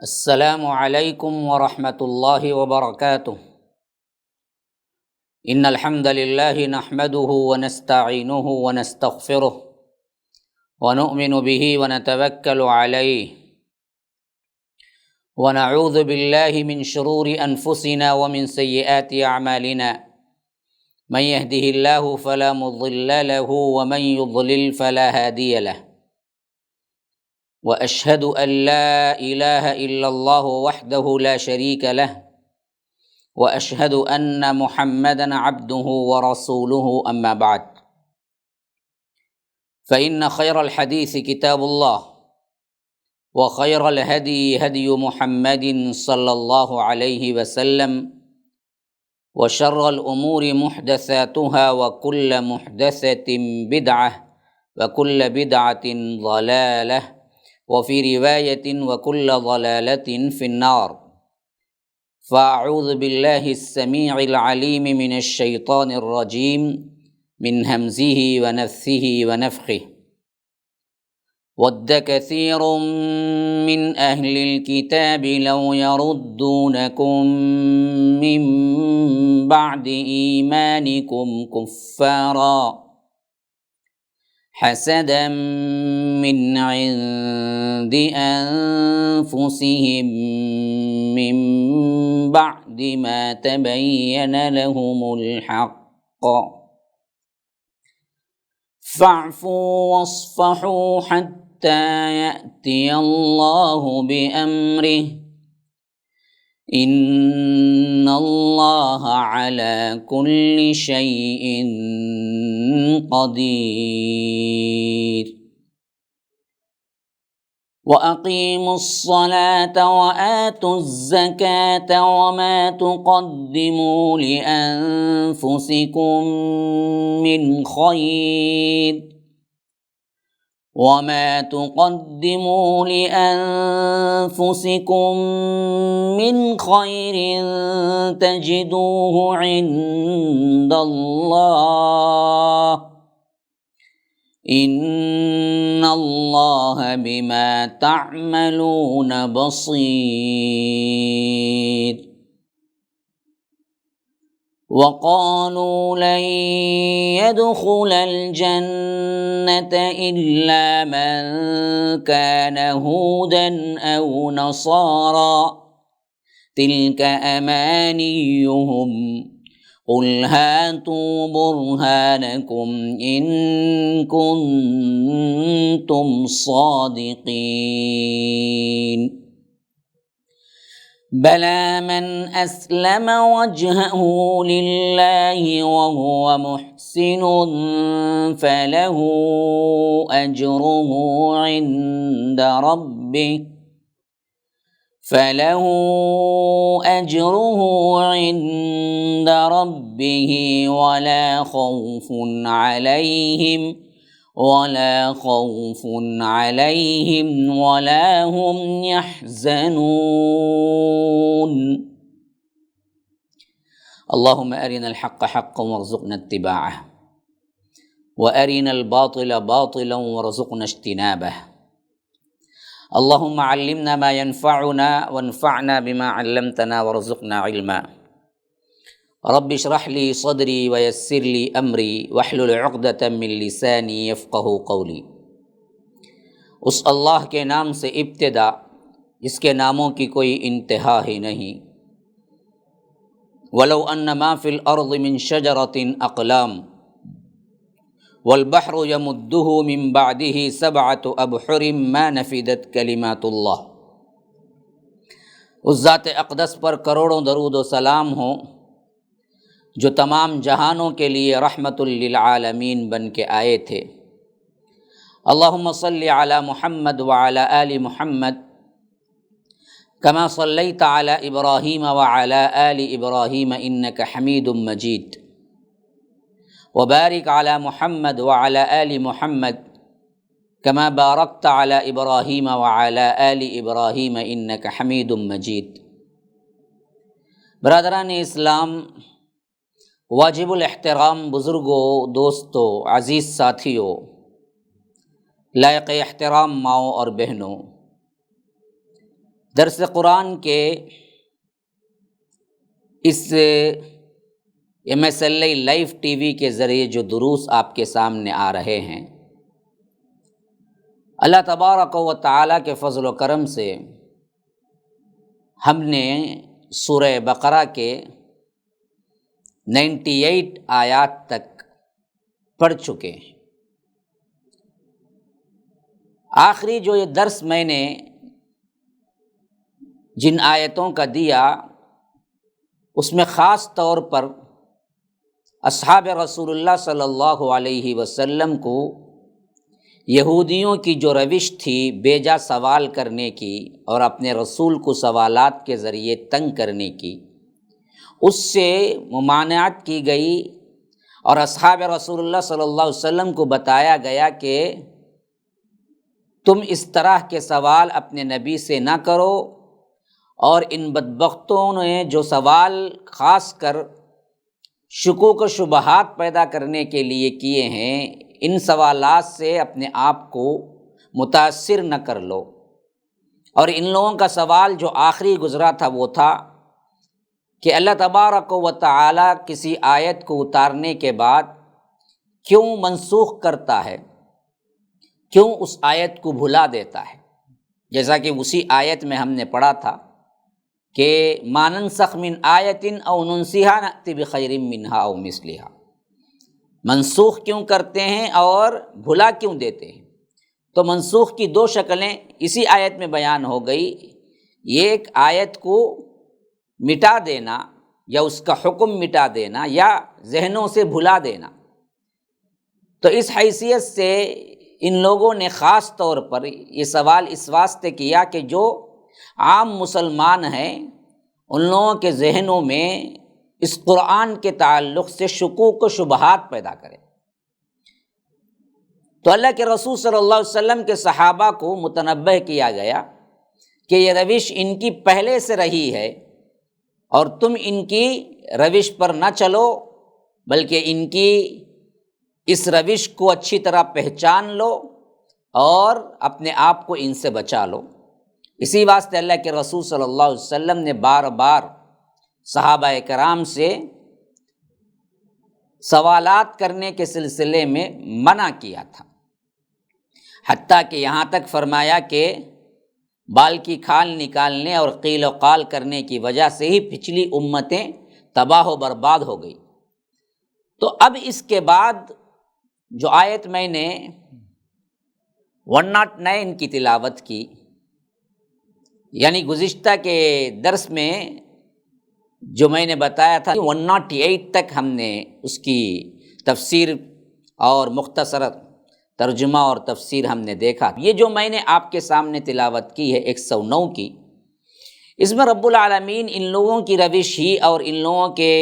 السلام علیکم ورحمۃ اللہ وبرکاتہ۔ ان الحمد للہ نحمده ونستعینه ونستغفره ونؤمن به ونتوکل علیہ ونعوذ باللہ من شرور انفسنا ومن سیئات اعمالنا من يهده اللہ فلا مضل له ومن يضلل فلا هادی له واشهد ان لا الہ الا اللہ وحدہ لا شریک له واشهد ان محمدا عبده ورسوله اما بعد فان خیر الحدیث کتاب اللہ وخیر الہدی ہدی محمد صلی اللہ علیہ وسلم وشر الامور محدثاتها وكل محدثة بدعة وكل بدعة ضلالة وفي رواية وكل ضلالة في النار فأعوذ بالله السميع العليم من الشيطان الرجيم من همزه ونفثه ونفخه ود كثير من أهل الكتاب لو يردونكم من بعد إيمانكم كفارا حسدا من عند أنفسهم من بعد ما تبين لهم الحق فاعفوا واصفحوا حتى يأتي الله بأمره ان اللہ علی کل شیء قدیر وَأَقِيمُوا الصَّلَاةَ وَآتُوا الزَّكَاةَ وَمَا تُقَدِّمُوا لِأَنفُسِكُم من خير تجدوه عند الله ان اللہ بما تعملون بصیر وقالوا لن يدخل الجنة إلا من كان هودا أو نصارى تلك أمانيهم قل هاتوا برهانكم إن كنتم صادقين بلى من أسلم وجهه لله وهو محسن فله أجره عند ربه ولا خوف عليهم ولا هم يحزنون اللهم أرنا الحق حقا وارزقنا اتباعه وأرنا الباطل باطلا وارزقنا اجتنابه اللهم علمنا ما ينفعنا وانفعنا بما علمتنا وارزقنا علما رب اشرح لي صدری ویسر لی امری واحلل عقدۃ من لسانی یفقہوا قولی۔ اس اللہ کے نام سے ابتدا جس کے ناموں کی کوئی انتہا ہی نہیں۔ ولو ان ما فی الارض من شجرۃ اقلام والبحر یمدہ من بعدہ سبعۃ ابحر ما نفدت کلمات اللہ۔ اس ذات اقدس پر کروڑوں درود و سلام ہوں جو تمام جہانوں کے لیے رحمت للعالمین بن کے آئے تھے۔ اللہم صلی علی محمد وعلی آل محمد کما صلیت علی ابراہیم وعلی آل ابراہیم انک حمید مجید وبارک علی محمد وعلی آل محمد کما بارکت علی ابراہیم وعلی آل ابراہیم انک حمید مجید۔ برادران اسلام، واجب الاحترام بزرگوں، دوستوں، عزیز ساتھیوں، لائق احترام ماؤں اور بہنوں، درس قرآن کے اس MSLI لائیو ٹی وی کے ذریعے جو دروس آپ کے سامنے آ رہے ہیں، اللہ تبارک و تعالیٰ کے فضل و کرم سے ہم نے سورہ بقرہ کے 98 آیات تک پڑھ چکے ہیں۔ آخری جو یہ درس میں نے جن آیتوں کا دیا، اس میں خاص طور پر اصحاب رسول اللہ صلی اللہ علیہ وسلم کو یہودیوں کی جو روش تھی بیجا سوال کرنے کی اور اپنے رسول کو سوالات کے ذریعے تنگ کرنے کی، اس سے ممانعت کی گئی، اور اصحاب رسول اللہ صلی اللہ علیہ وسلم کو بتایا گیا کہ تم اس طرح کے سوال اپنے نبی سے نہ کرو، اور ان بدبختوں نے جو سوال خاص کر شکوک و شبہات پیدا کرنے کے لیے کیے ہیں، ان سوالات سے اپنے آپ کو متاثر نہ کر لو۔ اور ان لوگوں کا سوال جو آخری گزرا تھا وہ تھا کہ اللہ تبارک و تعالی کسی آیت کو اتارنے کے بعد کیوں منسوخ کرتا ہے، کیوں اس آیت کو بھلا دیتا ہے؟ جیسا کہ اسی آیت میں ہم نے پڑھا تھا کہ ما ننسخ من آیت او ننسیہا نأتی بخیر منہا او مثلہا، منسوخ کیوں کرتے ہیں اور بھلا کیوں دیتے ہیں؟ تو منسوخ کی دو شکلیں اسی آیت میں بیان ہو گئی، ایک آیت کو مٹا دینا یا اس کا حکم مٹا دینا یا ذہنوں سے بھلا دینا۔ تو اس حیثیت سے ان لوگوں نے خاص طور پر یہ سوال اس واسطے کیا کہ جو عام مسلمان ہیں ان لوگوں کے ذہنوں میں اس قرآن کے تعلق سے شکوک و شبہات پیدا کرے۔ تو اللہ کے رسول صلی اللہ علیہ وسلم کے صحابہ کو متنبہ کیا گیا کہ یہ روش ان کی پہلے سے رہی ہے، اور تم ان کی روش پر نہ چلو، بلکہ ان کی اس روش کو اچھی طرح پہچان لو اور اپنے آپ کو ان سے بچا لو۔ اسی واسطے اللہ کے رسول صلی اللہ علیہ وسلم نے بار بار صحابہ کرام سے سوالات کرنے کے سلسلے میں منع کیا تھا، حتیٰ کہ یہاں تک فرمایا کہ بال کی کھال نکالنے اور قیل و قال کرنے کی وجہ سے ہی پچھلی امتیں تباہ و برباد ہو گئی۔ تو اب اس کے بعد جو آیت میں نے 109 کی تلاوت کی، یعنی گزشتہ کے درس میں جو میں نے بتایا تھا 108 تک ہم نے اس کی تفسیر اور مختصر ترجمہ اور تفسیر ہم نے دیکھا۔ یہ جو میں نے آپ کے سامنے تلاوت کی ہے 109 کی، اس میں رب العالمین ان لوگوں کی روش ہی اور ان لوگوں کے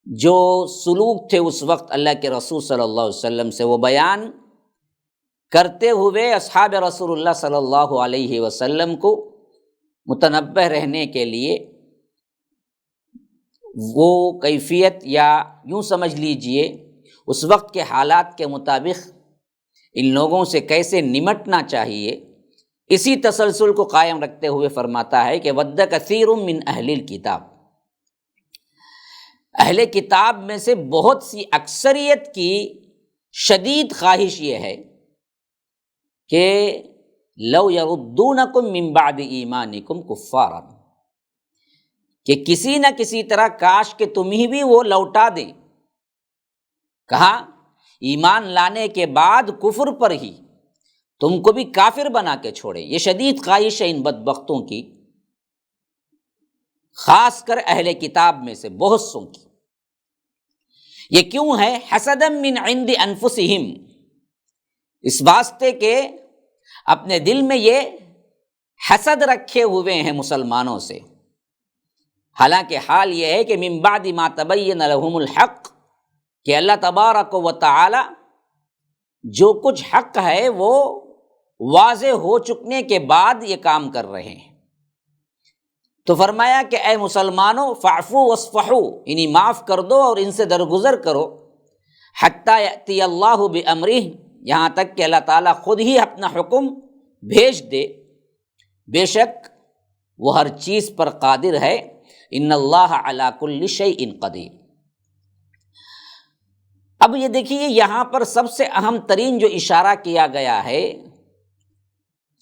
جو سلوک تھے اس وقت اللہ کے رسول صلی اللہ علیہ وسلم سے، وہ بیان کرتے ہوئے اصحاب رسول اللہ صلی اللہ علیہ وسلم کو متنبہ رہنے کے لیے وہ کیفیت یا یوں سمجھ لیجئے اس وقت کے حالات کے مطابق ان لوگوں سے کیسے نمٹنا چاہیے، اسی تسلسل کو قائم رکھتے ہوئے فرماتا ہے کہ وَدَّ كَثِيرٌ مِّنْ أَهْلِ الْكِتَابِ، اہل کتاب میں سے بہت سی اکثریت کی شدید خواہش یہ ہے کہ لَوْ يَرُدُّونَكُم مِّن بَعْدِ ایمانکم کفارا، کہ کسی نہ کسی طرح کاش کہ تمہیں بھی وہ لوٹا دیں، کہا ایمان لانے کے بعد کفر پر ہی تم کو بھی کافر بنا کے چھوڑے۔ یہ شدید خواہش ہے ان بدبختوں کی، خاص کر اہل کتاب میں سے بہت سوں کی۔ یہ کیوں ہے؟ حسدا من عند انفسہم، اس واسطے کہ اپنے دل میں یہ حسد رکھے ہوئے ہیں مسلمانوں سے، حالانکہ حال یہ ہے کہ من بعد ما تبین لہم الحق، کہ اللہ تبارک و تعالی جو کچھ حق ہے وہ واضح ہو چکنے کے بعد یہ کام کر رہے ہیں۔ تو فرمایا کہ اے مسلمانوں فاعفوا واصفحوا، انہیں معاف کر دو اور ان سے درگزر کرو، حتی یأتی اللہ بامرہ، یہاں تک کہ اللہ تعالیٰ خود ہی اپنا حکم بھیج دے۔ بے شک وہ ہر چیز پر قادر ہے، ان اللہ علی کل شیء قدیر۔ اب یہ دیکھیے یہاں پر سب سے اہم ترین جو اشارہ کیا گیا ہے،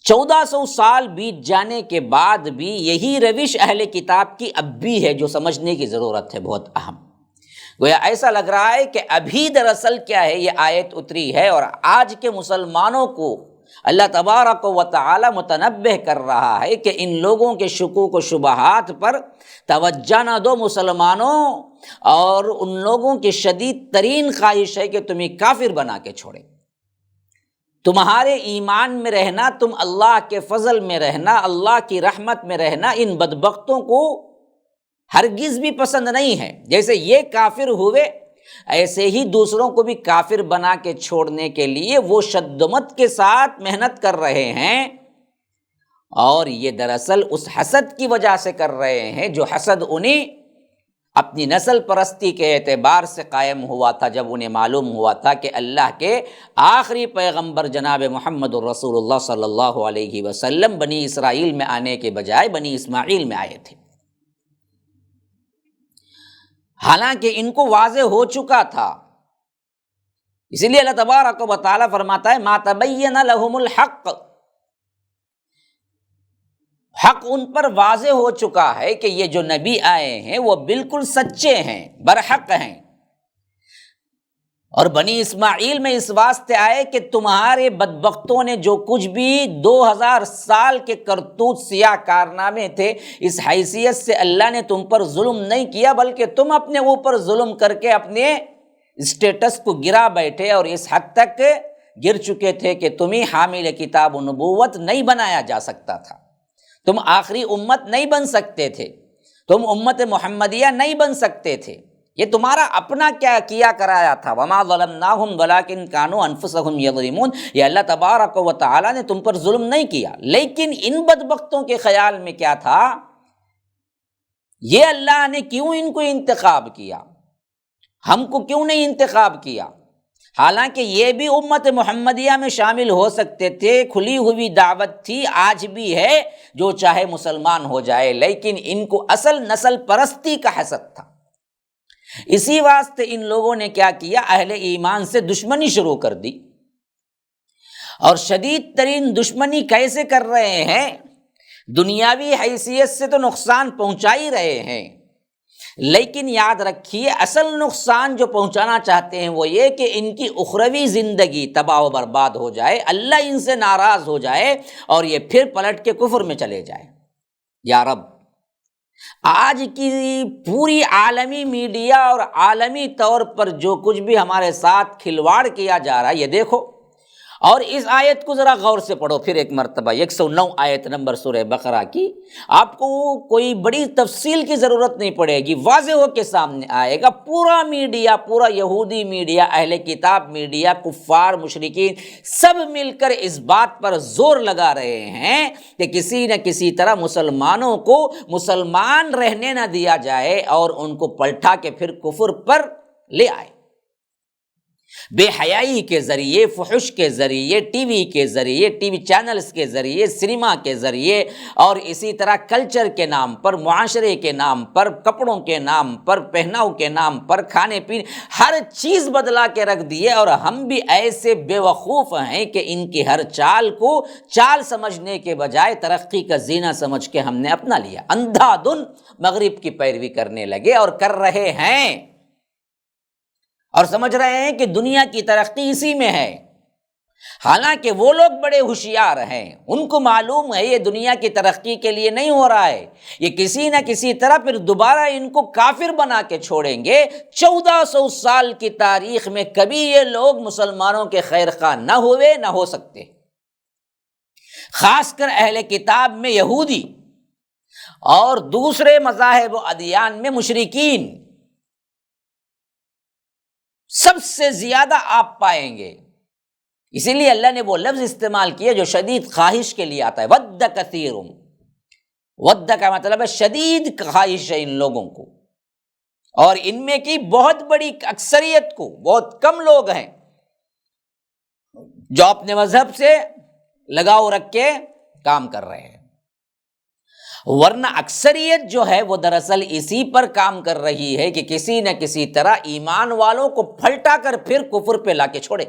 1400 سال بیت جانے کے بعد بھی یہی روش اہل کتاب کی اب بھی ہے، جو سمجھنے کی ضرورت ہے، بہت اہم۔ گویا ایسا لگ رہا ہے کہ ابھی دراصل کیا ہے، یہ آیت اتری ہے اور آج کے مسلمانوں کو اللہ تبارک و تعالی متنبہ کر رہا ہے کہ ان لوگوں کے شکوک و شبہات پر توجہ نہ دو مسلمانوں، اور ان لوگوں کی شدید ترین خواہش ہے کہ تمہیں کافر بنا کے چھوڑے۔ تمہارے ایمان میں رہنا، تم اللہ کے فضل میں رہنا، اللہ کی رحمت میں رہنا ان بدبختوں کو ہرگز بھی پسند نہیں ہے۔ جیسے یہ کافر ہوئے، ایسے ہی دوسروں کو بھی کافر بنا کے چھوڑنے کے لیے وہ شدت کے ساتھ محنت کر رہے ہیں، اور یہ دراصل اس حسد کی وجہ سے کر رہے ہیں جو حسد انہیں اپنی نسل پرستی کے اعتبار سے قائم ہوا تھا، جب انہیں معلوم ہوا تھا کہ اللہ کے آخری پیغمبر جناب محمد الرسول اللہ صلی اللہ علیہ وسلم بنی اسرائیل میں آنے کے بجائے بنی اسماعیل میں آئے تھے۔ حالانکہ ان کو واضح ہو چکا تھا، اسی لیے اللہ تبارک و تعالی فرماتا ہے ما تبین لہم الحق، حق ان پر واضح ہو چکا ہے کہ یہ جو نبی آئے ہیں وہ بالکل سچے ہیں، برحق ہیں۔ اور بنی اسماعیل میں اس واسطے آئے کہ تمہارے بدبختوں نے جو کچھ بھی 2000 سال کے کرتوت سیاہ کارنامے تھے، اس حیثیت سے اللہ نے تم پر ظلم نہیں کیا، بلکہ تم اپنے اوپر ظلم کر کے اپنے اسٹیٹس کو گرا بیٹھے، اور اس حد تک گر چکے تھے کہ تمہیں حامل کتاب و نبوت نہیں بنایا جا سکتا تھا، تم آخری امت نہیں بن سکتے تھے، تم امت محمدیہ نہیں بن سکتے تھے۔ یہ تمہارا اپنا کیا کیا کرایا تھا، وما ظلمناہم ولکن کانوا انفسہم یظلمون، یہ اللہ تبارک و تعالی نے تم پر ظلم نہیں کیا، لیکن ان بدبختوں کے خیال میں کیا تھا، یہ اللہ نے کیوں ان کو انتخاب کیا، ہم کو کیوں نہیں انتخاب کیا؟ حالانکہ یہ بھی امت محمدیہ میں شامل ہو سکتے تھے، کھلی ہوئی دعوت تھی، آج بھی ہے، جو چاہے مسلمان ہو جائے، لیکن ان کو اصل نسل پرستی کا حسد تھا۔ اسی واسطے ان لوگوں نے کیا کیا، اہل ایمان سے دشمنی شروع کر دی، اور شدید ترین دشمنی کیسے کر رہے ہیں؟ دنیاوی حیثیت سے تو نقصان پہنچا ہی رہے ہیں، لیکن یاد رکھیے اصل نقصان جو پہنچانا چاہتے ہیں وہ یہ کہ ان کی اخروی زندگی تباہ و برباد ہو جائے، اللہ ان سے ناراض ہو جائے، اور یہ پھر پلٹ کے کفر میں چلے جائے۔ یا رب، آج کی پوری عالمی میڈیا اور عالمی طور پر جو کچھ بھی ہمارے ساتھ کھلواڑ کیا جا رہا ہے، یہ دیکھو، اور اس آیت کو ذرا غور سے پڑھو پھر ایک مرتبہ، 109 آیت نمبر سورہ بقرہ کی، آپ کو کوئی بڑی تفصیل کی ضرورت نہیں پڑے گی، واضح ہو کے سامنے آئے گا۔ پورا میڈیا، پورا یہودی میڈیا، اہل کتاب میڈیا، کفار مشرکین، سب مل کر اس بات پر زور لگا رہے ہیں کہ کسی نہ کسی طرح مسلمانوں کو مسلمان رہنے نہ دیا جائے، اور ان کو پلٹا کے پھر کفر پر لے آئے، بے حیائی کے ذریعے، فحش کے ذریعے، ٹی وی کے ذریعے، ٹی وی چینلز کے ذریعے، سینما کے ذریعے، اور اسی طرح کلچر کے نام پر، معاشرے کے نام پر، کپڑوں کے نام پر، پہناؤ کے نام پر، کھانے پینے، ہر چیز بدلا کے رکھ دیے، اور ہم بھی ایسے بے وقوف ہیں کہ ان کی ہر چال کو چال سمجھنے کے بجائے ترقی کا زینہ سمجھ کے ہم نے اپنا لیا، اندھا دھن مغرب کی پیروی کرنے لگے، اور کر رہے ہیں، اور سمجھ رہے ہیں کہ دنیا کی ترقی اسی میں ہے۔ حالانکہ وہ لوگ بڑے ہوشیار ہیں، ان کو معلوم ہے یہ دنیا کی ترقی کے لیے نہیں ہو رہا ہے، یہ کسی نہ کسی طرح پھر دوبارہ ان کو کافر بنا کے چھوڑیں گے۔ 1400 سال کی تاریخ میں کبھی یہ لوگ مسلمانوں کے خیر خواہ نہ ہوئے، نہ ہو سکتے، خاص کر اہل کتاب میں یہودی اور دوسرے مذاہب و ادیان میں مشرکین سب سے زیادہ آپ پائیں گے۔ اسی لیے اللہ نے وہ لفظ استعمال کیا جو شدید خواہش کے لیے آتا ہے، ود کثیر، ود کا مطلب ہے شدید خواہش ہے ان لوگوں کو، اور ان میں کی بہت بڑی اکثریت کو، بہت کم لوگ ہیں جو اپنے مذہب سے لگاؤ رکھ کے کام کر رہے ہیں۔ ورنہ اکثریت جو ہے وہ دراصل اسی پر کام کر رہی ہے کہ کسی نہ کسی طرح ایمان والوں کو پھلٹا کر پھر کفر پہ لا کے چھوڑے۔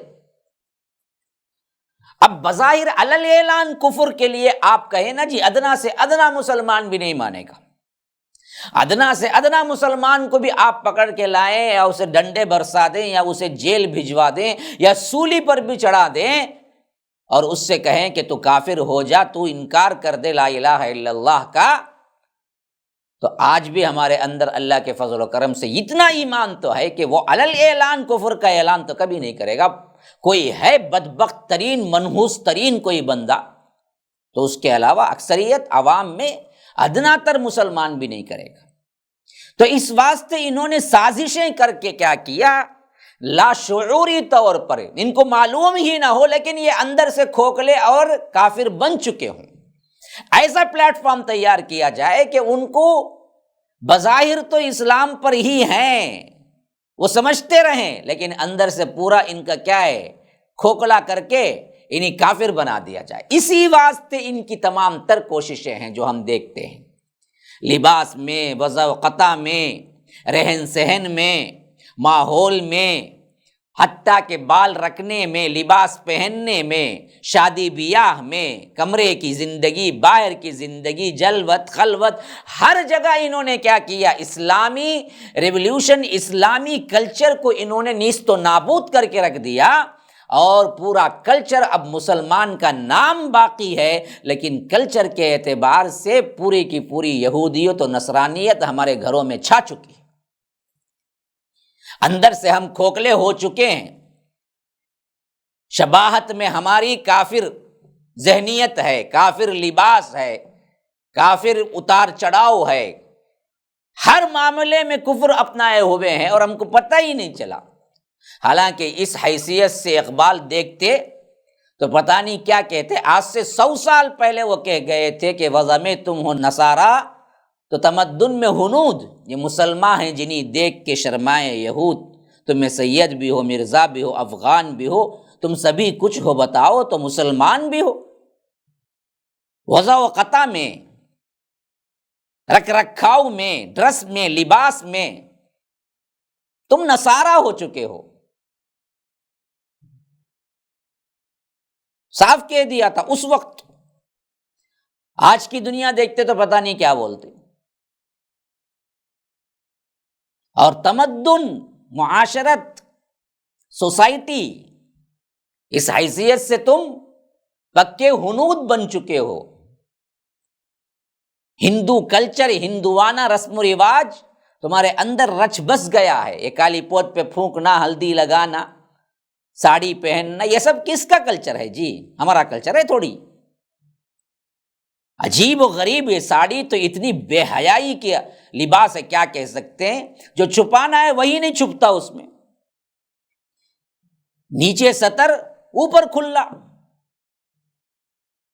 اب بظاہر علل اعلان کفر کے لیے آپ کہیں نا جی ادنا سے ادنا مسلمان بھی نہیں مانے گا، ادنا سے ادنا مسلمان کو بھی آپ پکڑ کے لائیں یا اسے ڈنڈے برسا دیں یا اسے جیل بھجوا دیں یا سولی پر بھی چڑھا دیں اور اس سے کہیں کہ تو کافر ہو جا، تو انکار کر دے لا الہ الا اللہ کا، تو آج بھی ہمارے اندر اللہ کے فضل و کرم سے اتنا ایمان تو ہے کہ وہ علل اعلان کفر کا اعلان تو کبھی نہیں کرے گا۔ کوئی ہے بدبخت ترین منحوس ترین کوئی بندہ تو اس کے علاوہ اکثریت عوام میں ادنا تر مسلمان بھی نہیں کرے گا۔ تو اس واسطے انہوں نے سازشیں کر کے کیا کیا، لاشعوری طور پر ان کو معلوم ہی نہ ہو لیکن یہ اندر سے کھوکھلے اور کافر بن چکے ہوں، ایسا پلیٹ فارم تیار کیا جائے کہ ان کو بظاہر تو اسلام پر ہی ہیں، وہ سمجھتے رہیں لیکن اندر سے پورا ان کا کیا ہے، کھوکھلا کر کے انہیں کافر بنا دیا جائے۔ اسی واسطے ان کی تمام تر کوششیں ہیں جو ہم دیکھتے ہیں، لباس میں، وضع و قطع میں، رہن سہن میں، ماحول میں، حتیٰ کہ بال رکھنے میں، لباس پہننے میں، شادی بیاہ میں، کمرے کی زندگی، باہر کی زندگی، جلوت خلوت، ہر جگہ انہوں نے کیا کیا، اسلامی ریولیوشن، اسلامی کلچر کو انہوں نے نیست و نابود کر کے رکھ دیا، اور پورا کلچر اب مسلمان کا نام باقی ہے لیکن کلچر کے اعتبار سے پوری کی پوری یہودیت و نصرانیت ہمارے گھروں میں چھا چکی ہے۔ اندر سے ہم کھوکھلے ہو چکے ہیں، شباہت میں ہماری کافر ذہنیت ہے، کافر لباس ہے، کافر اتار چڑھاؤ ہے، ہر معاملے میں کفر اپنائے ہوئے ہیں اور ہم کو پتہ ہی نہیں چلا۔ حالانکہ اس حیثیت سے اقبال دیکھتے تو پتہ نہیں کیا کہتے، آج سے 100 سال پہلے وہ کہہ گئے تھے کہ وضع میں تم ہو نصارا تو تمدن میں ہنود، یہ مسلمان ہیں جنہیں دیکھ کے شرمائے یہود، تم میں سید بھی ہو، مرزا بھی ہو، افغان بھی ہو، تم سبھی کچھ ہو بتاؤ تو مسلمان بھی ہو۔ وضع و قطع میں، رکھ رکھاؤ میں، ڈریس میں، لباس میں تم نصارا ہو چکے ہو، صاف کہہ دیا تھا اس وقت۔ آج کی دنیا دیکھتے تو پتہ نہیں کیا بولتے۔ اور تمدن، معاشرت، سوسائٹی، اس حیثیت سے تم پکے ہنود بن چکے ہو۔ ہندو کلچر، ہندوانہ رسم و رواج تمہارے اندر رچ بس گیا ہے۔ یہ کالی پوت پہ پھونکنا، ہلدی لگانا، ساڑی پہننا، یہ سب کس کا کلچر ہے جی؟ ہمارا کلچر ہے تھوڑی؟ عجیب و غریب، یہ ساڑی تو اتنی بے حیائی کی لباس ہے، کیا کہہ سکتے ہیں، جو چھپانا ہے وہی نہیں چھپتا اس میں، نیچے سطر اوپر کھلا،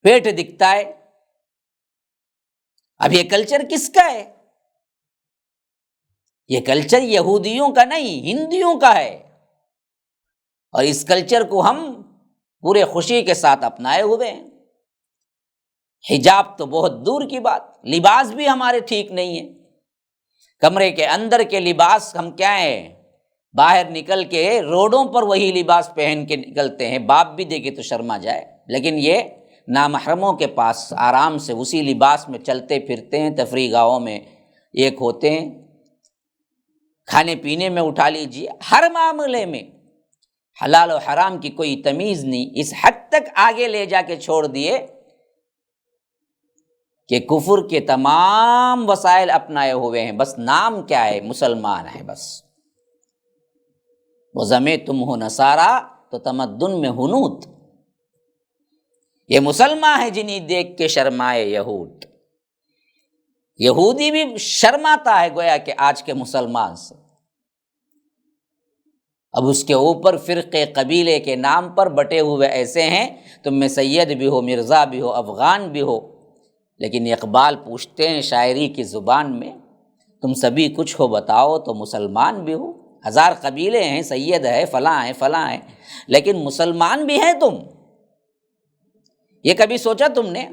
پیٹ دکھتا ہے۔ اب یہ کلچر کس کا ہے؟ یہ کلچر یہودیوں کا نہیں، ہندوؤں کا ہے، اور اس کلچر کو ہم پورے خوشی کے ساتھ اپنائے ہوئے ہیں۔ حجاب تو بہت دور کی بات، لباس بھی ہمارے ٹھیک نہیں ہے۔ کمرے کے اندر کے لباس ہم کیا ہیں، باہر نکل کے روڈوں پر وہی لباس پہن کے نکلتے ہیں، باپ بھی دیکھے تو شرما جائے، لیکن یہ نامحرموں کے پاس آرام سے اسی لباس میں چلتے پھرتے ہیں، تفریح گاہوں میں ایک ہوتے ہیں، کھانے پینے میں اٹھا لیجیے، ہر معاملے میں حلال و حرام کی کوئی تمیز نہیں۔ اس حد تک آگے لے جا کے چھوڑ دیے کہ کفر کے تمام وسائل اپنائے ہوئے ہیں، بس نام کیا ہے، مسلمان ہے بس۔ وضع میں تم ہو نصارا تو تمدن میں ہنود، یہ مسلمان ہے جنہیں دیکھ کے شرمائے یہود۔ یہودی بھی شرماتا ہے گویا کہ آج کے مسلمان سے۔ اب اس کے اوپر فرقے قبیلے کے نام پر بٹے ہوئے ایسے ہیں، تم میں سید بھی ہو، مرزا بھی ہو، افغان بھی ہو، لیکن اقبال پوچھتے ہیں شاعری کی زبان میں، تم سبھی کچھ ہو بتاؤ تو مسلمان بھی ہو۔ 1000 قبیلے ہیں، سید ہے، فلاں ہے، فلاں ہے، لیکن مسلمان بھی ہیں تم؟ یہ کبھی سوچا تم نے؟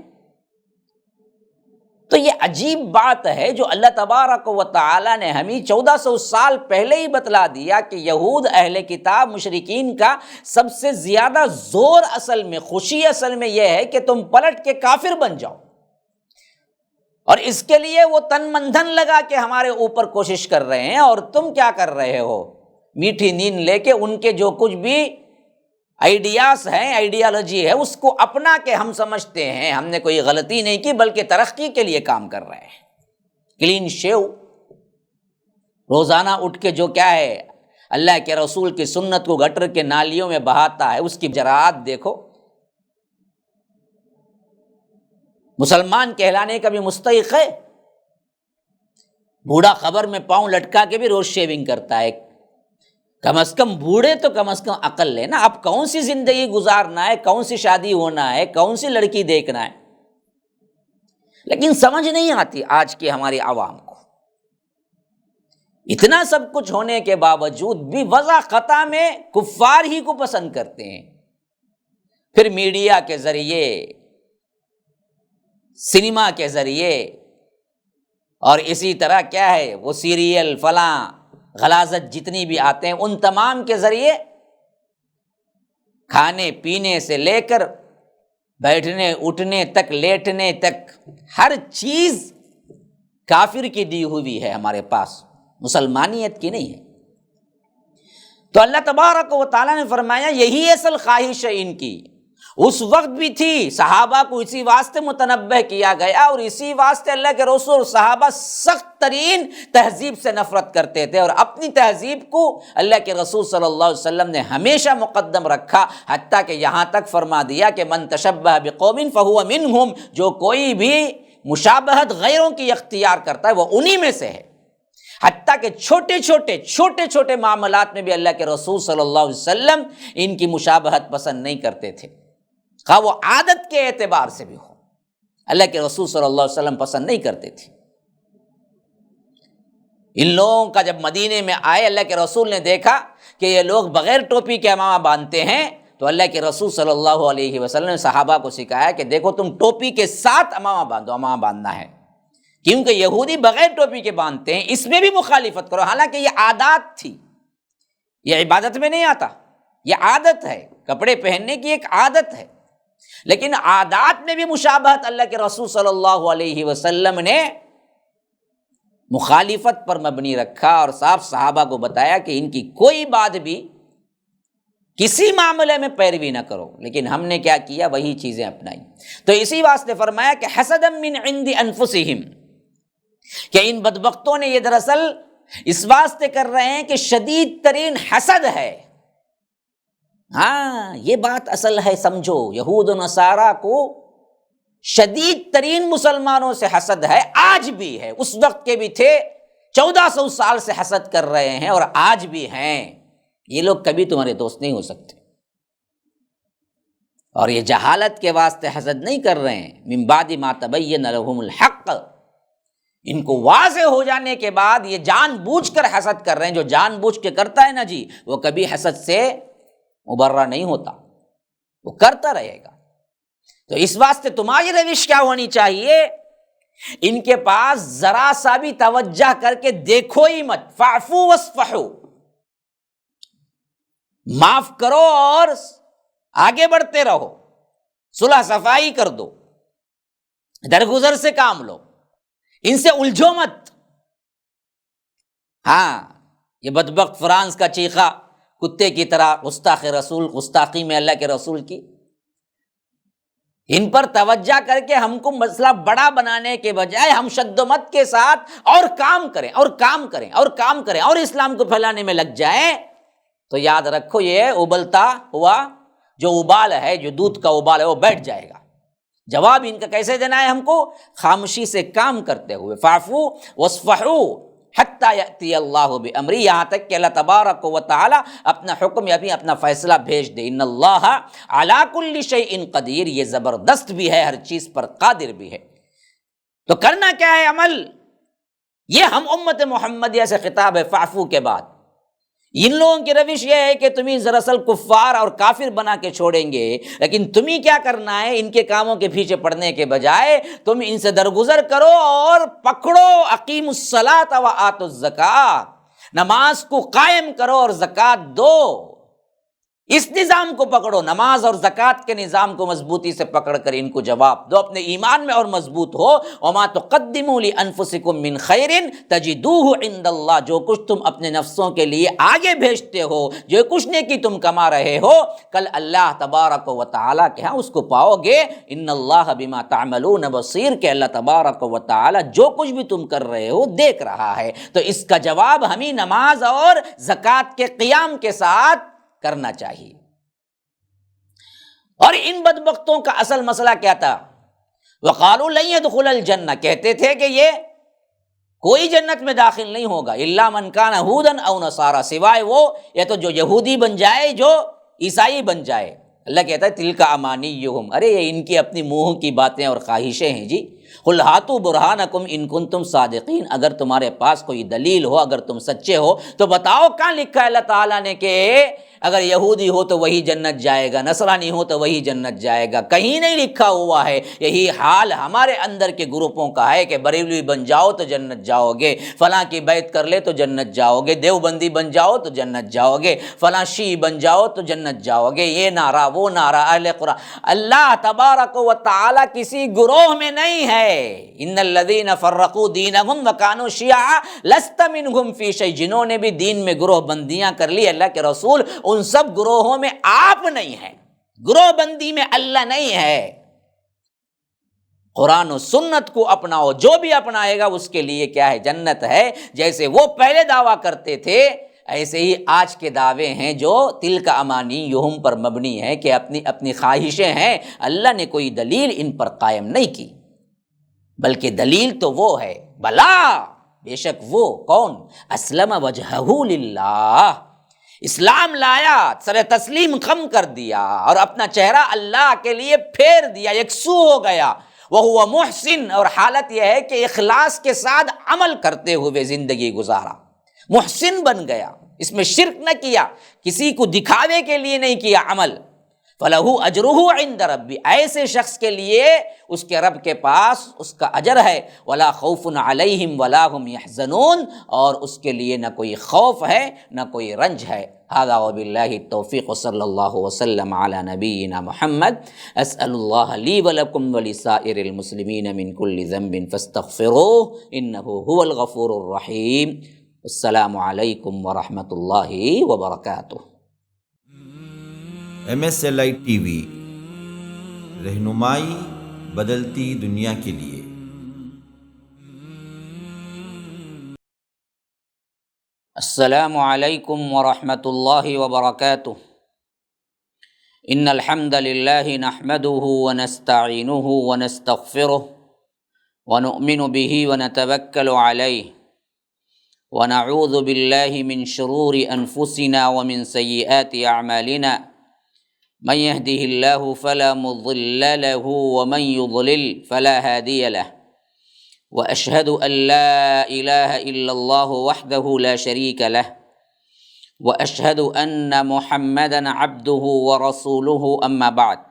تو یہ عجیب بات ہے جو اللہ تبارک و تعالی نے ہمیں 1400 سال پہلے ہی بتلا دیا کہ یہود اہل کتاب مشرکین کا سب سے زیادہ زور اصل میں، خوشی اصل میں یہ ہے کہ تم پلٹ کے کافر بن جاؤ، اور اس کے لیے وہ تن من دھن لگا کے ہمارے اوپر کوشش کر رہے ہیں، اور تم کیا کر رہے ہو؟ میٹھی نیند لے کے ان کے جو کچھ بھی آئیڈیاز ہیں، آئیڈیالوجی ہے، اس کو اپنا کے ہم سمجھتے ہیں ہم نے کوئی غلطی نہیں کی بلکہ ترقی کے لیے کام کر رہے ہیں۔ کلین شیو، روزانہ اٹھ کے جو کیا ہے اللہ کے رسول کی سنت کو گٹر کے نالیوں میں بہاتا ہے، اس کی جرأت دیکھو۔ مسلمان کہلانے کا بھی مستحق ہے، بوڑھا قبر میں پاؤں لٹکا کے بھی روز شیونگ کرتا ہے، کم از کم بوڑھے تو کم از کم عقل لے نا۔ اب کون سی زندگی گزارنا ہے، کون سی شادی ہونا ہے، کون سی لڑکی دیکھنا ہے، لیکن سمجھ نہیں آتی آج کی ہماری عوام کو۔ اتنا سب کچھ ہونے کے باوجود بھی وضع خطا میں کفار ہی کو پسند کرتے ہیں، پھر میڈیا کے ذریعے، سنیما کے ذریعے، اور اسی طرح کیا ہے وہ سیریل فلاں غلاظت جتنی بھی آتے ہیں، ان تمام کے ذریعے کھانے پینے سے لے کر بیٹھنے اٹھنے تک، لیٹنے تک، ہر چیز کافر کی دی ہوئی ہے ہمارے پاس، مسلمانیت کی نہیں ہے۔ تو اللہ تبارک و تعالیٰ نے فرمایا یہی اصل خواہش ہے ان کی، اس وقت بھی تھی، صحابہ کو اسی واسطے متنبہ کیا گیا، اور اسی واسطے اللہ کے رسول اور صحابہ سخت ترین تہذیب سے نفرت کرتے تھے، اور اپنی تہذیب کو اللہ کے رسول صلی اللہ علیہ وسلم نے ہمیشہ مقدم رکھا، حتیٰ کہ یہاں تک فرما دیا کہ من تشبہ بقوم فہو منہم، جو کوئی بھی مشابہت غیروں کی اختیار کرتا ہے وہ انہی میں سے ہے۔ حتیٰ کہ چھوٹے چھوٹے معاملات میں بھی اللہ کے رسول صلی اللہ علیہ وسلم ان کی مشابہت پسند نہیں کرتے تھے، خواہ وہ عادت کے اعتبار سے بھی ہو، اللہ کے رسول صلی اللہ علیہ وسلم پسند نہیں کرتے تھے۔ ان لوگوں کا جب مدینے میں آئے، اللہ کے رسول نے دیکھا کہ یہ لوگ بغیر ٹوپی کے امامہ باندھتے ہیں، تو اللہ کے رسول صلی اللہ علیہ وسلم نے صحابہ کو سکھایا کہ دیکھو تم ٹوپی کے ساتھ امامہ باندھو، امامہ باندھنا ہے، کیونکہ یہودی بغیر ٹوپی کے باندھتے ہیں، اس میں بھی مخالفت کرو، حالانکہ یہ عادات تھی، یہ عبادت میں نہیں آتا، یہ عادت ہے، کپڑے پہننے کی ایک عادت ہے، لیکن عادات میں بھی مشابہت اللہ کے رسول صلی اللہ علیہ وسلم نے مخالفت پر مبنی رکھا، اور صاحب صحابہ کو بتایا کہ ان کی کوئی بات بھی کسی معاملے میں پیروی نہ کرو، لیکن ہم نے کیا کیا، وہی چیزیں اپنائی۔ تو اسی واسطے فرمایا کہ حسدا من عند انفسہم، کہ ان بدبختوں نے یہ دراصل اس واسطے کر رہے ہیں کہ شدید ترین حسد ہے۔ ہاں یہ بات اصل ہے، سمجھو، یہود و نصارہ کو شدید ترین مسلمانوں سے حسد ہے، آج بھی ہے، اس وقت کے بھی تھے، 1400 سال سے حسد کر رہے ہیں، اور آج بھی ہیں۔ یہ لوگ کبھی تمہارے دوست نہیں ہو سکتے، اور یہ جہالت کے واسطے حسد نہیں کر رہے ہیں، من بعد ما تبین لهم الحق، ان کو واضح ہو جانے کے بعد یہ جان بوجھ کر حسد کر رہے ہیں۔ جو جان بوجھ کے کرتا ہے نا جی، وہ کبھی حسد سے مبرہ نہیں ہوتا، وہ کرتا رہے گا۔ تو اس واسطے تمہاری روش کیا ہونی چاہیے، ان کے پاس ذرا سا بھی توجہ کر کے دیکھو ہی مت، فاعفو واصفحوا، معاف کرو اور آگے بڑھتے رہو، صلح صفائی کر دو، درگزر سے کام لو، ان سے الجھو مت۔ ہاں یہ بدبخت فرانس کا چیخا کتے کی طرح، گستاخ رسول، گستاخی میں اللہ کے رسول کی، ان پر توجہ کر کے ہم کو مسئلہ بڑا بنانے کے بجائے ہم شد و مت کے ساتھ اور کام کریں اور کام کریں اور کام کریں اور اسلام کو پھیلانے میں لگ جائیں، تو یاد رکھو یہ ابلتا ہوا جو ابال ہے، جو دودھ کا ابال ہے، وہ بیٹھ جائے گا۔ جواب ان کا کیسے دینا ہے ہم کو؟ خاموشی سے کام کرتے ہوئے، فاعفو واصفحوا حتی یأتی اللہ بامری، یہاں تک کہ اللہ تبارک و تعالی اپنا حکم یا اپنا فیصلہ بھیج دے۔ ان اللہ علی کل شیء قدیر، یہ زبردست بھی ہے، ہر چیز پر قادر بھی ہے۔ تو کرنا کیا ہے عمل؟ یہ ہم امت محمدیہ سے خطاب ہے، فاعفو کے بعد ان لوگوں کی روش یہ ہے کہ تمہیں دراصل کفار اور کافر بنا کے چھوڑیں گے، لیکن تمہیں کیا کرنا ہے، ان کے کاموں کے پیچھے پڑنے کے بجائے تم ان سے درگزر کرو اور پکڑو اقیموا الصلاۃ وآتوا الزکاۃ، نماز کو قائم کرو اور زکوٰۃ دو۔ اس نظام کو پکڑو، نماز اور زکوٰۃ کے نظام کو مضبوطی سے پکڑ کر ان کو جواب دو، اپنے ایمان میں اور مضبوط ہو۔ وما تقدموا لانفسکم من خیر تجدوہ عند اللہ، جو کچھ تم اپنے نفسوں کے لیے آگے بھیجتے ہو، جو کچھ نیکی تم کما رہے ہو، کل اللہ تبارک و تعالیٰ کے ہاں اس کو پاؤ گے۔ ان اللہ بما تعملون بصیر، کہ اللہ تبارک و تعالیٰ جو کچھ بھی تم کر رہے ہو دیکھ رہا ہے۔ تو اس کا جواب ہمیں نماز اور زکوٰۃ کے قیام کے ساتھ کرنا چاہیے۔ اور ان بدبختوں کا اصل مسئلہ کیا تھا؟ وقالوا لن يدخل الجنہ، کہتے تھے کہ یہ کوئی جنت میں داخل نہیں ہوگا، الا من کان یہودا او نصارا، سوائے وہ یا تو جو یہودی بن جائے، جو عیسائی بن جائے۔ اللہ کہتا ہے تلک امانیہم، ارے یہ ان کی اپنی منہ کی باتیں اور خواہشیں ہیں جی۔ قل ہاتوا برہانکم ان کنتم صادقین، اگر تمہارے پاس کوئی دلیل ہو، اگر تم سچے ہو تو بتاؤ کہاں لکھا ہے اللہ تعالیٰ نے کہ اگر یہودی ہو تو وہی جنت جائے گا، نصرانی ہو تو وہی جنت جائے گا؟ کہیں نہیں لکھا ہوا ہے۔ یہی حال ہمارے اندر کے گروپوں کا ہے کہ بریلوی بن جاؤ تو جنت جاؤ گے، فلاں کی بیعت کر لے تو جنت جاؤ گے، دیوبندی بن جاؤ تو جنت جاؤ گے، فلاں شیعی بن جاؤ تو جنت جاؤ گے، یہ نعرہ وہ نعرہ اہل قرآن۔ اللہ تبارک و تعالی کسی گروہ میں نہیں ہے۔ ان الذین فرقوا دینہم وکانوا شیعا لست منہم فی شیء، جنہوں نے بھی دین میں گروہ بندیاں کر لی اللہ کے رسول، ان سب گروہوں میں آپ نہیں ہیں، گروہ بندی میں اللہ نہیں ہے۔ قرآن و سنت کو اپناؤ، جو بھی اپنائے گا اس کے لیے کیا ہے؟ جنت ہے۔ جیسے وہ پہلے دعویٰ کرتے تھے، ایسے ہی آج کے دعوے ہیں جو تلک امانیہم پر مبنی ہے کہ اپنی اپنی خواہشیں ہیں۔ اللہ نے کوئی دلیل ان پر قائم نہیں کی، بلکہ دلیل تو وہ ہے، بلا بے شک وہ کون؟ اسلم وجہہ للہ، اسلام لایا، سر تسلیم خم کر دیا اور اپنا چہرہ اللہ کے لیے پھیر دیا، یکسو ہو گیا۔ وہو محسن، اور حالت یہ ہے کہ اخلاص کے ساتھ عمل کرتے ہوئے زندگی گزارا، محسن بن گیا، اس میں شرک نہ کیا، کسی کو دکھاوے کے لیے نہیں کیا عمل۔ فلہ اجرہ عند ربی، ایسے شخص کے لیے اس کے رب کے پاس اس کا اجر ہے۔ ولا خوف علیہم ولا هم یحزنون، اور اس کے لیے نہ کوئی خوف ہے نہ کوئی رنج ہے۔ ھذا وباللہ التوفیق، وصلی اللہ وسلم علی نبینا محمد۔ اسأل اللہ لی ولکم ولسائر المسلمین من کل ذنب فاستغفروہ انہ هو الغفور الرحیم۔ السلام علیکم ورحمۃ اللہ وبرکاتہ۔ MSLI TV، رہنمائی بدلتی دنیا کے لیے۔ السلام علیکم ورحمۃ اللہ وبرکاتہ۔ ان الحمد للہ نحمده ونستعینه ونستغفره ونؤمن به ونتوکل علیہ ونعوذ باللہ من شرور انفسنا ومن سیئات اعمالنا، من يهده الله فلا مضل له ومن يضلل فلا هادي له، وأشهد أن لا إله إلا الله وحده لا شريك له، وأشهد أن محمدًا عبده ورسوله، أما بعد،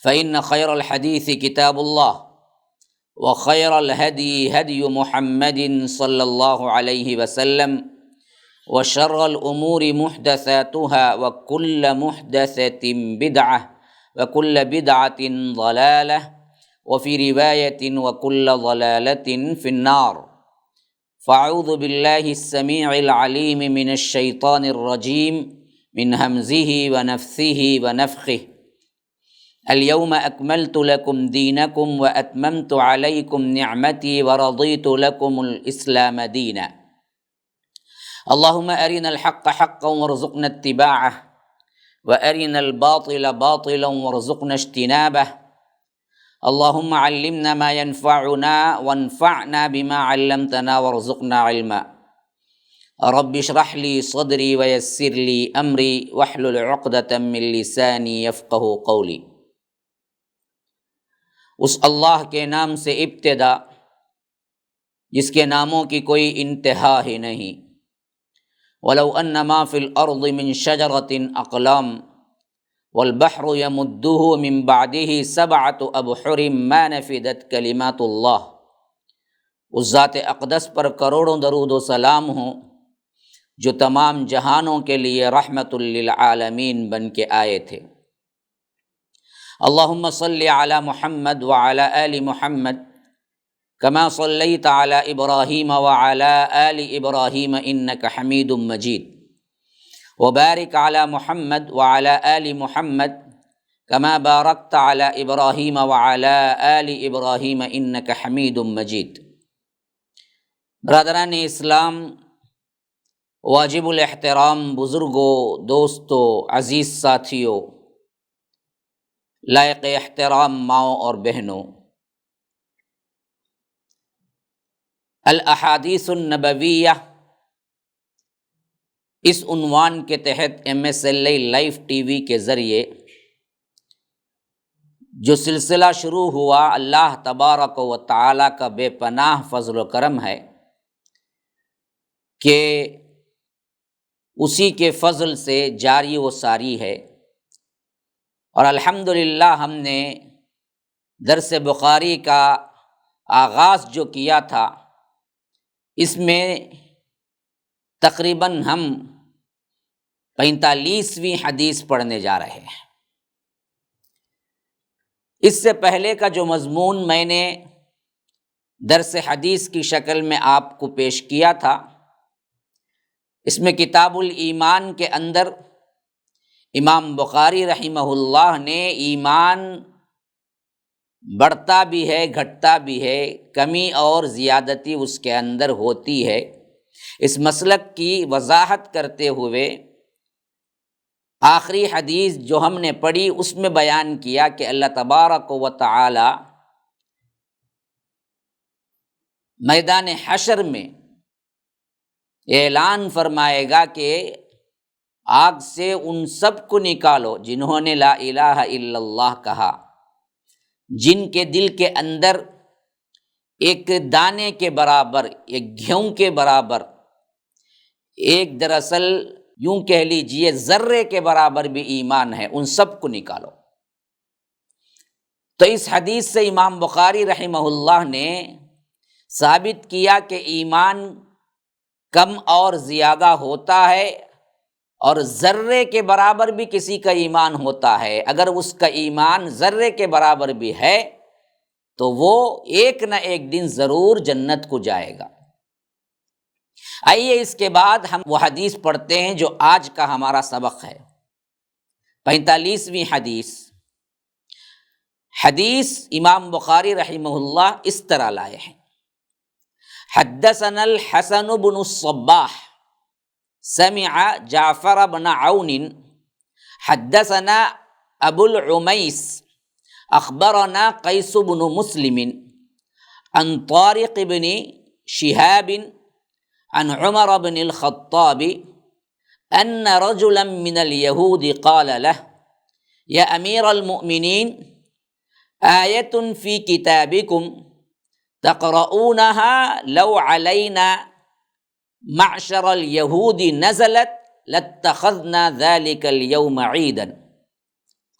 فإن خير الحديث كتاب الله، وخير الهدي هدي محمد صلى الله عليه وسلم، وشر الأمور محدثاتها، وكل محدثة بدعة، وكل بدعة ضلالة، وفي رواية وكل ضلالة في النار۔ فأعوذ بالله السميع العليم من الشيطان الرجيم، من همزه ونفثه ونفخه۔ اليوم أكملت لكم دينكم وأتممت عليكم نعمتي ورضيت لكم الإسلام دينا۔ اللهم أرنا الحق حقا وارزقنا اتباعه، وأرنا الباطل باطلا وارزقنا اجتنابه۔ اللهم علمنا ما ينفعنا وانفعنا بما علمتنا وارزقنا علما۔ رب اشرح لي صدري ويسر لي أمري واحلل عقدة من لساني يفقه قولي۔ اس اللہ کے نام سے ابتدا جس کے ناموں کی کوئی انتہا ہی نہیں، ولو ان ما فی الارض من شجرۃ اقلام والبحر یمدہ من بعدہ سبعۃ ابحر ما نفدت کلمات اللہ۔ اس ذات اقدس پر کروڑوں درود و سلام ہوں جو تمام جہانوں کے لیے رحمت للعالمین بن کے آئے تھے۔ اللہم صلی علی محمد وعلی آل محمد کما صلیت علی ابراہیم وعلی آل ابراہیم انک حمید مجید، وبارک علی محمد وعلی آل محمد کما بارکت علی ابراہیم وعلی آل ابراہیم انک حمید مجید۔ برادران اسلام، واجب الاحترام بزرگوں، دوستوں، عزیز ساتھیوں، لائق احترام ماؤں اور بہنوں، الاحادیث النبویہ اس عنوان کے تحت MSLA لائف ٹی وی کے ذریعے جو سلسلہ شروع ہوا، اللہ تبارک و تعالی کا بے پناہ فضل و کرم ہے کہ اسی کے فضل سے جاری و ساری ہے، اور الحمدللہ ہم نے درس بخاری کا آغاز جو کیا تھا، اس میں تقریباً ہم 45ویں حدیث پڑھنے جا رہے ہیں۔ اس سے پہلے کا جو مضمون میں نے درس حدیث کی شکل میں آپ کو پیش کیا تھا، اس میں کتاب الایمان کے اندر امام بخاری رحمہ اللہ نے ایمان بڑھتا بھی ہے، گھٹتا بھی ہے، کمی اور زیادتی اس کے اندر ہوتی ہے، اس مسلک کی وضاحت کرتے ہوئے آخری حدیث جو ہم نے پڑھی اس میں بیان کیا کہ اللہ تبارک و تعالی میدان حشر میں اعلان فرمائے گا کہ آگ سے ان سب کو نکالو جنہوں نے لا الہ الا اللہ کہا، جن کے دل کے اندر ایک دانے کے برابر، ایک گیہوں کے برابر، ایک دراصل یوں کہہ لیجئے ذرے کے برابر بھی ایمان ہے، ان سب کو نکالو۔ تو اس حدیث سے امام بخاری رحمہ اللہ نے ثابت کیا کہ ایمان کم اور زیادہ ہوتا ہے، اور ذرے کے برابر بھی کسی کا ایمان ہوتا ہے۔ اگر اس کا ایمان ذرے کے برابر بھی ہے تو وہ ایک نہ ایک دن ضرور جنت کو جائے گا۔ آئیے اس کے بعد ہم وہ حدیث پڑھتے ہیں جو آج کا ہمارا سبق ہے، 45ویں حدیث۔ حدیث امام بخاری رحمہ اللہ اس طرح لائے ہیں: حدثنا الحسن بن الصباح سمع جعفر بن عون حدثنا ابو العمیس اخبرنا قیس بن مسلم عن طارق بن شہاب عن عمر بن الخطاب ان رجلا من اليهود قال له یا امیر المؤمنین آیۃ فی کتابکم تقرؤونها لو علینا معشر اليہود نزلت لاتخذنا ذلك اليوم عیدا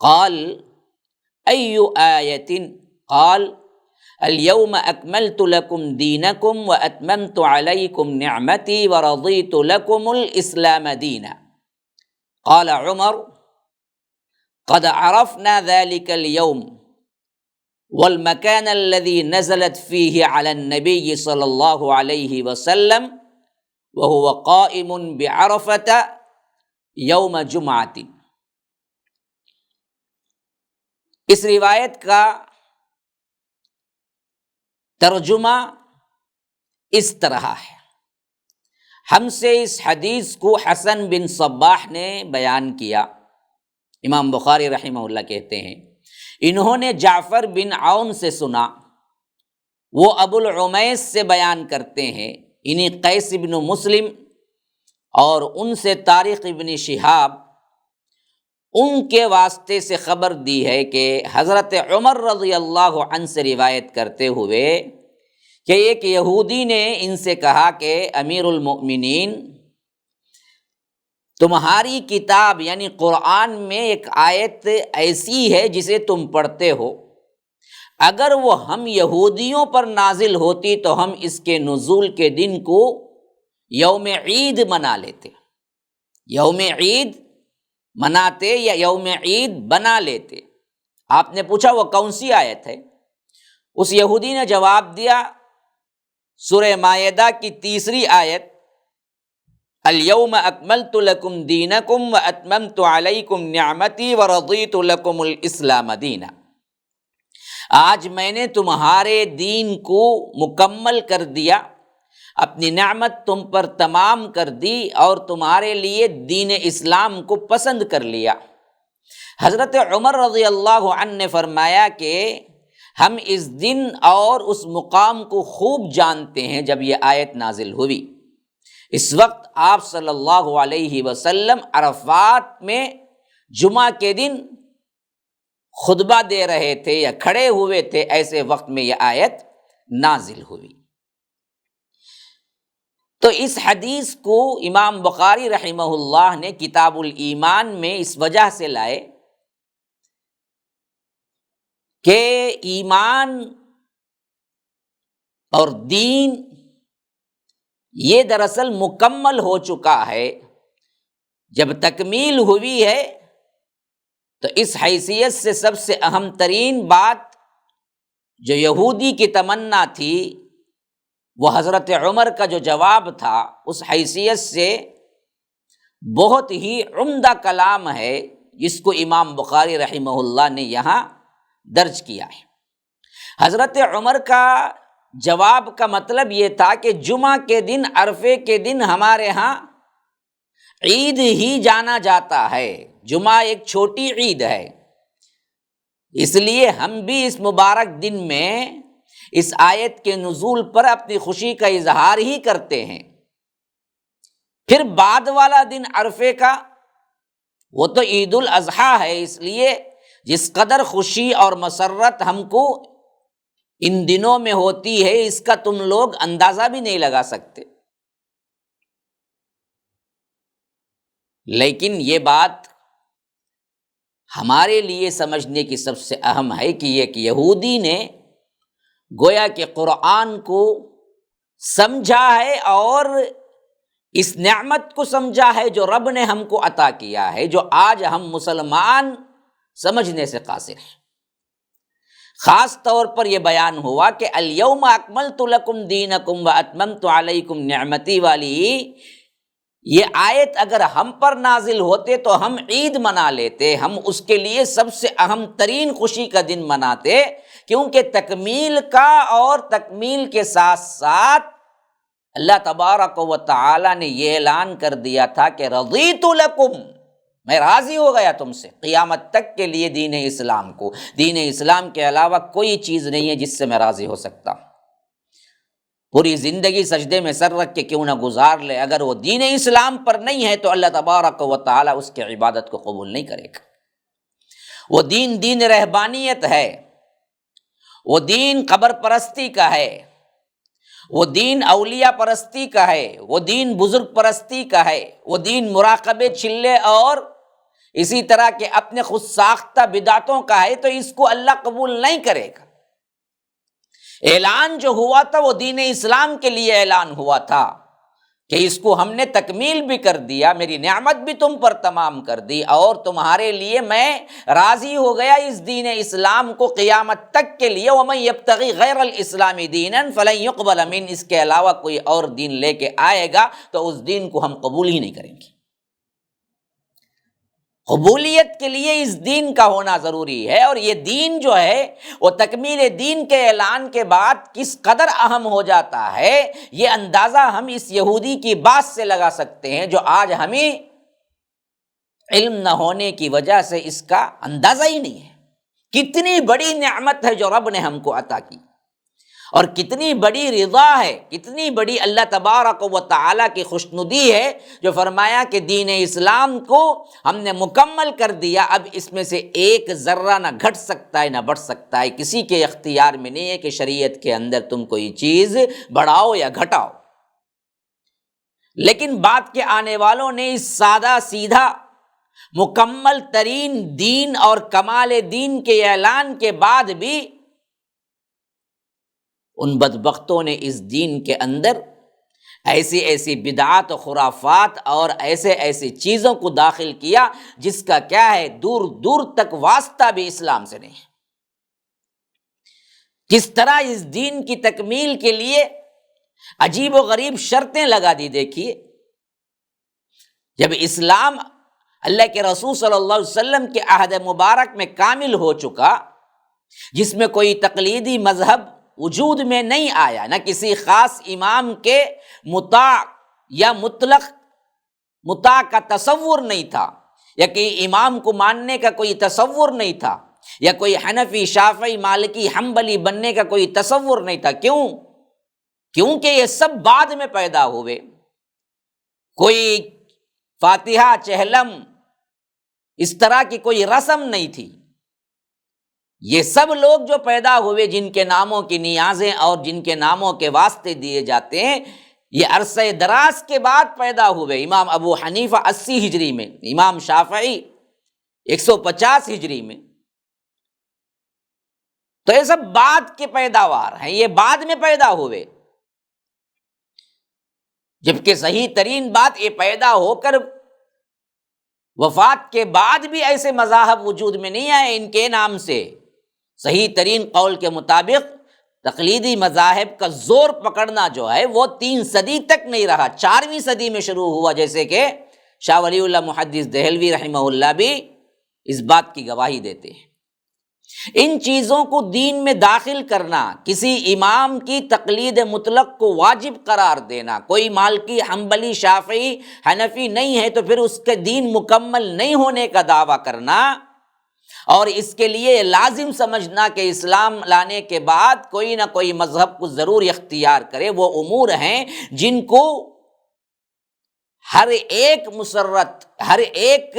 قال ای آیۃ قال اليوم اکملت لکم دینکم واتممت علیکم نعمتی ورضیت لکم الاسلام دینا قال عمر قد عرفنا ذلك اليوم والمكان الذي نزلت فيه على النبي صلى الله عليه وسلم وهو قائم بعرفة يوم جمعة۔ اس روایت کا ترجمہ اس طرح ہے۔ ہم سے اس حدیث کو حسن بن صباح نے بیان کیا، امام بخاری رحمہ اللہ کہتے ہیں انہوں نے جعفر بن عون سے سنا، وہ ابو العمیس سے بیان کرتے ہیں، انہیں قیس بن مسلم، اور ان سے طارق بن شہاب، ان کے واسطے سے خبر دی ہے کہ حضرت عمر رضی اللہ عنہ سے روایت کرتے ہوئے کہ ایک یہودی نے ان سے کہا کہ امیر المؤمنین تمہاری کتاب یعنی قرآن میں ایک آیت ایسی ہے جسے تم پڑھتے ہو، اگر وہ ہم یہودیوں پر نازل ہوتی تو ہم اس کے نزول کے دن کو یوم عید منا لیتے، یوم عید مناتے یا یوم عید بنا لیتے۔ آپ نے پوچھا وہ کون سی آیت ہے؟ اس یہودی نے جواب دیا سورہ مائدہ کی 3 آیت، الیوم اکملت لکم دینکم واتممت علیکم نعمتی ورضیت لکم الاسلام دینا۔ آج میں نے تمہارے دین کو مکمل کر دیا، اپنی نعمت تم پر تمام کر دی اور تمہارے لیے دین اسلام کو پسند کر لیا۔ حضرت عمر رضی اللہ عنہ نے فرمایا کہ ہم اس دن اور اس مقام کو خوب جانتے ہیں جب یہ آیت نازل ہوئی۔ اس وقت آپ صلی اللہ علیہ وسلم عرفات میں جمعہ کے دن خطبہ دے رہے تھے یا کھڑے ہوئے تھے، ایسے وقت میں یہ آیت نازل ہوئی۔ تو اس حدیث کو امام بخاری رحمہ اللہ نے کتاب الایمان میں اس وجہ سے لائے کہ ایمان اور دین یہ دراصل مکمل ہو چکا ہے۔ جب تکمیل ہوئی ہے تو اس حیثیت سے سب سے اہم ترین بات جو یہودی کی تمنا تھی، وہ حضرت عمر کا جو جواب تھا، اس حیثیت سے بہت ہی عمدہ کلام ہے جس کو امام بخاری رحمہ اللہ نے یہاں درج کیا ہے۔ حضرت عمر کا جواب کا مطلب یہ تھا کہ جمعہ کے دن، عرفے کے دن ہمارے ہاں عید ہی جانا جاتا ہے، جمعہ ایک چھوٹی عید ہے، اس لیے ہم بھی اس مبارک دن میں اس آیت کے نزول پر اپنی خوشی کا اظہار ہی کرتے ہیں۔ پھر بعد والا دن عرفے کا، وہ تو عید الاضحیٰ ہے، اس لیے جس قدر خوشی اور مسرت ہم کو ان دنوں میں ہوتی ہے اس کا تم لوگ اندازہ بھی نہیں لگا سکتے۔ لیکن یہ بات ہمارے لیے سمجھنے کی سب سے اہم ہے کہ ایک یہودی نے گویا کہ قرآن کو سمجھا ہے اور اس نعمت کو سمجھا ہے جو رب نے ہم کو عطا کیا ہے، جو آج ہم مسلمان سمجھنے سے قاصر ہیں۔ خاص طور پر یہ بیان ہوا کہ الیوم اکملت لکم دینکم واتممت علیکم نعمتی والی یہ آیت اگر ہم پر نازل ہوتے تو ہم عید منا لیتے، ہم اس کے لیے سب سے اہم ترین خوشی کا دن مناتے، کیونکہ تکمیل کا اور تکمیل کے ساتھ ساتھ اللہ تبارک و تعالی نے یہ اعلان کر دیا تھا کہ رضیت لکم، میں راضی ہو گیا تم سے قیامت تک کے لیے دین اسلام کو۔ دین اسلام کے علاوہ کوئی چیز نہیں ہے جس سے میں راضی ہو سکتا ہوں۔ پوری زندگی سجدے میں سر رکھ کے کیوں نہ گزار لے، اگر وہ دین اسلام پر نہیں ہے تو اللہ تبارک و تعالی اس کی عبادت کو قبول نہیں کرے گا۔ وہ دین رہبانیت ہے، وہ دین قبر پرستی کا ہے، وہ دین اولیاء پرستی کا ہے، وہ دین بزرگ پرستی کا ہے، وہ دین مراقبے چلے اور اسی طرح کے اپنے خود ساختہ بدعتوں کا ہے، تو اس کو اللہ قبول نہیں کرے گا۔ اعلان جو ہوا تھا وہ دین اسلام کے لیے اعلان ہوا تھا کہ اس کو ہم نے تکمیل بھی کر دیا، میری نعمت بھی تم پر تمام کر دی اور تمہارے لیے میں راضی ہو گیا اس دین اسلام کو قیامت تک کے لیے۔ وَمَن يَبْتَغِي غَيْرَ الْإِسْلَامِ دِينًا فَلَن يُقْبَلَ مِنْهُ، اس کے علاوہ کوئی اور دین لے کے آئے گا تو اس دین کو ہم قبول ہی نہیں کریں گے۔ قبولیت کے لیے اس دین کا ہونا ضروری ہے، اور یہ دین جو ہے وہ تکمیل دین کے اعلان کے بعد کس قدر اہم ہو جاتا ہے، یہ اندازہ ہم اس یہودی کی بات سے لگا سکتے ہیں جو آج ہمیں علم نہ ہونے کی وجہ سے اس کا اندازہ ہی نہیں ہے۔ کتنی بڑی نعمت ہے جو رب نے ہم کو عطا کی، اور کتنی بڑی رضا ہے، کتنی بڑی اللہ تبارک و تعالیٰ کی خوشنودی ہے جو فرمایا کہ دین اسلام کو ہم نے مکمل کر دیا، اب اس میں سے ایک ذرہ نہ گھٹ سکتا ہے نہ بڑھ سکتا ہے۔ کسی کے اختیار میں نہیں ہے کہ شریعت کے اندر تم کوئی چیز بڑھاؤ یا گھٹاؤ۔ لیکن بعد کے آنے والوں نے اس سادہ سیدھا مکمل ترین دین اور کمال دین کے اعلان کے بعد بھی ان بدبختوں نے اس دین کے اندر ایسی ایسی بدعات و خرافات اور ایسی چیزوں کو داخل کیا جس کا کیا ہے دور دور تک واسطہ بھی اسلام سے نہیں ہے۔ کس طرح اس دین کی تکمیل کے لیے عجیب و غریب شرطیں لگا دی۔ دیکھیے، جب اسلام اللہ کے رسول صلی اللہ علیہ وسلم کے عہد مبارک میں کامل ہو چکا، جس میں کوئی تقلیدی مذہب وجود میں نہیں آیا، نہ کسی خاص امام کے مطاع یا مطلق مطاع کا تصور نہیں تھا، یا کہ امام کو ماننے کا کوئی تصور نہیں تھا، یا کوئی حنفی، شافعی، مالکی، حنبلی بننے کا کوئی تصور نہیں تھا۔ کیوں؟ کیونکہ یہ سب بعد میں پیدا ہوئے۔ کوئی فاتحہ، چہلم، اس طرح کی کوئی رسم نہیں تھی۔ یہ سب لوگ جو پیدا ہوئے، جن کے ناموں کی نیازیں اور جن کے ناموں کے واسطے دیے جاتے ہیں، یہ عرصہ دراز کے بعد پیدا ہوئے۔ امام ابو حنیفہ 80 ہجری میں، امام شافعی 150 ہجری میں۔ تو یہ سب بعد کے پیداوار ہیں، یہ بعد میں پیدا ہوئے، جبکہ صحیح ترین بات یہ پیدا ہو کر وفات کے بعد بھی ایسے مذاہب وجود میں نہیں آئے ان کے نام سے۔ صحیح ترین قول کے مطابق تقلیدی مذاہب کا زور پکڑنا جو ہے وہ 3 صدی تک نہیں رہا، 4ویں صدی میں شروع ہوا، جیسے کہ شاہ ولی اللہ محدث دہلوی رحمہ اللہ بھی اس بات کی گواہی دیتے ہیں۔ ان چیزوں کو دین میں داخل کرنا، کسی امام کی تقلید مطلق کو واجب قرار دینا، کوئی مالکی، حنبلی، شافعی، حنفی نہیں ہے تو پھر اس کا دین مکمل نہیں ہونے کا دعویٰ کرنا، اور اس کے لیے لازم سمجھنا کہ اسلام لانے کے بعد کوئی نہ کوئی مذہب کو ضرور اختیار کرے، وہ امور ہیں جن کو ہر ایک مسرت، ہر ایک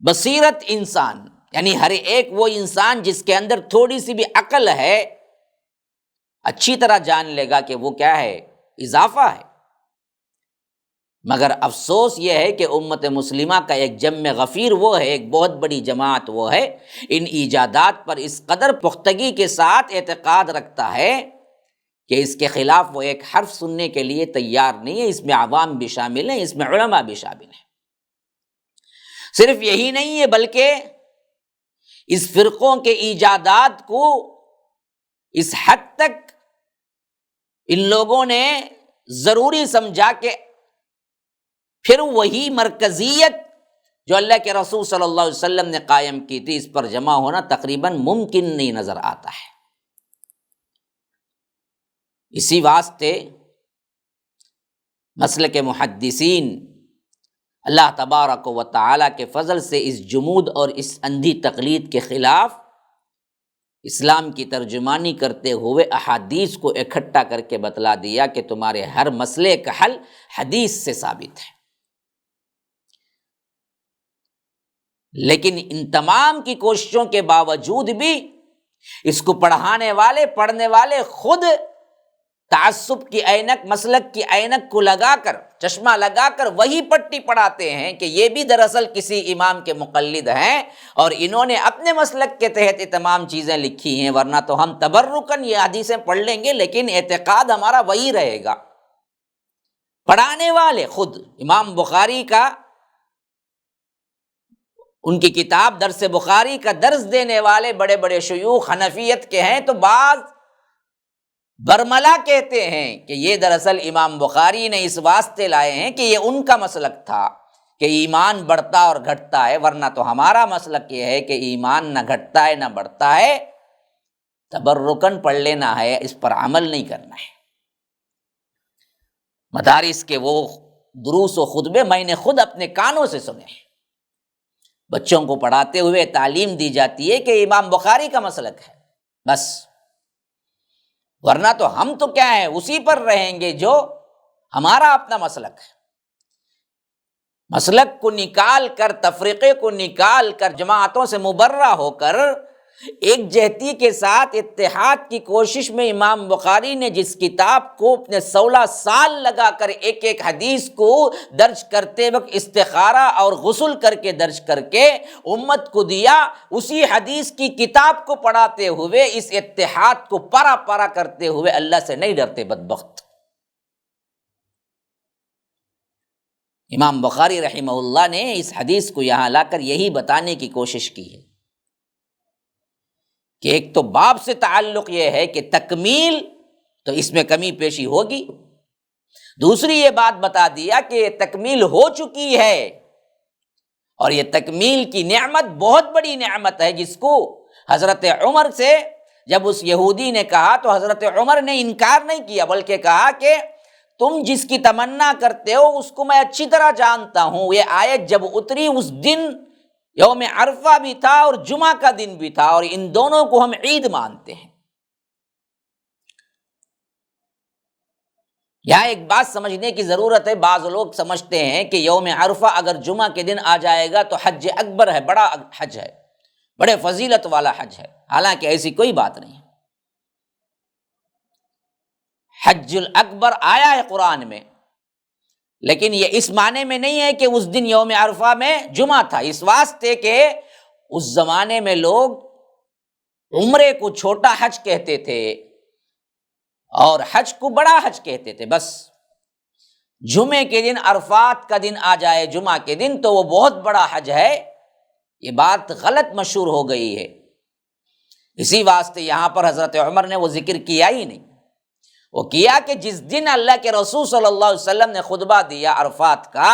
بصیرت انسان، یعنی ہر ایک وہ انسان جس کے اندر تھوڑی سی بھی عقل ہے، اچھی طرح جان لے گا کہ وہ کیا ہے، اضافہ ہے۔ مگر افسوس یہ ہے کہ امت مسلمہ کا ایک جمع غفیر وہ ہے، ایک بہت بڑی جماعت وہ ہے، ان ایجادات پر اس قدر پختگی کے ساتھ اعتقاد رکھتا ہے کہ اس کے خلاف وہ ایک حرف سننے کے لیے تیار نہیں ہے۔ اس میں عوام بھی شامل ہیں، اس میں علماء بھی شامل ہیں۔ صرف یہی نہیں ہے بلکہ اس فرقوں کے ایجادات کو اس حد تک ان لوگوں نے ضروری سمجھا کہ پھر وہی مرکزیت جو اللہ کے رسول صلی اللہ علیہ وسلم نے قائم کی تھی، اس پر جمع ہونا تقریباً ممکن نہیں نظر آتا ہے۔ اسی واسطے مسلک محدثین اللہ تبارک و تعالی کے فضل سے اس جمود اور اس اندھی تقلید کے خلاف اسلام کی ترجمانی کرتے ہوئے احادیث کو اکٹھا کر کے بتلا دیا کہ تمہارے ہر مسئلے کا حل حدیث سے ثابت ہے۔ لیکن ان تمام کی کوششوں کے باوجود بھی اس کو پڑھانے والے، پڑھنے والے خود تعصب کی اینک، مسلک کی اینک کو لگا کر، چشمہ لگا کر وہی پٹی پڑھاتے ہیں کہ یہ بھی دراصل کسی امام کے مقلد ہیں، اور انہوں نے اپنے مسلک کے تحت یہ تمام چیزیں لکھی ہیں، ورنہ تو ہم تبرکاً یہ حدیثیں پڑھ لیں گے لیکن اعتقاد ہمارا وہی رہے گا۔ پڑھانے والے خود امام بخاری کا، ان کی کتاب درس بخاری کا درس دینے والے بڑے بڑے شیوخ حنفیت کے ہیں، تو بعض برملا کہتے ہیں کہ یہ دراصل امام بخاری نے اس واسطے لائے ہیں کہ یہ ان کا مسلک تھا کہ ایمان بڑھتا اور گھٹتا ہے، ورنہ تو ہمارا مسلک یہ ہے کہ ایمان نہ گھٹتا ہے نہ بڑھتا ہے، تبرکن پڑھ لینا ہے، اس پر عمل نہیں کرنا ہے۔ مدارس کے وہ دروس و خطبے میں نے خود اپنے کانوں سے سنے ہیں، بچوں کو پڑھاتے ہوئے تعلیم دی جاتی ہے کہ امام بخاری کا مسلک ہے بس، ورنہ تو ہم تو کیا ہے، اسی پر رہیں گے جو ہمارا اپنا مسلک ہے۔ مسلک کو نکال کر، تفریقے کو نکال کر، جماعتوں سے مبرہ ہو کر ایک جہتی کے ساتھ اتحاد کی کوشش میں امام بخاری نے جس کتاب کو اپنے 16 سال لگا کر ایک ایک حدیث کو درج کرتے وقت استخارہ اور غسل کر کے درج کر کے امت کو دیا، اسی حدیث کی کتاب کو پڑھاتے ہوئے اس اتحاد کو پارا پارا کرتے ہوئے اللہ سے نہیں ڈرتے بدبخت۔ امام بخاری رحمہ اللہ نے اس حدیث کو یہاں لا کر یہی بتانے کی کوشش کی ہے کہ ایک تو باب سے تعلق یہ ہے کہ تکمیل تو اس میں کمی پیشی ہوگی، دوسری یہ بات بتا دیا کہ یہ تکمیل ہو چکی ہے اور یہ تکمیل کی نعمت بہت بڑی نعمت ہے، جس کو حضرت عمر سے جب اس یہودی نے کہا تو حضرت عمر نے انکار نہیں کیا، بلکہ کہا کہ تم جس کی تمنا کرتے ہو اس کو میں اچھی طرح جانتا ہوں۔ یہ آیت جب اتری اس دن یوم عرفہ بھی تھا اور جمعہ کا دن بھی تھا، اور ان دونوں کو ہم عید مانتے ہیں۔ یہاں ایک بات سمجھنے کی ضرورت ہے، بعض لوگ سمجھتے ہیں کہ یوم عرفہ اگر جمعہ کے دن آ جائے گا تو حج اکبر ہے، بڑا حج ہے، بڑے فضیلت والا حج ہے، حالانکہ ایسی کوئی بات نہیں۔ حج الاکبر آیا ہے قرآن میں، لیکن یہ اس معنی میں نہیں ہے کہ اس دن یوم عرفہ میں جمعہ تھا، اس واسطے کہ اس زمانے میں لوگ عمرے کو چھوٹا حج کہتے تھے اور حج کو بڑا حج کہتے تھے۔ بس جمعے کے دن عرفات کا دن آ جائے جمعہ کے دن تو وہ بہت بڑا حج ہے، یہ بات غلط مشہور ہو گئی ہے۔ اسی واسطے یہاں پر حضرت عمر نے وہ ذکر کیا ہی نہیں، وہ کیا کہ جس دن اللہ کے رسول صلی اللہ علیہ وسلم نے خطبہ دیا عرفات کا،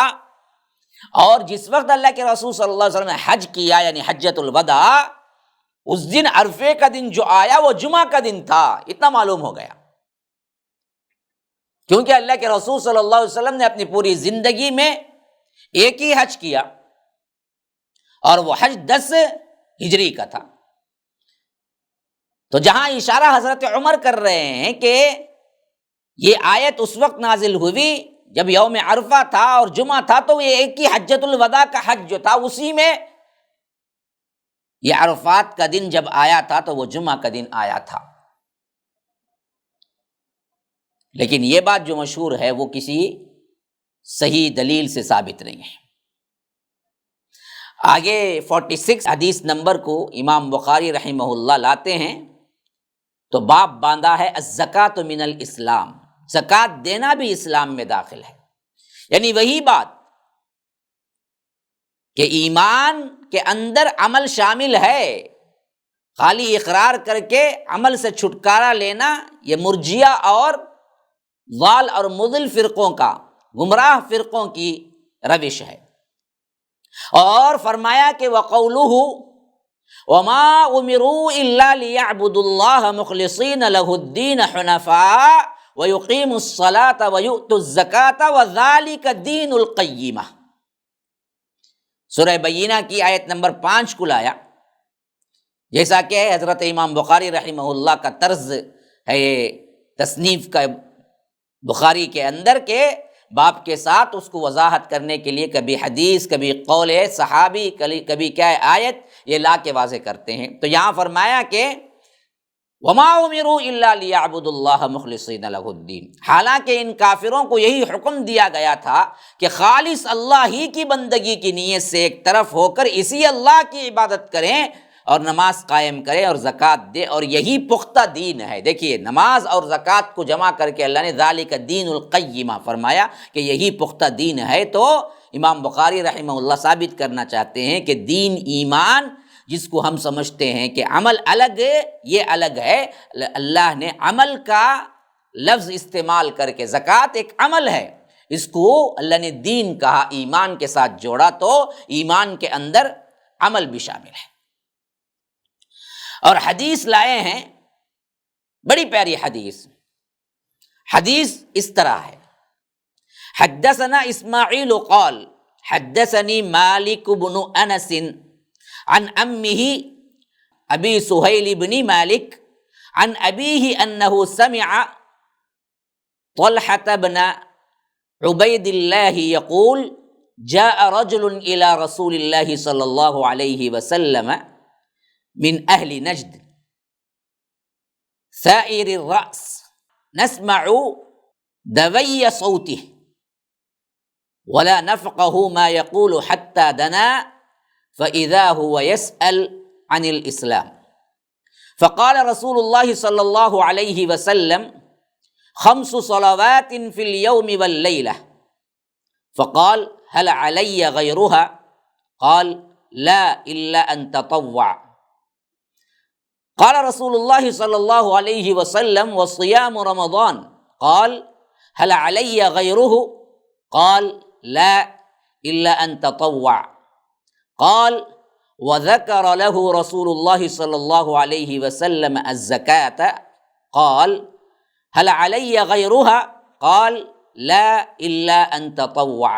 اور جس وقت اللہ کے رسول صلی اللہ علیہ وسلم نے حج کیا یعنی حجۃ الوداع، اس دن عرفے کا دن جو آیا وہ جمعہ کا دن تھا، اتنا معلوم ہو گیا۔ کیونکہ اللہ کے رسول صلی اللہ علیہ وسلم نے اپنی پوری زندگی میں ایک ہی حج کیا اور وہ حج 10 ہجری کا تھا۔ تو جہاں اشارہ حضرت عمر کر رہے ہیں کہ یہ آیت اس وقت نازل ہوئی جب یوم عرفہ تھا اور جمعہ تھا، تو یہ ایک ہی حجۃ الوداع کا حج جو تھا اسی میں یہ عرفات کا دن جب آیا تھا تو وہ جمعہ کا دن آیا تھا۔ لیکن یہ بات جو مشہور ہے وہ کسی صحیح دلیل سے ثابت نہیں ہے۔ آگے 46 حدیث نمبر کو امام بخاری رحمہ اللہ لاتے ہیں تو باب باندھا ہے الزکوٰۃ من الاسلام، زکوٰۃ دینا بھی اسلام میں داخل ہے۔ یعنی وہی بات کہ ایمان کے اندر عمل شامل ہے، خالی اقرار کر کے عمل سے چھٹکارا لینا یہ مرجئہ اور ضال اور مضل فرقوں کا، گمراہ فرقوں کی روش ہے۔ اور فرمایا کہ وَقَوْلُهُ وَمَا أُمِرُوا إِلَّا لِيَعْبُدُوا اللَّهَ مُخْلِصِينَ لَهُ الدِّينَ حُنَفَاءَ وَيُقِيمُوا الصَّلَاةَ وَيُؤْتُوا الزَّكَاةَ وَذَلِكَ دِينُ الْقَيِّمَةِ۔ سورہ بینہ کی آیت نمبر 5 کو لایا، جیسا کہ حضرت امام بخاری رحمہ اللہ کا طرز ہے تصنیف کا بخاری کے اندر کے باب کے ساتھ اس کو وضاحت کرنے کے لیے کبھی حدیث، کبھی قول صحابی، کبھی کیا ہے آیت، یہ لا کے واضح کرتے ہیں۔ تو یہاں فرمایا کہ وما امروا الا لیعبدوا اللہ مخلصین لہ الدین، حالانکہ ان کافروں کو یہی حکم دیا گیا تھا کہ خالص اللہ ہی کی بندگی کی نیت سے ایک طرف ہو کر اسی اللہ کی عبادت کریں اور نماز قائم کریں اور زکوٰۃ دے، اور یہی پختہ دین ہے۔ دیکھیے نماز اور زکوٰۃ کو جمع کر کے اللہ نے ذالک دین القیمہ فرمایا کہ یہی پختہ دین ہے۔ تو امام بخاری رحمہ اللہ ثابت کرنا چاہتے ہیں کہ دین ایمان، جس کو ہم سمجھتے ہیں کہ عمل الگ ہے، یہ الگ ہے۔ اللہ نے عمل کا لفظ استعمال کر کے، زکوٰۃ ایک عمل ہے، اس کو اللہ نے دین کہا، ایمان کے ساتھ جوڑا، تو ایمان کے اندر عمل بھی شامل ہے۔ اور حدیث لائے ہیں، بڑی پیاری حدیث اس طرح ہے، حدثنا اسماعیل قال حدثني مالک بن انس عن امه ابی سہیل بن مالک عن ابیہ انہ سمع طلحة بن عبید اللہ یقول جاء رجل الى رسول اللہ صلی اللہ علیہ وسلم من اہل نجد ثائر الرأس نسمع دوی صوته ولا نفقه ما يقول حتى دنا فإذا هو يسأل عن الإسلام فقال رسول الله صلى الله عليه وسلم 5 صلوات في اليوم والليلة فقال هل علي غيرها قال لا إلا أن تطوع قال رسول الله صلى الله عليه وسلم وصيام رمضان قال هل علي غيره قال لا إلا أن تطوع قال وذكر له رسول الله صلى الله عليه وسلم الزكاة قال هل علي غيرها قال لا إلا أن تطوع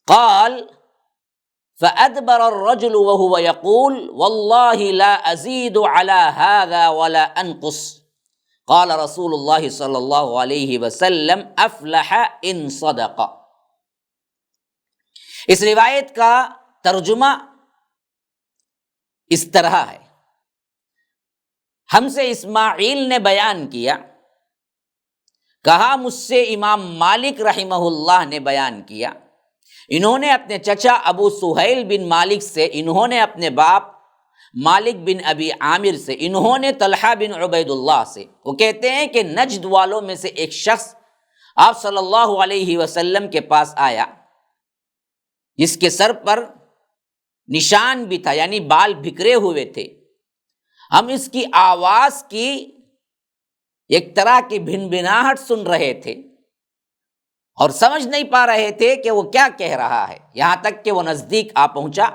قال فأدبر الرجل وهو يقول والله لا أزيد على هذا ولا أنقص قال رسول الله صلى الله عليه وسلم أفلح إن صدق۔ اس روایت کا ترجمہ اس طرح ہے، ہم سے اسماعیل نے بیان کیا، کہا مجھ سے امام مالک رحمہ اللہ نے بیان کیا، انہوں نے اپنے چچا ابو سہیل بن مالک سے، انہوں نے اپنے باپ مالک بن ابی عامر سے، انہوں نے طلحہ بن عبید اللہ سے، وہ کہتے ہیں کہ نجد والوں میں سے ایک شخص آپ صلی اللہ علیہ وسلم کے پاس آیا جس کے سر پر نشان بھی تھا، یعنی بال بکھرے ہوئے تھے، ہم اس کی آواز کی ایک طرح کی بھنبھناہٹ سن رہے تھے اور سمجھ نہیں پا رہے تھے کہ وہ کیا کہہ رہا ہے، یہاں تک کہ وہ نزدیک آ پہنچا۔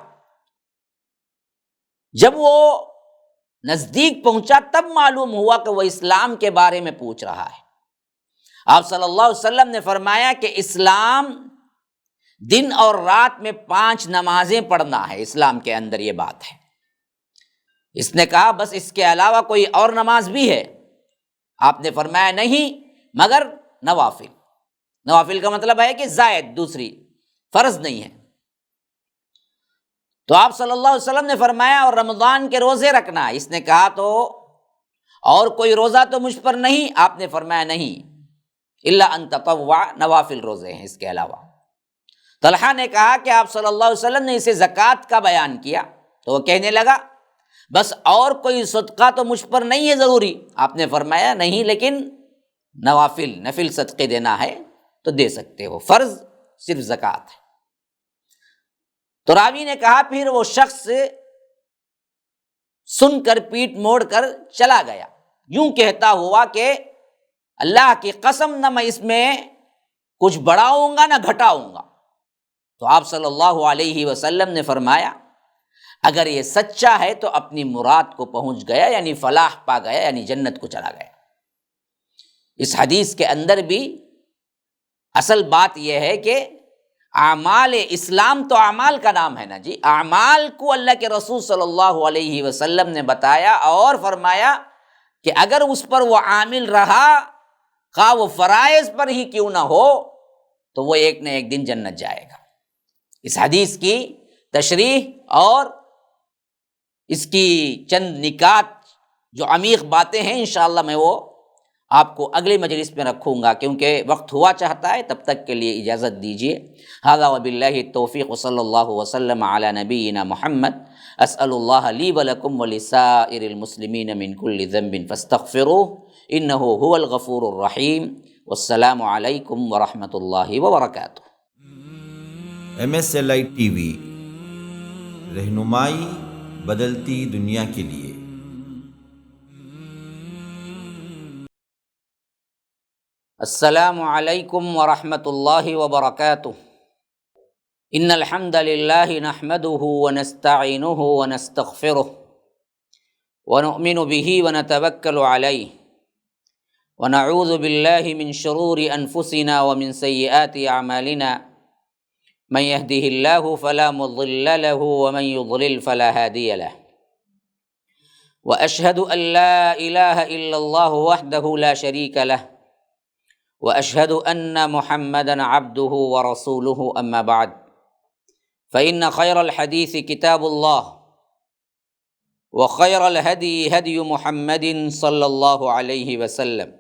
جب وہ نزدیک پہنچا تب معلوم ہوا کہ وہ اسلام کے بارے میں پوچھ رہا ہے۔ آپ صلی اللہ علیہ وسلم نے فرمایا کہ اسلام دن اور رات میں 5 نمازیں پڑھنا ہے، اسلام کے اندر یہ بات ہے۔ اس نے کہا بس اس کے علاوہ کوئی اور نماز بھی ہے؟ آپ نے فرمایا نہیں مگر نوافل۔ نوافل کا مطلب ہے کہ زائد، دوسری، فرض نہیں ہے۔ تو آپ صلی اللہ علیہ وسلم نے فرمایا اور رمضان کے روزے رکھنا ہے۔ اس نے کہا تو اور کوئی روزہ تو مجھ پر نہیں؟ آپ نے فرمایا نہیں، الا ان تطوع، نوافل روزے ہیں اس کے علاوہ۔ طلحہ نے کہا کہ آپ صلی اللہ علیہ وسلم نے اسے زکوٰۃ کا بیان کیا، تو وہ کہنے لگا بس اور کوئی صدقہ تو مجھ پر نہیں ہے ضروری؟ آپ نے فرمایا نہیں، لیکن نفل صدقے دینا ہے تو دے سکتے ہو، فرض صرف زکوٰۃ ہے۔ تو راوی نے کہا پھر وہ شخص سن کر پیٹ موڑ کر چلا گیا، یوں کہتا ہوا کہ اللہ کی قسم نہ میں اس میں کچھ بڑھاؤں گا نہ گھٹاؤں گا۔ تو آپ صلی اللہ علیہ وسلم نے فرمایا اگر یہ سچا ہے تو اپنی مراد کو پہنچ گیا، یعنی فلاح پا گیا، یعنی جنت کو چلا گیا۔ اس حدیث کے اندر بھی اصل بات یہ ہے کہ اعمال اسلام تو اعمال کا نام ہے نا جی، اعمال کو اللہ کے رسول صلی اللہ علیہ وسلم نے بتایا اور فرمایا کہ اگر اس پر وہ عامل رہا، خواہ وہ فرائض پر ہی کیوں نہ ہو، تو وہ ایک نہ ایک دن جنت جائے گا۔ اس حدیث کی تشریح اور اس کی چند نکات جو عمیق باتیں ہیں انشاءاللہ میں وہ آپ کو اگلی مجلس میں رکھوں گا، کیونکہ وقت ہوا چاہتا ہے۔ تب تک کے لیے اجازت دیجیے۔ ھذا وباللہ التوفیق وصلی اللہ وسلم علی نبینا محمد۔ اسأل اللہ لی ولکم ولسائر المسلمین من کل ذنب فاستغفروہ انہ هو الغفور الرحیم۔ والسلام علیکم ورحمۃ اللہ وبرکاتہ۔ MSLI TV، رہنمائی بدلتی دنیا کے لیے۔ السلام علیکم ورحمۃ اللہ وبرکاتہ۔ ان الحمد للہ نحمده ونستعینه ونستغفره ونؤمن به ونتوکل علیہ ونعوذ باللہ من شرور انفسنا ومن سیئات اعمالنا، من يهده الله فلا مضل له ومن يضلل فلا هادي له، وأشهد أن لا إله إلا الله وحده لا شريك له، وأشهد أن محمدًا عبده ورسوله، أما بعد فإن خير الحديث كتاب الله، وخير الهدي هدي محمد صلى الله عليه وسلم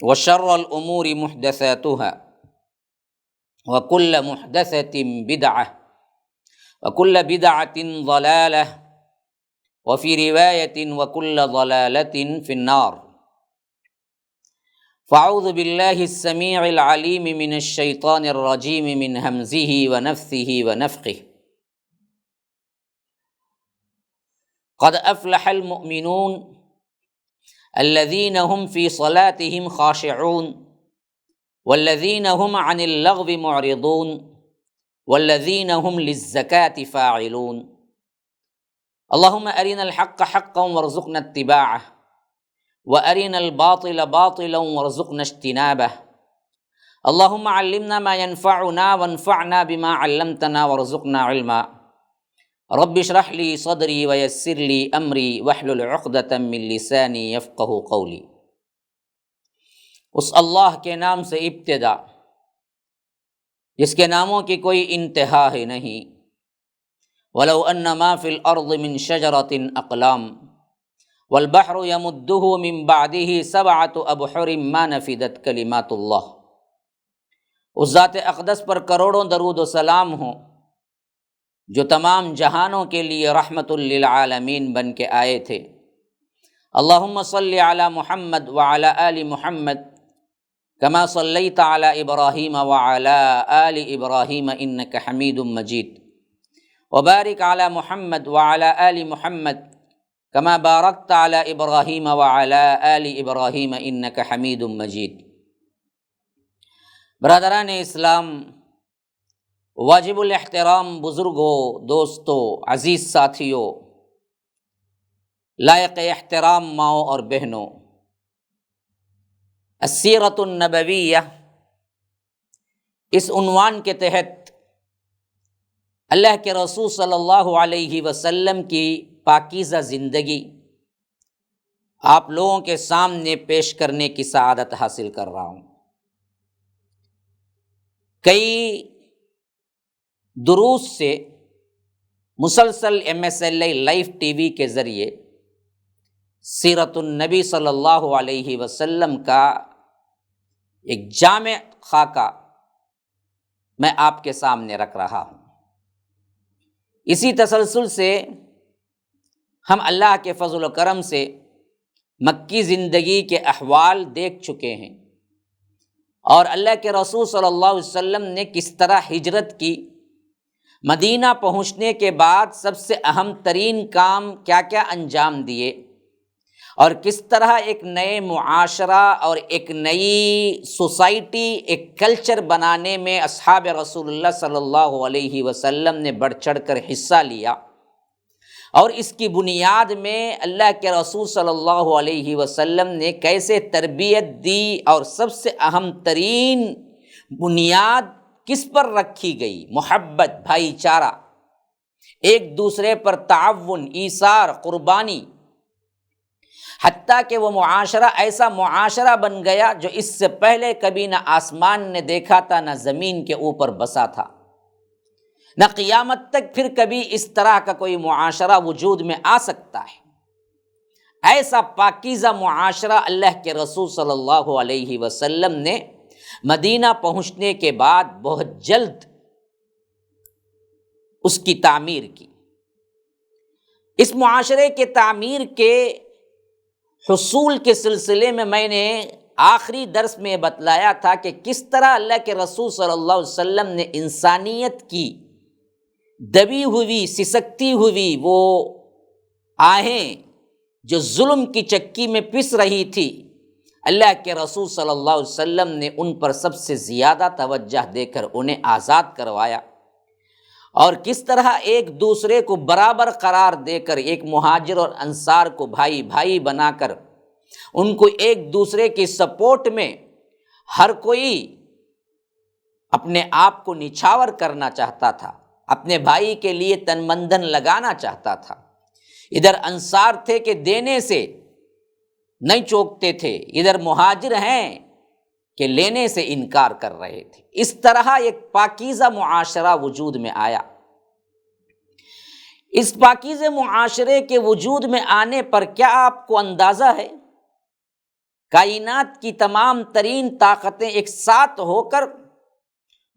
وشر الأمور محدثاتها وكل محدثة بدعة وكل بدعة ضلالة وفي رواية وكل ضلالة في النار. فأعوذ بالله السميع العليم من الشيطان الرجيم من همزه ونفثه ونفخه. قد أفلح المؤمنون الذين هم في صلاتهم خاشعون والذين هم عن اللغو معرضون والذين هم للزكاة فاعلون. اللهم أرنا الحق حقا وارزقنا اتباعه وأرنا الباطل باطلا وارزقنا اجتنابه. اللهم علمنا ما ينفعنا وانفعنا بما علمتنا وارزقنا علما. رب اشرح لي صدری ویسر لی امری واحلل عقدۃ من لسانی یفقہوا قولی. اس اللہ کے نام سے ابتدا جس کے ناموں کی کوئی انتہا ہے نہیں. ولو ان ما فی الارض من شجرۃ اقلام والبحر یمدہ من بعدہ سبعۃ ابحر ما نفدت کلمات اللہ. اس ذات اقدس پر کروڑوں درود و سلام ہوں جو تمام جہانوں کے لیے رحمت للعالمین بن کے آئے تھے. اللہم صلی علی محمد وعلی آل محمد کما صلیت علی ابراہیم وعلی آل ابراہیم انک حمید مجید وبارک علی محمد وعلی آل محمد کما بارکت علی ابراہیم وعلی آل ابراہیم انک حمید مجید. برادران اسلام، واجب الاحترام بزرگوں، دوستوں، عزیز ساتھیوں، لائق احترام ماؤں اور بہنوں، السیرۃ النبویہ اس عنوان کے تحت اللہ کے رسول صلی اللہ علیہ وسلم کی پاکیزہ زندگی آپ لوگوں کے سامنے پیش کرنے کی سعادت حاصل کر رہا ہوں. کئی دروس سے مسلسل MSLI لائف ٹی وی کے ذریعے سیرت النبی صلی اللہ علیہ وسلم کا ایک جامع خاکہ میں آپ کے سامنے رکھ رہا ہوں. اسی تسلسل سے ہم اللہ کے فضل و کرم سے مکی زندگی کے احوال دیکھ چکے ہیں اور اللہ کے رسول صلی اللہ علیہ وسلم نے کس طرح ہجرت کی، مدینہ پہنچنے کے بعد سب سے اہم ترین کام کیا کیا انجام دیے، اور کس طرح ایک نئے معاشرہ اور ایک نئی سوسائٹی، ایک کلچر بنانے میں اصحاب رسول اللہ صلی اللہ علیہ وسلم نے بڑھ چڑھ کر حصہ لیا، اور اس کی بنیاد میں اللہ کے رسول صلی اللہ علیہ وسلم نے کیسے تربیت دی، اور سب سے اہم ترین بنیاد کس پر رکھی گئی؟ محبت، بھائی چارہ، ایک دوسرے پر تعاون، ایثار، قربانی. حتیٰ کہ وہ معاشرہ ایسا معاشرہ بن گیا جو اس سے پہلے کبھی نہ آسمان نے دیکھا تھا، نہ زمین کے اوپر بسا تھا، نہ قیامت تک پھر کبھی اس طرح کا کوئی معاشرہ وجود میں آ سکتا ہے. ایسا پاکیزہ معاشرہ اللہ کے رسول صلی اللہ علیہ وسلم نے مدینہ پہنچنے کے بعد بہت جلد اس کی تعمیر کی. اس معاشرے کے تعمیر کے حصول کے سلسلے میں نے آخری درس میں بتلایا تھا کہ کس طرح اللہ کے رسول صلی اللہ علیہ وسلم نے انسانیت کی دبی ہوئی، سسکتی ہوئی وہ آہیں جو ظلم کی چکی میں پس رہی تھی، اللہ کے رسول صلی اللہ علیہ وسلم نے ان پر سب سے زیادہ توجہ دے کر انہیں آزاد کروایا، اور کس طرح ایک دوسرے کو برابر قرار دے کر ایک مہاجر اور انصار کو بھائی بھائی بنا کر ان کو ایک دوسرے کی سپورٹ میں ہر کوئی اپنے آپ کو نچھاور کرنا چاہتا تھا، اپنے بھائی کے لیے تن من دھن لگانا چاہتا تھا. ادھر انصار تھے کہ دینے سے نہیں چوکتے تھے، ادھر مہاجر ہیں کہ لینے سے انکار کر رہے تھے. اس طرح ایک پاکیزہ معاشرہ وجود میں آیا. اس پاکیزہ معاشرے کے وجود میں آنے پر کیا آپ کو اندازہ ہے، کائنات کی تمام ترین طاقتیں ایک ساتھ ہو کر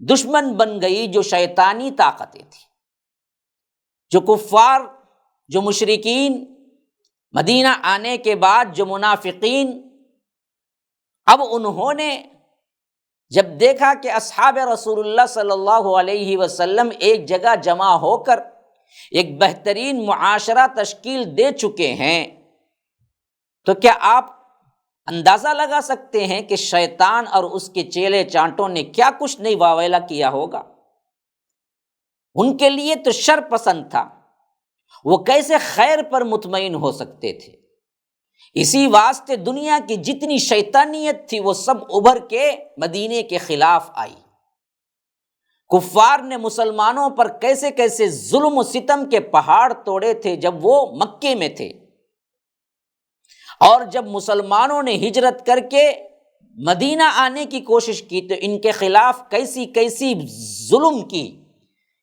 دشمن بن گئی، جو شیطانی طاقتیں تھیں، جو کفار، جو مشرکین، مدینہ آنے کے بعد جو منافقین، اب انہوں نے جب دیکھا کہ اصحاب رسول اللہ صلی اللہ علیہ وسلم ایک جگہ جمع ہو کر ایک بہترین معاشرہ تشکیل دے چکے ہیں، تو کیا آپ اندازہ لگا سکتے ہیں کہ شیطان اور اس کے چیلے چانٹوں نے کیا کچھ نہیں واویلا کیا ہوگا؟ ان کے لیے تو شر پسند تھا، وہ کیسے خیر پر مطمئن ہو سکتے تھے؟ اسی واسطے دنیا کی جتنی شیطانیت تھی وہ سب ابھر کے مدینے کے خلاف آئی۔ کفار نے مسلمانوں پر کیسے کیسے ظلم و ستم کے پہاڑ توڑے تھے جب وہ مکے میں تھے، اور جب مسلمانوں نے ہجرت کر کے مدینہ آنے کی کوشش کی تو ان کے خلاف کیسی کیسی ظلم کی،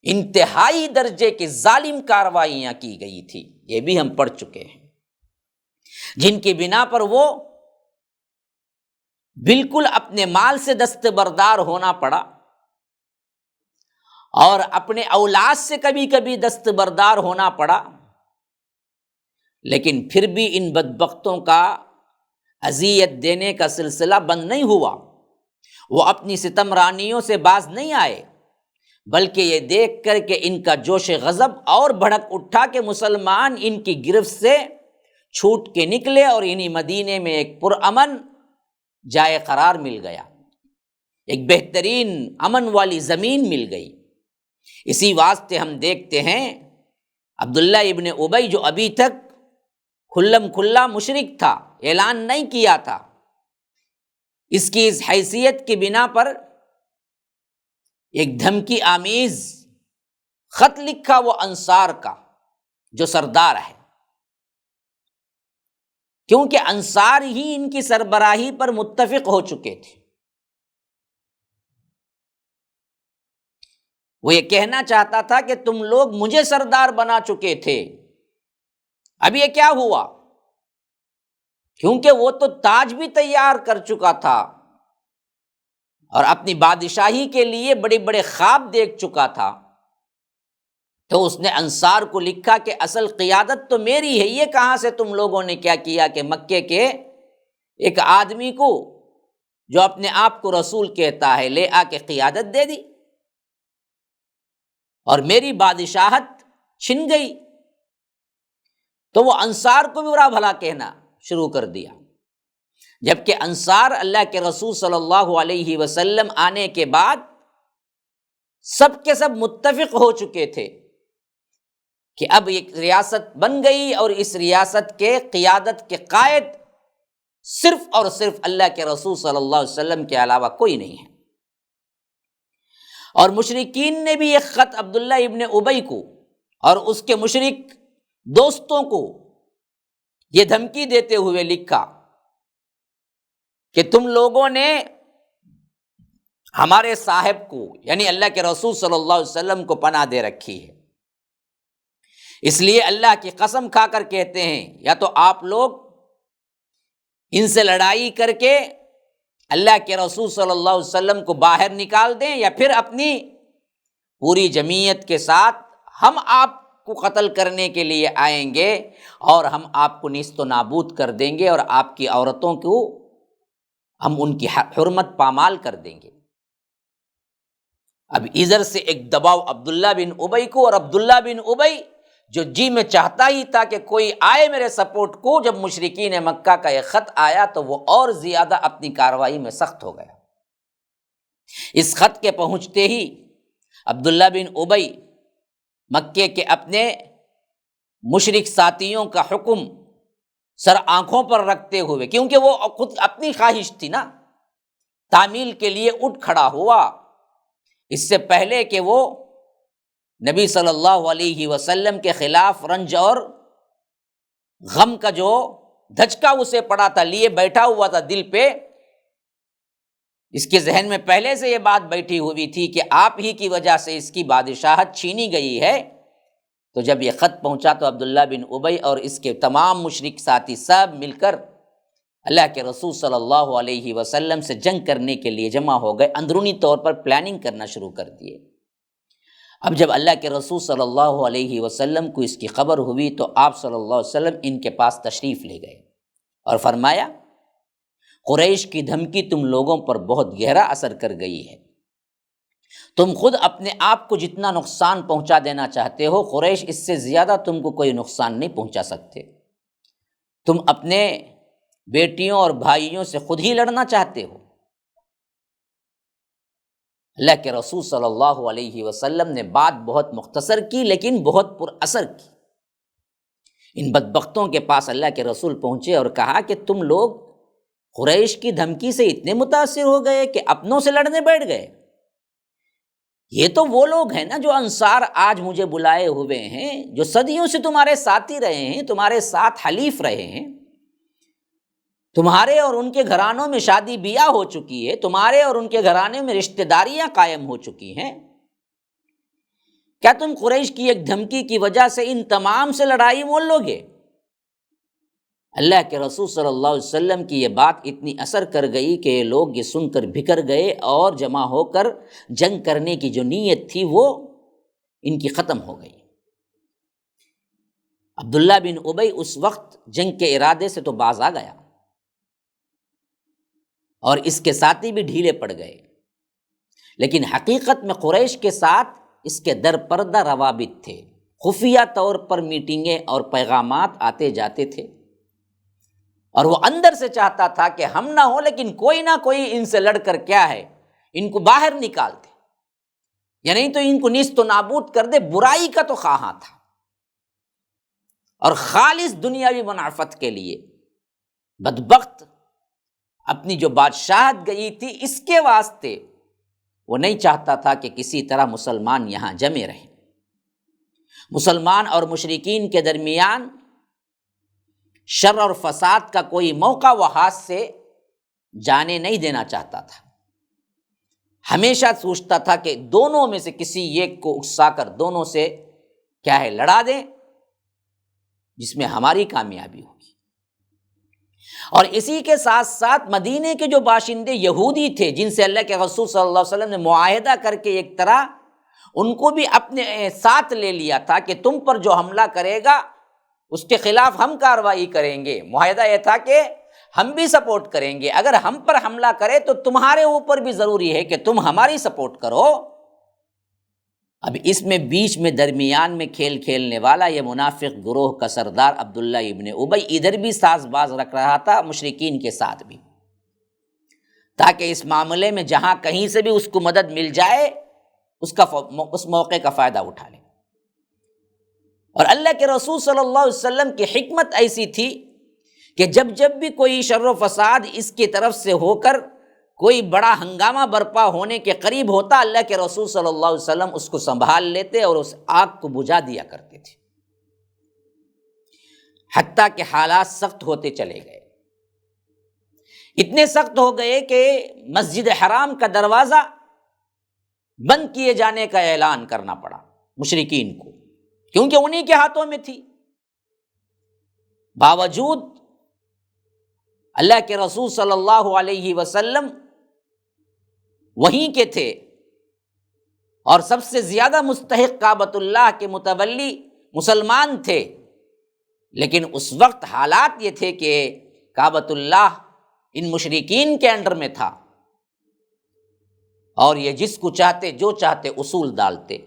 انتہائی درجے کی ظالم کارروائیاں کی گئی تھی، یہ بھی ہم پڑھ چکے ہیں، جن کی بنا پر وہ بالکل اپنے مال سے دستبردار ہونا پڑا، اور اپنے اولاد سے کبھی کبھی دستبردار ہونا پڑا، لیکن پھر بھی ان بدبختوں کا اذیت دینے کا سلسلہ بند نہیں ہوا، وہ اپنی ستم رانیوں سے باز نہیں آئے، بلکہ یہ دیکھ کر کہ ان کا جوش غضب اور بھڑک اٹھا کہ مسلمان ان کی گرفت سے چھوٹ کے نکلے اور انہی مدینے میں ایک پرامن جائے قرار مل گیا، ایک بہترین امن والی زمین مل گئی۔ اسی واسطے ہم دیکھتے ہیں عبداللہ ابن ابی جو ابھی تک کھلم کھلا مشرک تھا، اعلان نہیں کیا تھا، اس کی اس حیثیت کی بنا پر ایک دھمکی آمیز خط لکھا وہ انصار کا جو سردار ہے، کیونکہ انصار ہی ان کی سربراہی پر متفق ہو چکے تھے۔ وہ یہ کہنا چاہتا تھا کہ تم لوگ مجھے سردار بنا چکے تھے، اب یہ کیا ہوا؟ کیونکہ وہ تو تاج بھی تیار کر چکا تھا اور اپنی بادشاہی کے لیے بڑے بڑے خواب دیکھ چکا تھا، تو اس نے انصار کو لکھا کہ اصل قیادت تو میری ہے، یہ کہاں سے تم لوگوں نے کیا کیا کہ مکے کے ایک آدمی کو جو اپنے آپ کو رسول کہتا ہے لے آ کے قیادت دے دی اور میری بادشاہت چھن گئی۔ تو وہ انصار کو بھی برا بھلا کہنا شروع کر دیا، جبکہ انصار اللہ کے رسول صلی اللہ علیہ وسلم آنے کے بعد سب کے سب متفق ہو چکے تھے کہ اب ایک ریاست بن گئی اور اس ریاست کے قیادت کے قائد صرف اور صرف اللہ کے رسول صلی اللہ علیہ وسلم کے علاوہ کوئی نہیں ہے۔ اور مشرکین نے بھی ایک خط عبداللہ ابن ابی کو اور اس کے مشرک دوستوں کو یہ دھمکی دیتے ہوئے لکھا کہ تم لوگوں نے ہمارے صاحب کو یعنی اللہ کے رسول صلی اللہ علیہ وسلم کو پناہ دے رکھی ہے، اس لیے اللہ کی قسم کھا کر کہتے ہیں یا تو آپ لوگ ان سے لڑائی کر کے اللہ کے رسول صلی اللہ علیہ وسلم کو باہر نکال دیں، یا پھر اپنی پوری جمعیت کے ساتھ ہم آپ کو قتل کرنے کے لیے آئیں گے اور ہم آپ کو نیست و نابود کر دیں گے اور آپ کی عورتوں کو ہم ان کی حرمت پامال کر دیں گے۔ اب ادھر سے ایک دباؤ عبداللہ بن ابی کو، اور عبداللہ بن ابی جو جی میں چاہتا ہی تھا کہ کوئی آئے میرے سپورٹ کو، جب مشرکین مکہ کا یہ خط آیا تو وہ اور زیادہ اپنی کارروائی میں سخت ہو گیا۔ اس خط کے پہنچتے ہی عبداللہ بن ابی مکے کے اپنے مشرک ساتھیوں کا حکم سر آنکھوں پر رکھتے ہوئے، کیونکہ وہ خود اپنی خواہش تھی نا، تعمیل کے لیے اٹھ کھڑا ہوا، اس سے پہلے کہ وہ نبی صلی اللہ علیہ وسلم کے خلاف رنج اور غم کا جو دھچکا اسے پڑا تھا لیے بیٹھا ہوا تھا دل پہ، اس کے ذہن میں پہلے سے یہ بات بیٹھی ہوئی تھی کہ آپ ہی کی وجہ سے اس کی بادشاہت چھینی گئی ہے، تو جب یہ خط پہنچا تو عبداللہ بن ابی اور اس کے تمام مشرک ساتھی سب مل کر اللہ کے رسول صلی اللہ علیہ وسلم سے جنگ کرنے کے لیے جمع ہو گئے، اندرونی طور پر پلاننگ کرنا شروع کر دیے۔ اب جب اللہ کے رسول صلی اللہ علیہ وسلم کو اس کی خبر ہوئی تو آپ صلی اللہ علیہ وسلم ان کے پاس تشریف لے گئے اور فرمایا، قریش کی دھمکی تم لوگوں پر بہت گہرا اثر کر گئی ہے، تم خود اپنے آپ کو جتنا نقصان پہنچا دینا چاہتے ہو، قریش اس سے زیادہ تم کو کوئی نقصان نہیں پہنچا سکتے، تم اپنے بیٹیوں اور بھائیوں سے خود ہی لڑنا چاہتے ہو۔ اللہ کے رسول صلی اللہ علیہ وسلم نے بات بہت مختصر کی لیکن بہت پر اثر کی۔ ان بدبختوں کے پاس اللہ کے رسول پہنچے اور کہا کہ تم لوگ قریش کی دھمکی سے اتنے متاثر ہو گئے کہ اپنوں سے لڑنے بیٹھ گئے۔ یہ تو وہ لوگ ہیں نا جو انصار آج مجھے بلائے ہوئے ہیں، جو صدیوں سے تمہارے ساتھی رہے ہیں، تمہارے ساتھ حلیف رہے ہیں، تمہارے اور ان کے گھرانوں میں شادی بیاہ ہو چکی ہے، تمہارے اور ان کے گھرانے میں رشتہ داریاں قائم ہو چکی ہیں، کیا تم قریش کی ایک دھمکی کی وجہ سے ان تمام سے لڑائی مول لوگے؟ اللہ کے رسول صلی اللہ علیہ وسلم کی یہ بات اتنی اثر کر گئی کہ یہ لوگ یہ سن کر بکھر گئے اور جمع ہو کر جنگ کرنے کی جو نیت تھی وہ ان کی ختم ہو گئی۔ عبداللہ بن ابی اس وقت جنگ کے ارادے سے تو باز آ گیا اور اس کے ساتھی بھی ڈھیلے پڑ گئے، لیکن حقیقت میں قریش کے ساتھ اس کے در پردہ روابط تھے، خفیہ طور پر میٹنگیں اور پیغامات آتے جاتے تھے، اور وہ اندر سے چاہتا تھا کہ ہم نہ ہو لیکن کوئی نہ کوئی ان سے لڑ کر کیا ہے ان کو باہر نکال دے، یا نہیں تو ان کو نیست و نابود کر دے۔ برائی کا تو خواہاں تھا اور خالص دنیاوی منافعت کے لیے بدبخت اپنی جو بادشاہت گئی تھی اس کے واسطے وہ نہیں چاہتا تھا کہ کسی طرح مسلمان یہاں جمے رہیں، مسلمان اور مشرکین کے درمیان شر اور فساد کا کوئی موقع وہ ہاتھ سے جانے نہیں دینا چاہتا تھا۔ ہمیشہ سوچتا تھا کہ دونوں میں سے کسی ایک کو اکسا کر دونوں سے کیا ہے لڑا دیں جس میں ہماری کامیابی ہوگی۔ اور اسی کے ساتھ ساتھ مدینے کے جو باشندے یہودی تھے جن سے اللہ کے رسول صلی اللہ علیہ وسلم نے معاہدہ کر کے ایک طرح ان کو بھی اپنے ساتھ لے لیا تھا کہ تم پر جو حملہ کرے گا اس کے خلاف ہم کارروائی کریں گے۔ معاہدہ یہ تھا کہ ہم بھی سپورٹ کریں گے، اگر ہم پر حملہ کرے تو تمہارے اوپر بھی ضروری ہے کہ تم ہماری سپورٹ کرو۔ اب اس میں بیچ میں درمیان میں کھیل کھیلنے والا یہ منافق گروہ کا سردار عبداللہ ابن ابی ادھر بھی ساز باز رکھ رہا تھا مشرکین کے ساتھ بھی، تاکہ اس معاملے میں جہاں کہیں سے بھی اس کو مدد مل جائے اس موقع کا فائدہ اٹھا لے۔ اور اللہ کے رسول صلی اللہ علیہ وسلم کی حکمت ایسی تھی کہ جب بھی کوئی شر و فساد اس کی طرف سے ہو کر کوئی بڑا ہنگامہ برپا ہونے کے قریب ہوتا، اللہ کے رسول صلی اللہ علیہ وسلم اس کو سنبھال لیتے اور اس آگ کو بجھا دیا کرتے تھے، حتیٰ کہ حالات سخت ہوتے چلے گئے، اتنے سخت ہو گئے کہ مسجد حرام کا دروازہ بند کیے جانے کا اعلان کرنا پڑا مشرکین کو، کیونکہ انہی کے ہاتھوں میں تھی۔ باوجود اللہ کے رسول صلی اللہ علیہ وسلم وہیں کے تھے اور سب سے زیادہ مستحق کعبۃ اللہ کے متولی مسلمان تھے، لیکن اس وقت حالات یہ تھے کہ کعبۃ اللہ ان مشرکین کے انڈر میں تھا اور یہ جس کو چاہتے جو چاہتے اصول ڈالتے۔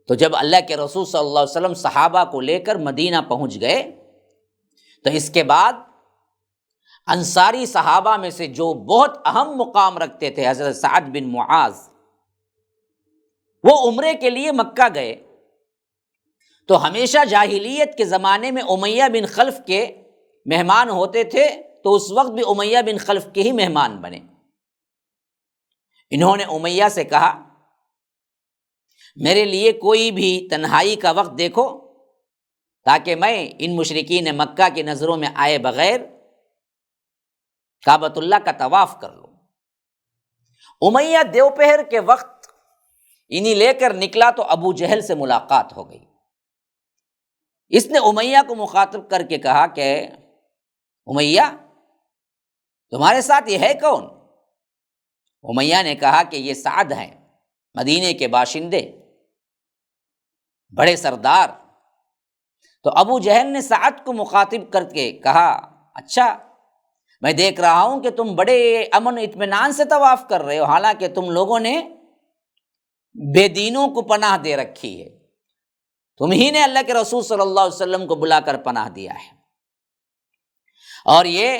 تو جب اللہ کے رسول صلی اللہ علیہ وسلم صحابہ کو لے کر مدینہ پہنچ گئے تو اس کے بعد انصاری صحابہ میں سے جو بہت اہم مقام رکھتے تھے حضرت سعد بن معاذ، وہ عمرے کے لیے مکہ گئے، تو ہمیشہ جاہلیت کے زمانے میں امیہ بن خلف کے مہمان ہوتے تھے، تو اس وقت بھی امیہ بن خلف کے ہی مہمان بنے۔ انہوں نے امیہ سے کہا میرے لیے کوئی بھی تنہائی کا وقت دیکھو تاکہ میں ان مشرکین مکہ کی نظروں میں آئے بغیر کعبۃ اللہ کا طواف کر لوں۔ امیہ دوپہر کے وقت انہی لے کر نکلا تو ابو جہل سے ملاقات ہو گئی۔ اس نے امیہ کو مخاطب کر کے کہا کہ امیہ تمہارے ساتھ یہ ہے کون؟ امیہ نے کہا کہ یہ سعد ہیں، مدینے کے باشندے، بڑے سردار۔ تو ابو جہل نے سعد کو مخاطب کر کے کہا اچھا میں دیکھ رہا ہوں کہ تم بڑے امن و اطمینان سے طواف کر رہے ہو، حالانکہ تم لوگوں نے بے دینوں کو پناہ دے رکھی ہے، تم ہی نے اللہ کے رسول صلی اللہ علیہ وسلم کو بلا کر پناہ دیا ہے، اور یہ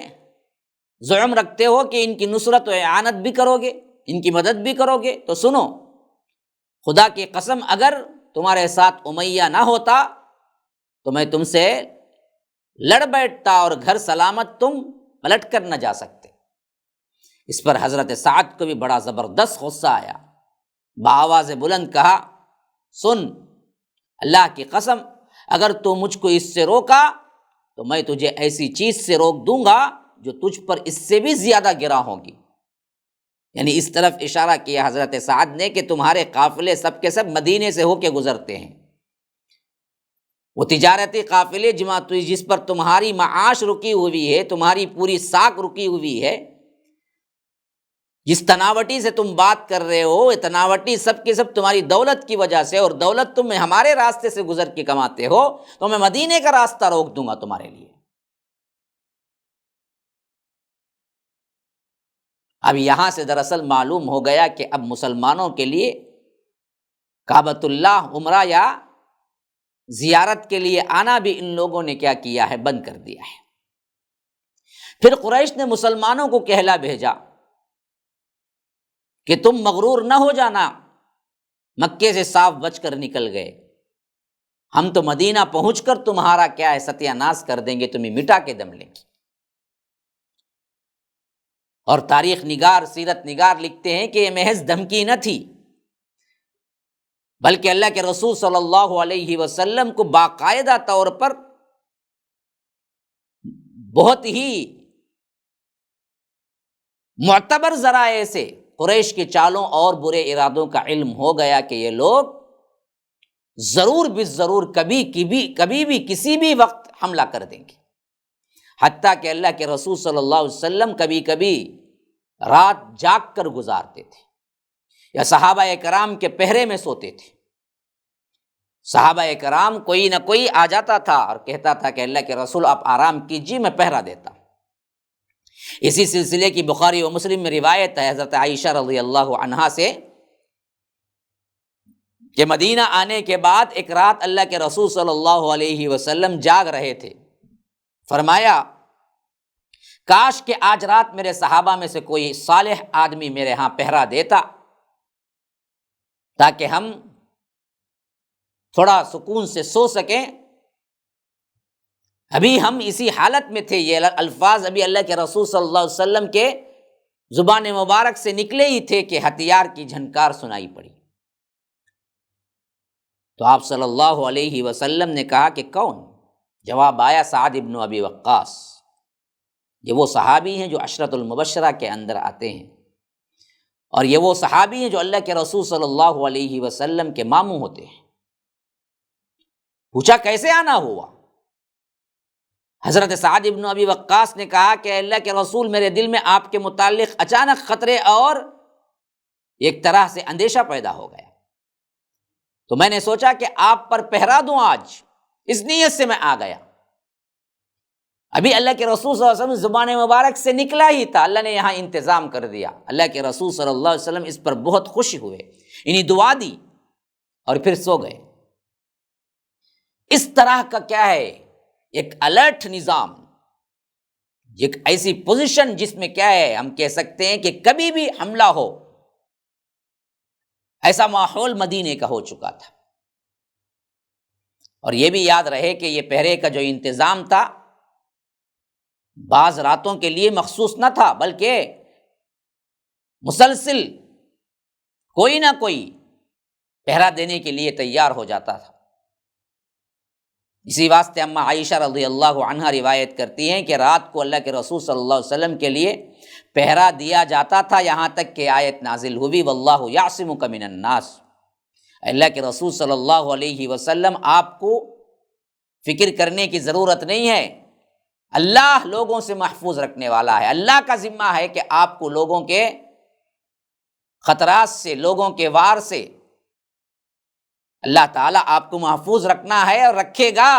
زعم رکھتے ہو کہ ان کی نصرت و اعانت بھی کرو گے، ان کی مدد بھی کرو گے۔ تو سنو، خدا کی قسم اگر تمہارے ساتھ امیہ نہ ہوتا تو میں تم سے لڑ بیٹھتا اور گھر سلامت تم پلٹ کر نہ جا سکتے۔ اس پر حضرت سعد کو بھی بڑا زبردست غصہ آیا، بآواز بلند کہا سن، اللہ کی قسم اگر تو مجھ کو اس سے روکا تو میں تجھے ایسی چیز سے روک دوں گا جو تجھ پر اس سے بھی زیادہ گراں ہوگی۔ یعنی اس طرف اشارہ کیا حضرت سعد نے کہ تمہارے قافلے سب کے سب مدینے سے ہو کے گزرتے ہیں، وہ تجارتی قافلے جس پر تمہاری معاش رکی ہوئی ہے، تمہاری پوری ساکھ رکی ہوئی ہے، جس تناوٹی سے تم بات کر رہے ہو، یہ تناوٹی سب کے سب تمہاری دولت کی وجہ سے، اور دولت تم ہمارے راستے سے گزر کے کماتے ہو، تو میں مدینے کا راستہ روک دوں گا تمہارے لیے۔ اب یہاں سے دراصل معلوم ہو گیا کہ اب مسلمانوں کے لیے کعبۃ اللہ عمرہ یا زیارت کے لیے آنا بھی ان لوگوں نے کیا کیا ہے، بند کر دیا ہے۔ پھر قریش نے مسلمانوں کو کہلا بھیجا کہ تم مغرور نہ ہو جانا، مکے سے صاف بچ کر نکل گئے، ہم تو مدینہ پہنچ کر تمہارا کیا ہے ستیہ ناش کر دیں گے، تمہیں مٹا کے دم لیں گے۔ اور تاریخ نگار، سیرت نگار لکھتے ہیں کہ یہ محض دھمکی نہ تھی، بلکہ اللہ کے رسول صلی اللہ علیہ وسلم کو باقاعدہ طور پر بہت ہی معتبر ذرائع سے قریش کے چالوں اور برے ارادوں کا علم ہو گیا کہ یہ لوگ ضرور بالضرور کبھی بھی کسی بھی وقت حملہ کر دیں گے۔ حتیٰ کہ اللہ کے رسول صلی اللہ علیہ وسلم کبھی کبھی رات جاگ کر گزارتے تھے، یا صحابہ کرام کے پہرے میں سوتے تھے۔ صحابہ کرام کوئی نہ کوئی آ جاتا تھا اور کہتا تھا کہ اللہ کے رسول آپ آرام کیجیے، میں پہرا دیتا ہوں۔ اسی سلسلے کی بخاری و مسلم میں روایت ہے حضرت عائشہ رضی اللہ عنہا سے کہ مدینہ آنے کے بعد ایک رات اللہ کے رسول صلی اللہ علیہ وسلم جاگ رہے تھے، فرمایا کاش کہ آج رات میرے صحابہ میں سے کوئی صالح آدمی میرے ہاں پہرا دیتا تاکہ ہم تھوڑا سکون سے سو سکیں۔ ابھی ہم اسی حالت میں تھے، یہ الفاظ ابھی اللہ کے رسول صلی اللہ علیہ وسلم کے زبان مبارک سے نکلے ہی تھے کہ ہتھیار کی جھنکار سنائی پڑی۔ تو آپ صلی اللہ علیہ وسلم نے کہا کہ کون؟ جواب آیا سعد ابن ابی وقاص۔ یہ وہ صحابی ہیں جو عشرۃ المبشرہ کے اندر آتے ہیں، اور یہ وہ صحابی ہیں جو اللہ کے رسول صلی اللہ علیہ وسلم کے ماموں ہوتے ہیں۔ پوچھا کیسے آنا ہوا؟ حضرت سعد ابن ابی وقاص نے کہا کہ اللہ کے رسول میرے دل میں آپ کے متعلق اچانک خطرے اور ایک طرح سے اندیشہ پیدا ہو گیا، تو میں نے سوچا کہ آپ پر پہرا دوں آج، اس نیت سے میں آ گیا۔ ابھی اللہ کے رسول صلی اللہ علیہ وسلم زبان مبارک سے نکلا ہی تھا، اللہ نے یہاں انتظام کر دیا۔ اللہ کے رسول صلی اللہ علیہ وسلم اس پر بہت خوش ہوئے، انہیں دعا دی اور پھر سو گئے۔ اس طرح کا کیا ہے ایک الرٹ نظام، ایک ایسی پوزیشن جس میں کیا ہے ہم کہہ سکتے ہیں کہ کبھی بھی حملہ ہو، ایسا ماحول مدینے کا ہو چکا تھا۔ اور یہ بھی یاد رہے کہ یہ پہرے کا جو انتظام تھا بعض راتوں کے لیے مخصوص نہ تھا، بلکہ مسلسل کوئی نہ کوئی پہرا دینے کے لیے تیار ہو جاتا تھا۔ اسی واسطے اماں عائشہ رضی اللہ عنہا روایت کرتی ہیں کہ رات کو اللہ کے رسول صلی اللہ علیہ وسلم کے لیے پہرا دیا جاتا تھا، یہاں تک کہ آیت نازل ہوئی واللہ یعصمک من الناس، اللہ کے رسول صلی اللہ علیہ وسلم آپ کو فکر کرنے کی ضرورت نہیں ہے، اللہ لوگوں سے محفوظ رکھنے والا ہے۔ اللہ کا ذمہ ہے کہ آپ کو لوگوں کے خطرات سے، لوگوں کے وار سے اللہ تعالیٰ آپ کو محفوظ رکھنا ہے اور رکھے گا،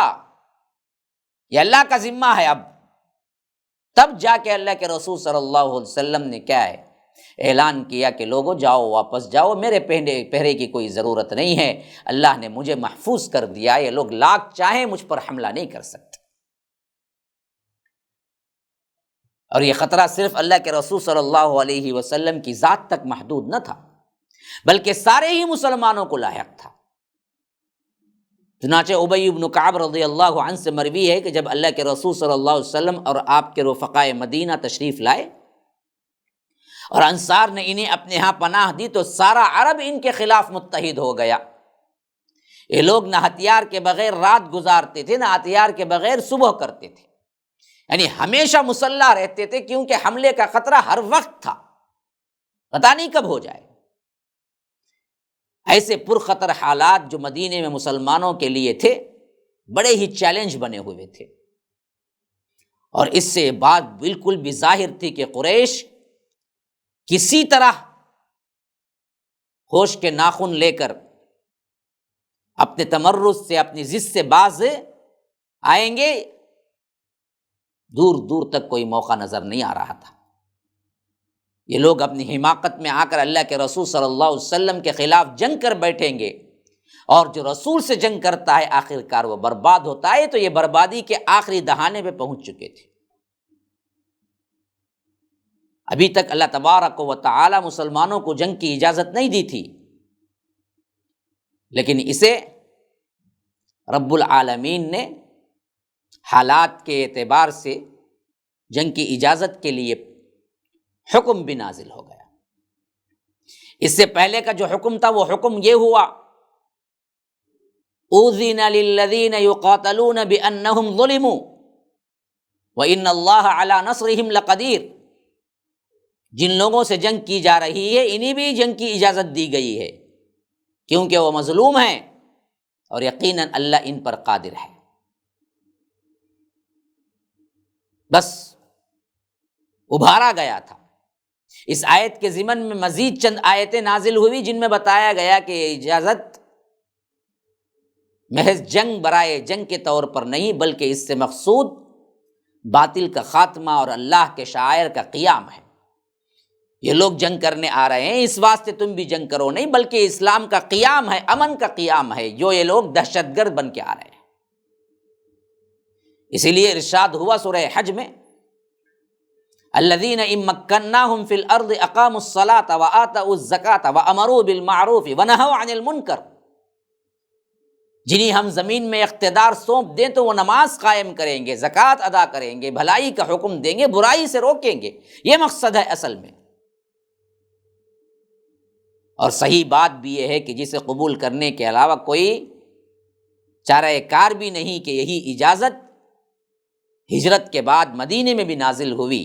یہ اللہ کا ذمہ ہے۔ اب تب جا کے اللہ کے رسول صلی اللہ علیہ وسلم نے کیا ہے اعلان کیا کہ لوگوں جاؤ، واپس جاؤ، میرے پہرے کی کوئی ضرورت نہیں ہے، اللہ نے مجھے محفوظ کر دیا، یہ لوگ لاکھ چاہیں مجھ پر حملہ نہیں کر سکتے۔ اور یہ خطرہ صرف اللہ کے رسول صلی اللہ علیہ وسلم کی ذات تک محدود نہ تھا، بلکہ سارے ہی مسلمانوں کو لاحق تھا۔ چنانچہ ابی بن کعب رضی اللہ عنہ سے مروی ہے کہ جب اللہ کے رسول صلی اللہ علیہ وسلم اور آپ کے رفقائے مدینہ تشریف لائے اور انصار نے انہیں اپنے ہاں پناہ دی تو سارا عرب ان کے خلاف متحد ہو گیا۔ یہ لوگ نہ ہتھیار کے بغیر رات گزارتے تھے، نہ ہتھیار کے بغیر صبح کرتے تھے، یعنی ہمیشہ مسلح رہتے تھے، کیونکہ حملے کا خطرہ ہر وقت تھا، پتہ نہیں کب ہو جائے۔ ایسے پرخطر حالات جو مدینے میں مسلمانوں کے لیے تھے بڑے ہی چیلنج بنے ہوئے تھے، اور اس سے بات بالکل بھی ظاہر تھی کہ قریش کسی طرح ہوش کے ناخن لے کر اپنے تمرد سے، اپنی ضد سے باز آئیں گے، دور دور تک کوئی موقع نظر نہیں آ رہا تھا۔ یہ لوگ اپنی حماقت میں آ کر اللہ کے رسول صلی اللہ علیہ وسلم کے خلاف جنگ کر بیٹھیں گے، اور جو رسول سے جنگ کرتا ہے آخر کار وہ برباد ہوتا ہے، تو یہ بربادی کے آخری دہانے پہ پہنچ چکے تھے۔ ابھی تک اللہ تبارک و تعالی مسلمانوں کو جنگ کی اجازت نہیں دی تھی، لیکن اسے رب العالمین نے حالات کے اعتبار سے جنگ کی اجازت کے لیے حکم بھی نازل ہو گیا۔ اس سے پہلے کا جو حکم تھا وہ حکم یہ ہوا اذن للذین یقاتلون بانہم ظلموا وان اللہ علی نصرہم لقدیر، جن لوگوں سے جنگ کی جا رہی ہے انہیں بھی جنگ کی اجازت دی گئی ہے، کیونکہ وہ مظلوم ہیں اور یقیناً اللہ ان پر قادر ہے۔ بس ابھارا گیا تھا۔ اس آیت کے ضمن میں مزید چند آیتیں نازل ہوئی جن میں بتایا گیا کہ یہ اجازت محض جنگ برائے جنگ کے طور پر نہیں، بلکہ اس سے مقصود باطل کا خاتمہ اور اللہ کے شعائر کا قیام ہے۔ یہ لوگ جنگ کرنے آ رہے ہیں، اس واسطے تم بھی جنگ کرو نہیں، بلکہ اسلام کا قیام ہے، امن کا قیام ہے، جو یہ لوگ دہشت گرد بن کے آ رہے ہیں۔ اسی لیے ارشاد ہوا سورہ حج میں الذین ان مکناہم فی الارض اقاموا الصلاۃ وآتوا الزکاۃ وامروا بالمعروف ونہوا عن المنکر، جنہیں ہم زمین میں اقتدار سونپ دیں تو وہ نماز قائم کریں گے، زکوٰۃ ادا کریں گے، بھلائی کا حکم دیں گے، برائی سے روکیں گے، یہ مقصد ہے اصل میں۔ اور صحیح بات بھی یہ ہے کہ جسے قبول کرنے کے علاوہ کوئی چارہ کار بھی نہیں کہ یہی اجازت ہجرت کے بعد مدینے میں بھی نازل ہوئی،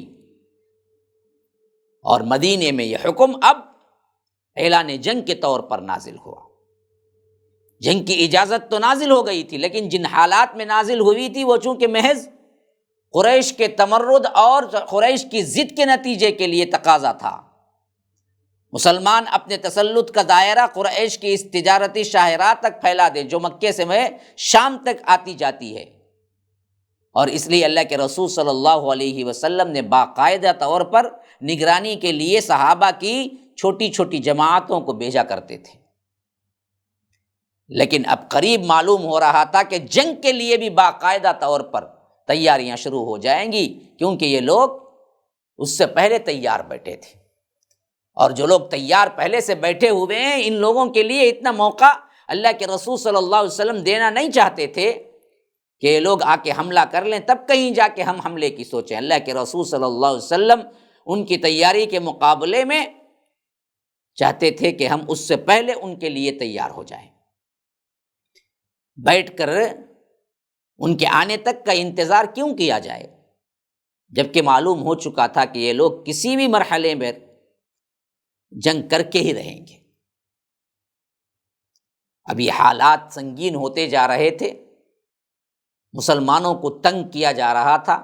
اور مدینے میں یہ حکم اب اعلان جنگ کے طور پر نازل ہوا۔ جنگ کی اجازت تو نازل ہو گئی تھی، لیکن جن حالات میں نازل ہوئی تھی وہ چونکہ محض قریش کے تمرد اور قریش کی ضد کے نتیجے کے لیے تقاضا تھا۔ مسلمان اپنے تسلط کا دائرہ قریش کی اس تجارتی شاہراہ تک پھیلا دیں جو مکے سے شام تک آتی جاتی ہے، اور اس لیے اللہ کے رسول صلی اللہ علیہ وسلم نے باقاعدہ طور پر نگرانی کے لیے صحابہ کی چھوٹی چھوٹی جماعتوں کو بھیجا کرتے تھے۔ لیکن اب قریب معلوم ہو رہا تھا کہ جنگ کے لیے بھی باقاعدہ طور پر تیاریاں شروع ہو جائیں گی، کیونکہ یہ لوگ اس سے پہلے تیار بیٹھے تھے، اور جو لوگ تیار پہلے سے بیٹھے ہوئے ہیں ان لوگوں کے لیے اتنا موقع اللہ کے رسول صلی اللہ علیہ وسلم دینا نہیں چاہتے تھے کہ یہ لوگ آ کے حملہ کر لیں، تب کہیں جا کے ہم حملے کی سوچیں۔ اللہ کے رسول صلی اللہ علیہ وسلم ان کی تیاری کے مقابلے میں چاہتے تھے کہ ہم اس سے پہلے ان کے لیے تیار ہو جائیں، بیٹھ کر ان کے آنے تک کا انتظار کیوں کیا جائے، جبکہ معلوم ہو چکا تھا کہ یہ لوگ کسی بھی مرحلے میں جنگ کر کے ہی رہیں گے۔ ابھی حالات سنگین ہوتے جا رہے تھے، مسلمانوں کو تنگ کیا جا رہا تھا،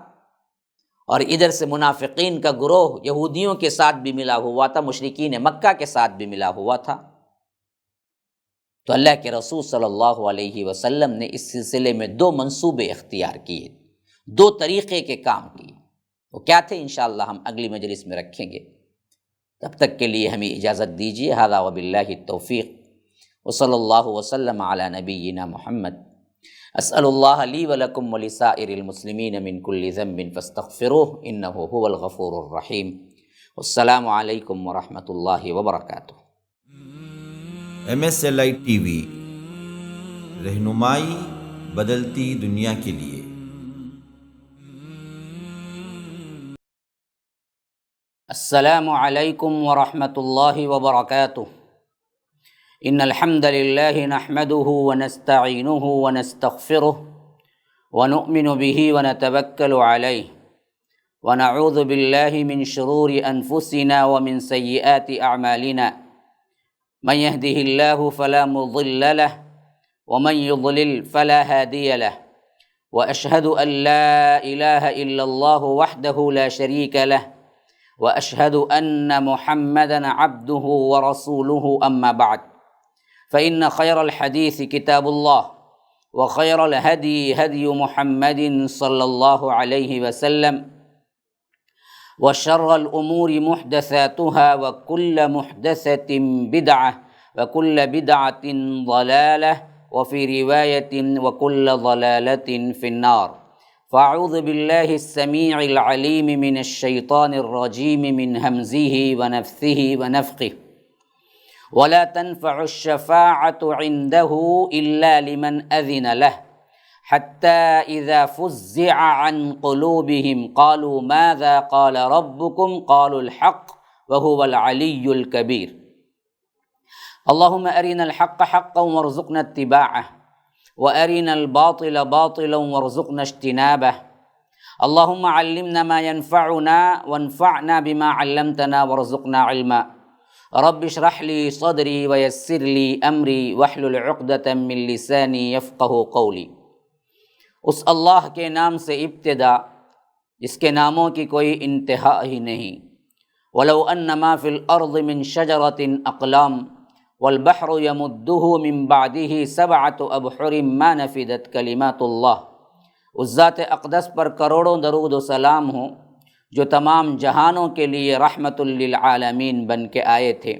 اور ادھر سے منافقین کا گروہ یہودیوں کے ساتھ بھی ملا ہوا تھا، مشرکین مکہ کے ساتھ بھی ملا ہوا تھا۔ تو اللہ کے رسول صلی اللہ علیہ وسلم نے اس سلسلے میں 2 منصوبے اختیار کیے، 2 طریقے کے کام کیے۔ وہ کیا تھے انشاءاللہ ہم اگلی مجلس میں رکھیں گے۔ تب تک کے لیے ہمیں اجازت دیجیے۔ ھذا وباللہ التوفیق، وصلی اللہ وسلم علی نبینا محمد۔ اسأل اللہ لی ولکم ولسائر المسلمین من کل ذنب فاستغفروہ انہ هو الغفور الرحیم۔ والسلام علیکم ورحمۃ اللہ وبرکاتہ۔ MSLI TV، رہنمائی بدلتی دنیا کے لیے۔ السلام علیکم ورحمۃ اللہ وبرکاتہ۔ ان الحمد للہ نحمده ونستعینه ونستغفره ونؤمن به ونتوکل علیہ ونعوذ باللہ من شرور انفسنا ومن سیئات اعمالنا، من يهده الله فلا مضل له ومن يضلل فلا هادي له، واشهد ان لا اله الا الله وحده لا شريك له، واشهد ان محمدا عبده ورسوله، اما بعد، فان خير الحديث كتاب الله، وخير الهدي هدي محمد صلى الله عليه وسلم، وشر الامور محدثاتها، وكل محدثة بدعة، وكل بدعة ضلالة، وفي رواية وكل ضلالة في النار۔ فاعوذ بالله السميع العليم من الشيطان الرجيم من همزه ونفثه ونفخه۔ ولا تنفع الشفاعة عنده إلا لمن أذن له، حتى إذا فزع عن قلوبهم قالوا ماذا قال ربكم قالوا الحق وهو العلي الكبير۔ اللهم أرنا الحق حقا وارزقنا اتباعه، وأرنا الباطل باطلا وارزقنا اجتنابه۔ اللهم علمنا ما ينفعنا وانفعنا بما علمتنا وارزقنا علما۔ رب اشرح لي صدري ويسر لي امری واحلل عقدۃ من لسانی یفقہوا قولی۔ اس اللہ کے نام سے ابتدا جس کے ناموں کی کوئی انتہا ہی نہیں۔ ولو ان ما فی الارض من شجرۃ اقلام والبحر یمدہ من بعدہ سبعۃ ابحر ما نفدت کلمات اللہ۔ اس ذات اقدس پر کروڑوں درود و سلام ہوں جو تمام جہانوں کے لیے رحمت للعالمین بن کے آئے تھے۔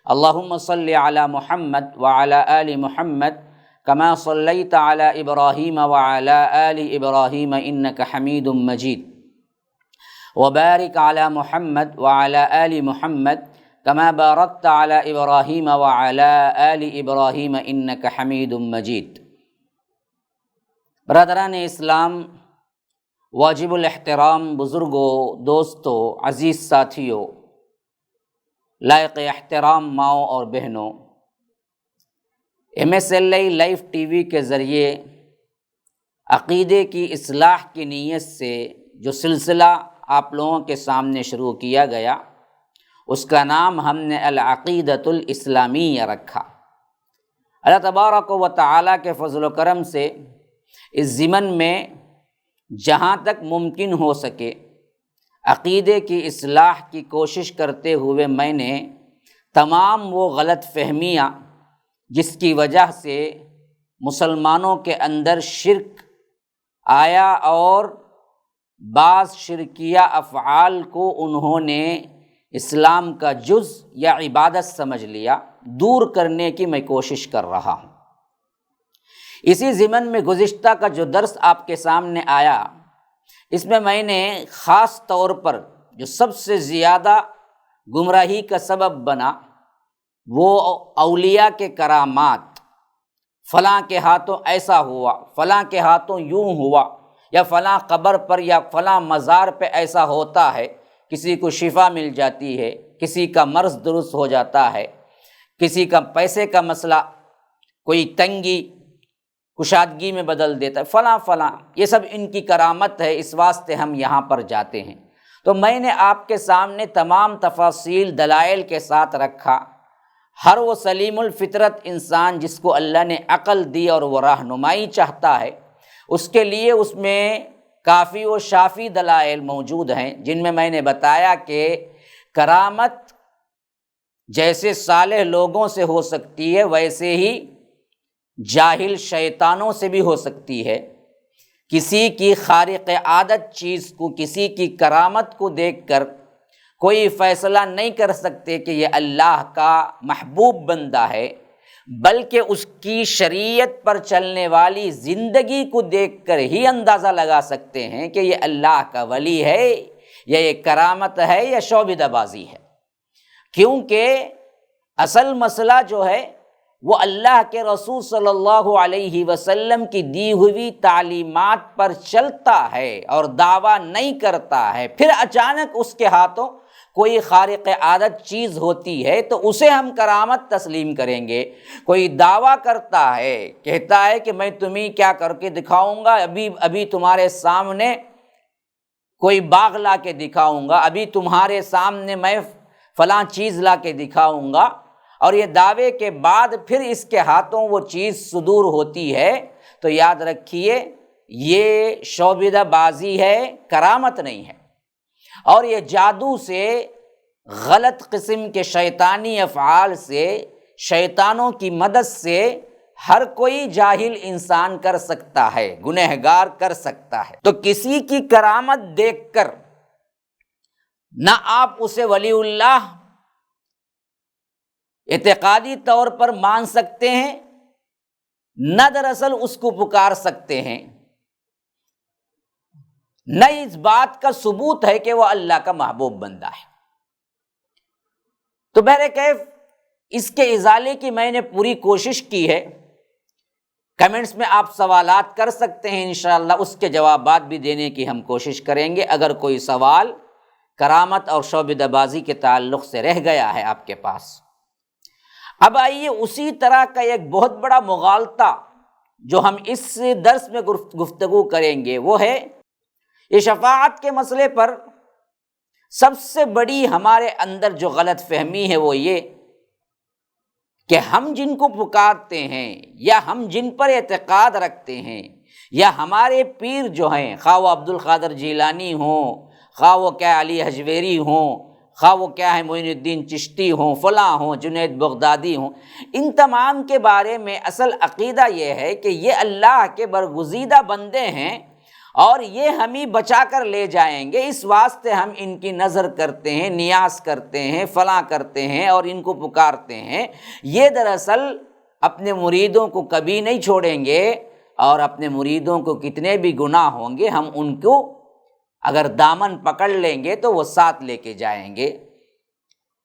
اللہم صلی علی محمد وعلی آل محمد کما صلیت علی ابراہیم وعلی آل ابراہیم انک حمید مجید، وبارک علی محمد وعلی آل محمد کما بارکت علی ابراہیم وعلی آل ابراہیم انک حمید مجید۔ برادران اسلام، واجب الاحترام بزرگوں، دوستوں، عزیز ساتھیوں، لائق احترام ماؤں اور بہنوں، MSLI لائیو TV کے ذریعے عقیدے کی اصلاح کی نیت سے جو سلسلہ آپ لوگوں کے سامنے شروع کیا گیا، اس کا نام ہم نے العقیدۃ الاسلامیہ رکھا۔ اللہ تبارک و تعالیٰ کے فضل و کرم سے اس ضمن میں جہاں تک ممکن ہو سکے عقیدے کی اصلاح کی کوشش کرتے ہوئے میں نے تمام وہ غلط فہمیاں جس کی وجہ سے مسلمانوں کے اندر شرک آیا اور بعض شرکیہ افعال کو انہوں نے اسلام کا جز یا عبادت سمجھ لیا، دور کرنے کی میں کوشش کر رہا ہوں۔ اسی ضمن میں گزشتہ کا جو درس آپ کے سامنے آیا، اس میں نے خاص طور پر جو سب سے زیادہ گمراہی کا سبب بنا وہ اولیاء کے کرامات، فلاں کے ہاتھوں ایسا ہوا، فلاں کے ہاتھوں یوں ہوا، یا فلاں قبر پر یا فلاں مزار پہ ایسا ہوتا ہے، کسی کو شفا مل جاتی ہے، کسی کا مرض درست ہو جاتا ہے، کسی کا پیسے کا مسئلہ کوئی تنگی کشادگی میں بدل دیتا ہے، فلاں فلاں، یہ سب ان کی کرامت ہے، اس واسطے ہم یہاں پر جاتے ہیں۔ تو میں نے آپ کے سامنے تمام تفاصیل دلائل کے ساتھ رکھا۔ ہر وہ سلیم الفطرت انسان جس کو اللہ نے عقل دی اور وہ رہنمائی چاہتا ہے، اس کے لیے اس میں کافی و شافی دلائل موجود ہیں، جن میں نے بتایا کہ کرامت جیسے صالح لوگوں سے ہو سکتی ہے، ویسے ہی جاہل شیطانوں سے بھی ہو سکتی ہے۔ کسی کی خارق عادت چیز کو، کسی کی کرامت کو دیکھ کر کوئی فیصلہ نہیں کر سکتے کہ یہ اللہ کا محبوب بندہ ہے، بلکہ اس کی شریعت پر چلنے والی زندگی کو دیکھ کر ہی اندازہ لگا سکتے ہیں کہ یہ اللہ کا ولی ہے یا یہ کرامت ہے یا شعبدہ بازی ہے۔ کیونکہ اصل مسئلہ جو ہے وہ اللہ کے رسول صلی اللہ علیہ وسلم کی دی ہوئی تعلیمات پر چلتا ہے اور دعویٰ نہیں کرتا ہے، پھر اچانک اس کے ہاتھوں کوئی خارق عادت چیز ہوتی ہے تو اسے ہم کرامت تسلیم کریں گے۔ کوئی دعویٰ کرتا ہے، کہتا ہے کہ میں تمہیں کیا کر کے دکھاؤں گا، ابھی تمہارے سامنے کوئی باغ لا کے دکھاؤں گا، ابھی تمہارے سامنے میں فلاں چیز لا کے دکھاؤں گا، اور یہ دعوے کے بعد پھر اس کے ہاتھوں وہ چیز صدور ہوتی ہے، تو یاد رکھیے یہ شعبدہ بازی ہے، کرامت نہیں ہے۔ اور یہ جادو سے، غلط قسم کے شیطانی افعال سے، شیطانوں کی مدد سے ہر کوئی جاہل انسان کر سکتا ہے، گنہگار کر سکتا ہے۔ تو کسی کی کرامت دیکھ کر نہ آپ اسے ولی اللہ اعتقادی طور پر مان سکتے ہیں، نہ دراصل اس کو پکار سکتے ہیں، نہ اس بات کا ثبوت ہے کہ وہ اللہ کا محبوب بندہ ہے۔ تو بہرکیف اس کے ازالے کی میں نے پوری کوشش کی ہے۔ کمنٹس میں آپ سوالات کر سکتے ہیں، انشاءاللہ اس کے جوابات بھی دینے کی ہم کوشش کریں گے۔ اگر کوئی سوال کرامت اور شعبدہ بازی کے تعلق سے رہ گیا ہے آپ کے پاس۔ اب آئیے اسی طرح کا ایک بہت بڑا مغالطہ جو ہم اس درس میں گفتگو کریں گے، وہ ہے یہ شفاعت کے مسئلے پر سب سے بڑی ہمارے اندر جو غلط فہمی ہے وہ یہ کہ ہم جن کو پکارتے ہیں یا ہم جن پر اعتقاد رکھتے ہیں یا ہمارے پیر جو ہیں، خواہ وہ عبد القادر جیلانی ہوں، خواہ وہ کیا علی حجویری ہوں، خواہ وہ کیا ہے معین الدین چشتی ہوں، فلاں ہوں، جنید بغدادی ہوں، ان تمام کے بارے میں اصل عقیدہ یہ ہے کہ یہ اللہ کے برگزیدہ بندے ہیں اور یہ ہمیں بچا کر لے جائیں گے، اس واسطے ہم ان کی نظر کرتے ہیں، نیاز کرتے ہیں، فلاں کرتے ہیں اور ان کو پکارتے ہیں۔ یہ دراصل اپنے مریدوں کو کبھی نہیں چھوڑیں گے، اور اپنے مریدوں کو کتنے بھی گناہ ہوں گے ہم ان کو اگر دامن پکڑ لیں گے تو وہ ساتھ لے کے جائیں گے۔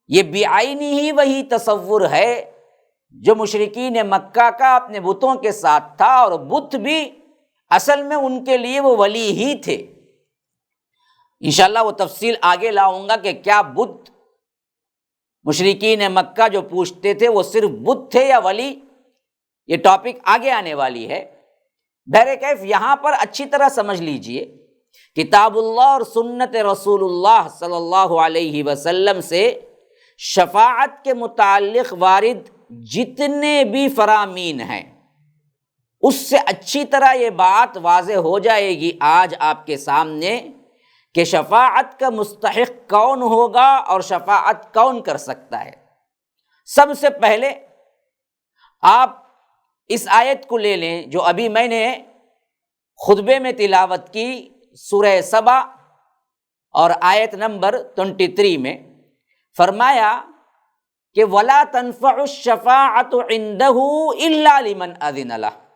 یہ بعینی ہی وہی تصور ہے جو مشرکین مکہ کا اپنے بتوں کے ساتھ تھا، اور بت بھی اصل میں ان کے لیے وہ ولی ہی تھے۔ انشاءاللہ وہ تفصیل آگے لاؤں گا کہ کیا بت مشرکین مکہ جو پوچھتے تھے وہ صرف بت تھے یا ولی، یہ ٹاپک آگے آنے والی ہے۔ بہرکیف یہاں پر اچھی طرح سمجھ لیجئے، کتاب اللہ اور سنت رسول اللہ صلی اللہ علیہ وسلم سے شفاعت کے متعلق وارد جتنے بھی فرامین ہیں، اس سے اچھی طرح یہ بات واضح ہو جائے گی آج آپ کے سامنے کہ شفاعت کا مستحق کون ہوگا اور شفاعت کون کر سکتا ہے۔ سب سے پہلے آپ اس آیت کو لے لیں جو ابھی میں نے خطبے میں تلاوت کی، سورہ سبا اور آیت نمبر 23 میں فرمایا کہ وَلَا تَنفَعُ الشَّفَاعَةُ عِندَهُ إِلَّا لِمَنْ أَذِنَ لَهُ،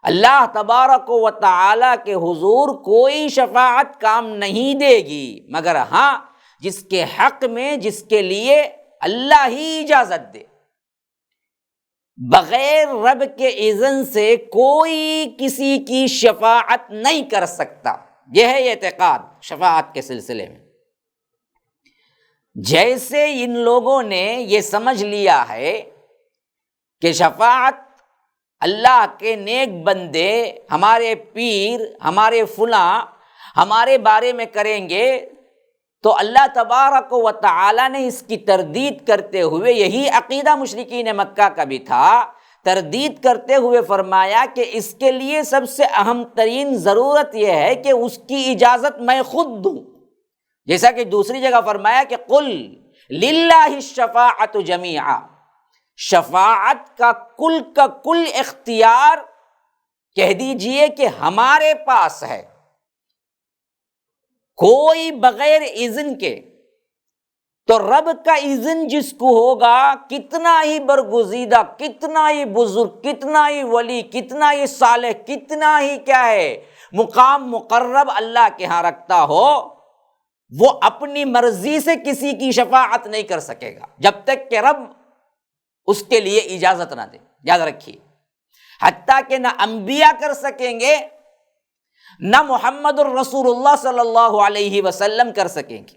اللہ تبارک و تعالی کے حضور کوئی شفاعت کام نہیں دے گی مگر ہاں جس کے حق میں، جس کے لیے اللہ ہی اجازت دے۔ بغیر رب کے اذن سے کوئی کسی کی شفاعت نہیں کر سکتا۔ یہ ہے اعتقاد شفاعت کے سلسلے میں۔ جیسے ان لوگوں نے یہ سمجھ لیا ہے کہ شفاعت اللہ کے نیک بندے، ہمارے پیر، ہمارے فلاں ہمارے بارے میں کریں گے تو اللہ تبارک و تعالی نے اس کی تردید کرتے ہوئے، یہی عقیدہ مشرکین مکہ کا بھی تھا، تردید کرتے ہوئے فرمایا کہ اس کے لیے سب سے اہم ترین ضرورت یہ ہے کہ اس کی اجازت میں خود دوں، جیسا کہ دوسری جگہ فرمایا کہ قل للہ الشفاعۃ جمیعا، شفاعت کا کل اختیار کہہ دیجئے کہ ہمارے پاس ہے، کوئی بغیر اذن کے۔ تو رب کا اذن جس کو ہوگا، کتنا ہی برگزیدہ، کتنا ہی بزرگ، کتنا ہی ولی، کتنا ہی صالح، کتنا ہی کیا ہے مقام مقرب اللہ کے ہاں رکھتا ہو، وہ اپنی مرضی سے کسی کی شفاعت نہیں کر سکے گا جب تک کہ رب اس کے لیے اجازت نہ دے، یاد رکھیے۔ حتیٰ کہ نہ انبیاء کر سکیں گے، نہ محمد الرسول اللہ صلی اللہ علیہ وسلم کر سکیں گے۔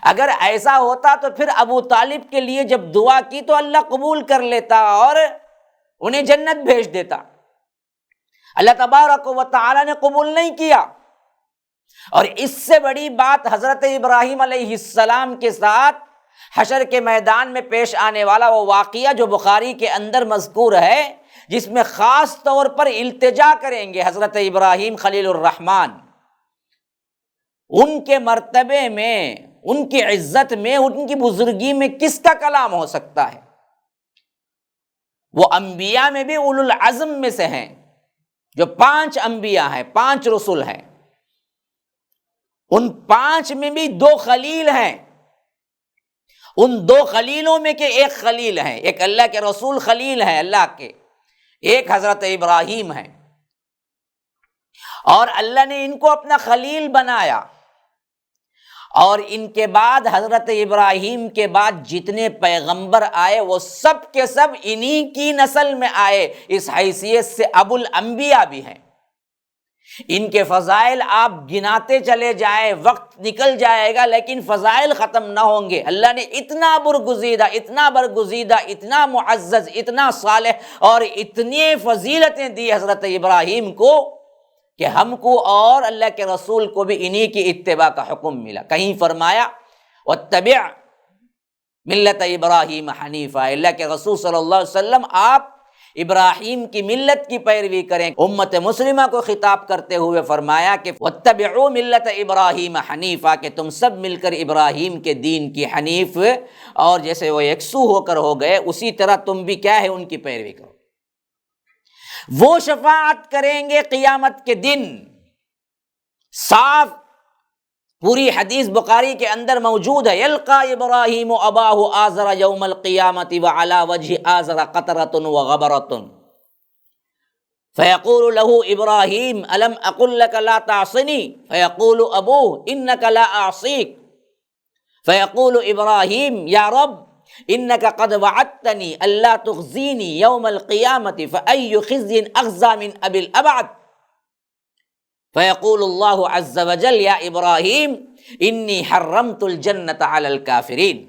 اگر ایسا ہوتا تو پھر ابو طالب کے لیے جب دعا کی تو اللہ قبول کر لیتا اور انہیں جنت بھیج دیتا۔ اللہ تبارک و تعالی نے قبول نہیں کیا۔ اور اس سے بڑی بات حضرت ابراہیم علیہ السلام کے ساتھ حشر کے میدان میں پیش آنے والا وہ واقعہ جو بخاری کے اندر مذکور ہے، جس میں خاص طور پر التجا کریں گے حضرت ابراہیم خلیل الرحمن، ان کے مرتبے میں، ان کی عزت میں، ان کی بزرگی میں کس کا کلام ہو سکتا ہے؟ وہ انبیاء میں بھی اولو العزم میں سے ہیں، جو 5 انبیاء ہیں، 5 رسول ہیں، ان 5 میں بھی 2 خلیل ہیں۔ ان 2 خلیلوں میں کہ ایک خلیل ہیں، ایک اللہ کے رسول خلیل ہیں اللہ کے، ایک حضرت ابراہیم ہیں، اور اللہ نے ان کو اپنا خلیل بنایا۔ اور ان کے بعد حضرت ابراہیم کے بعد جتنے پیغمبر آئے وہ سب کے سب انہی کی نسل میں آئے، اس حیثیت سے ابو الانبیاء بھی ہیں۔ ان کے فضائل آپ گناتے چلے جائیں، وقت نکل جائے گا لیکن فضائل ختم نہ ہوں گے۔ اللہ نے اتنا برگزیدہ، اتنا برگزیدہ، اتنا معزز، اتنا صالح اور اتنی فضیلتیں دی حضرت ابراہیم کو کہ ہم کو اور اللہ کے رسول کو بھی انہی کی اتباع کا حکم ملا۔ کہیں فرمایا واتبع ملت ابراہیم حنیفا، اللہ کے رسول صلی اللہ علیہ وسلم آپ ابراہیم کی ملت کی پیروی کریں۔ امت مسلمہ کو خطاب کرتے ہوئے فرمایا کہ واتبعوا ملت ابراہیم حنیفا، کہ تم سب مل کر ابراہیم کے دین کی حنیف، اور جیسے وہ یکسو ہو کر ہو گئے اسی طرح تم بھی کیا ہے ان کی پیروی کرو۔ وہ شفاعت کریں گے قیامت کے دن، صاف پوری حدیث بخاری کے اندر موجود ہے، یلقا ابراہیم اباہ آزر یوم القیامت وعلی وجہ آزر قطرۃ وغبرۃ فیقول له ابراہیم الم اقل لک لا تعصنی فیقول ابوہ انک لا اعصیک فیقول ابراہیم یا رب انک قد وعدتنی الا تخزینی یوم القیامت فای خزی اخزی من ابی الابعد فیقول اللہ عز وجل یا ابراہیم انی حرمت الجنت علی الکافرین۔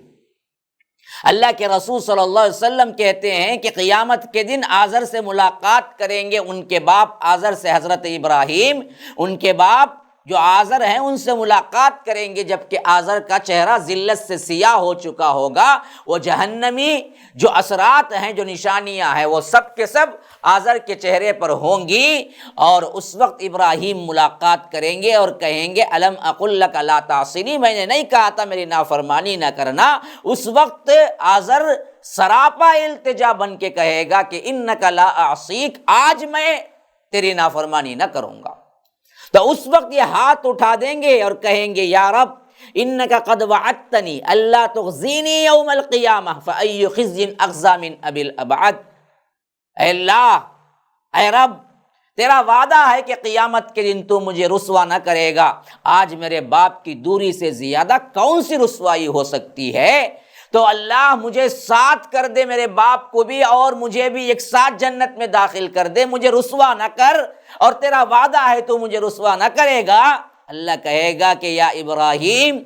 اللہ کے رسول صلی اللہ علیہ وسلم کہتے ہیں کہ قیامت کے دن آزر سے ملاقات کریں گے ان کے باپ آزر سے حضرت ابراہیم، ان کے باپ جو آزر ہیں ان سے ملاقات کریں گے، جبکہ آزر کا چہرہ ذلت سے سیاہ ہو چکا ہوگا۔ وہ جہنمی جو اثرات ہیں، جو نشانیاں ہیں، وہ سب کے سب آزر کے چہرے پر ہوں گی، اور اس وقت ابراہیم ملاقات کریں گے اور کہیں گے الم اقل لک لا تعصنی، میں نے نہیں کہا تھا میری نافرمانی نہ کرنا۔ اس وقت آزر سراپا التجا بن کے کہے گا کہ انک لا اعصیک، آج میں تیری نافرمانی نہ کروں گا۔ تو اس وقت یہ ہاتھ اٹھا دیں گے اور کہیں گے یا رب انک قد وعدتنی الا تخزینی یوم القیامہ فای خزی اخزی من ابی الابعد۔ اے اللہ، اے رب، تیرا وعدہ ہے کہ قیامت کے دن تو مجھے رسوا نہ کرے گا، آج میرے باپ کی دوری سے زیادہ کون سی رسوائی ہو سکتی ہے؟ تو اللہ مجھے ساتھ کر دے، میرے باپ کو بھی اور مجھے بھی ایک ساتھ جنت میں داخل کر دے، مجھے رسوا نہ کر، اور تیرا وعدہ ہے تو مجھے رسوا نہ کرے گا۔ اللہ کہے گا کہ یا ابراہیم،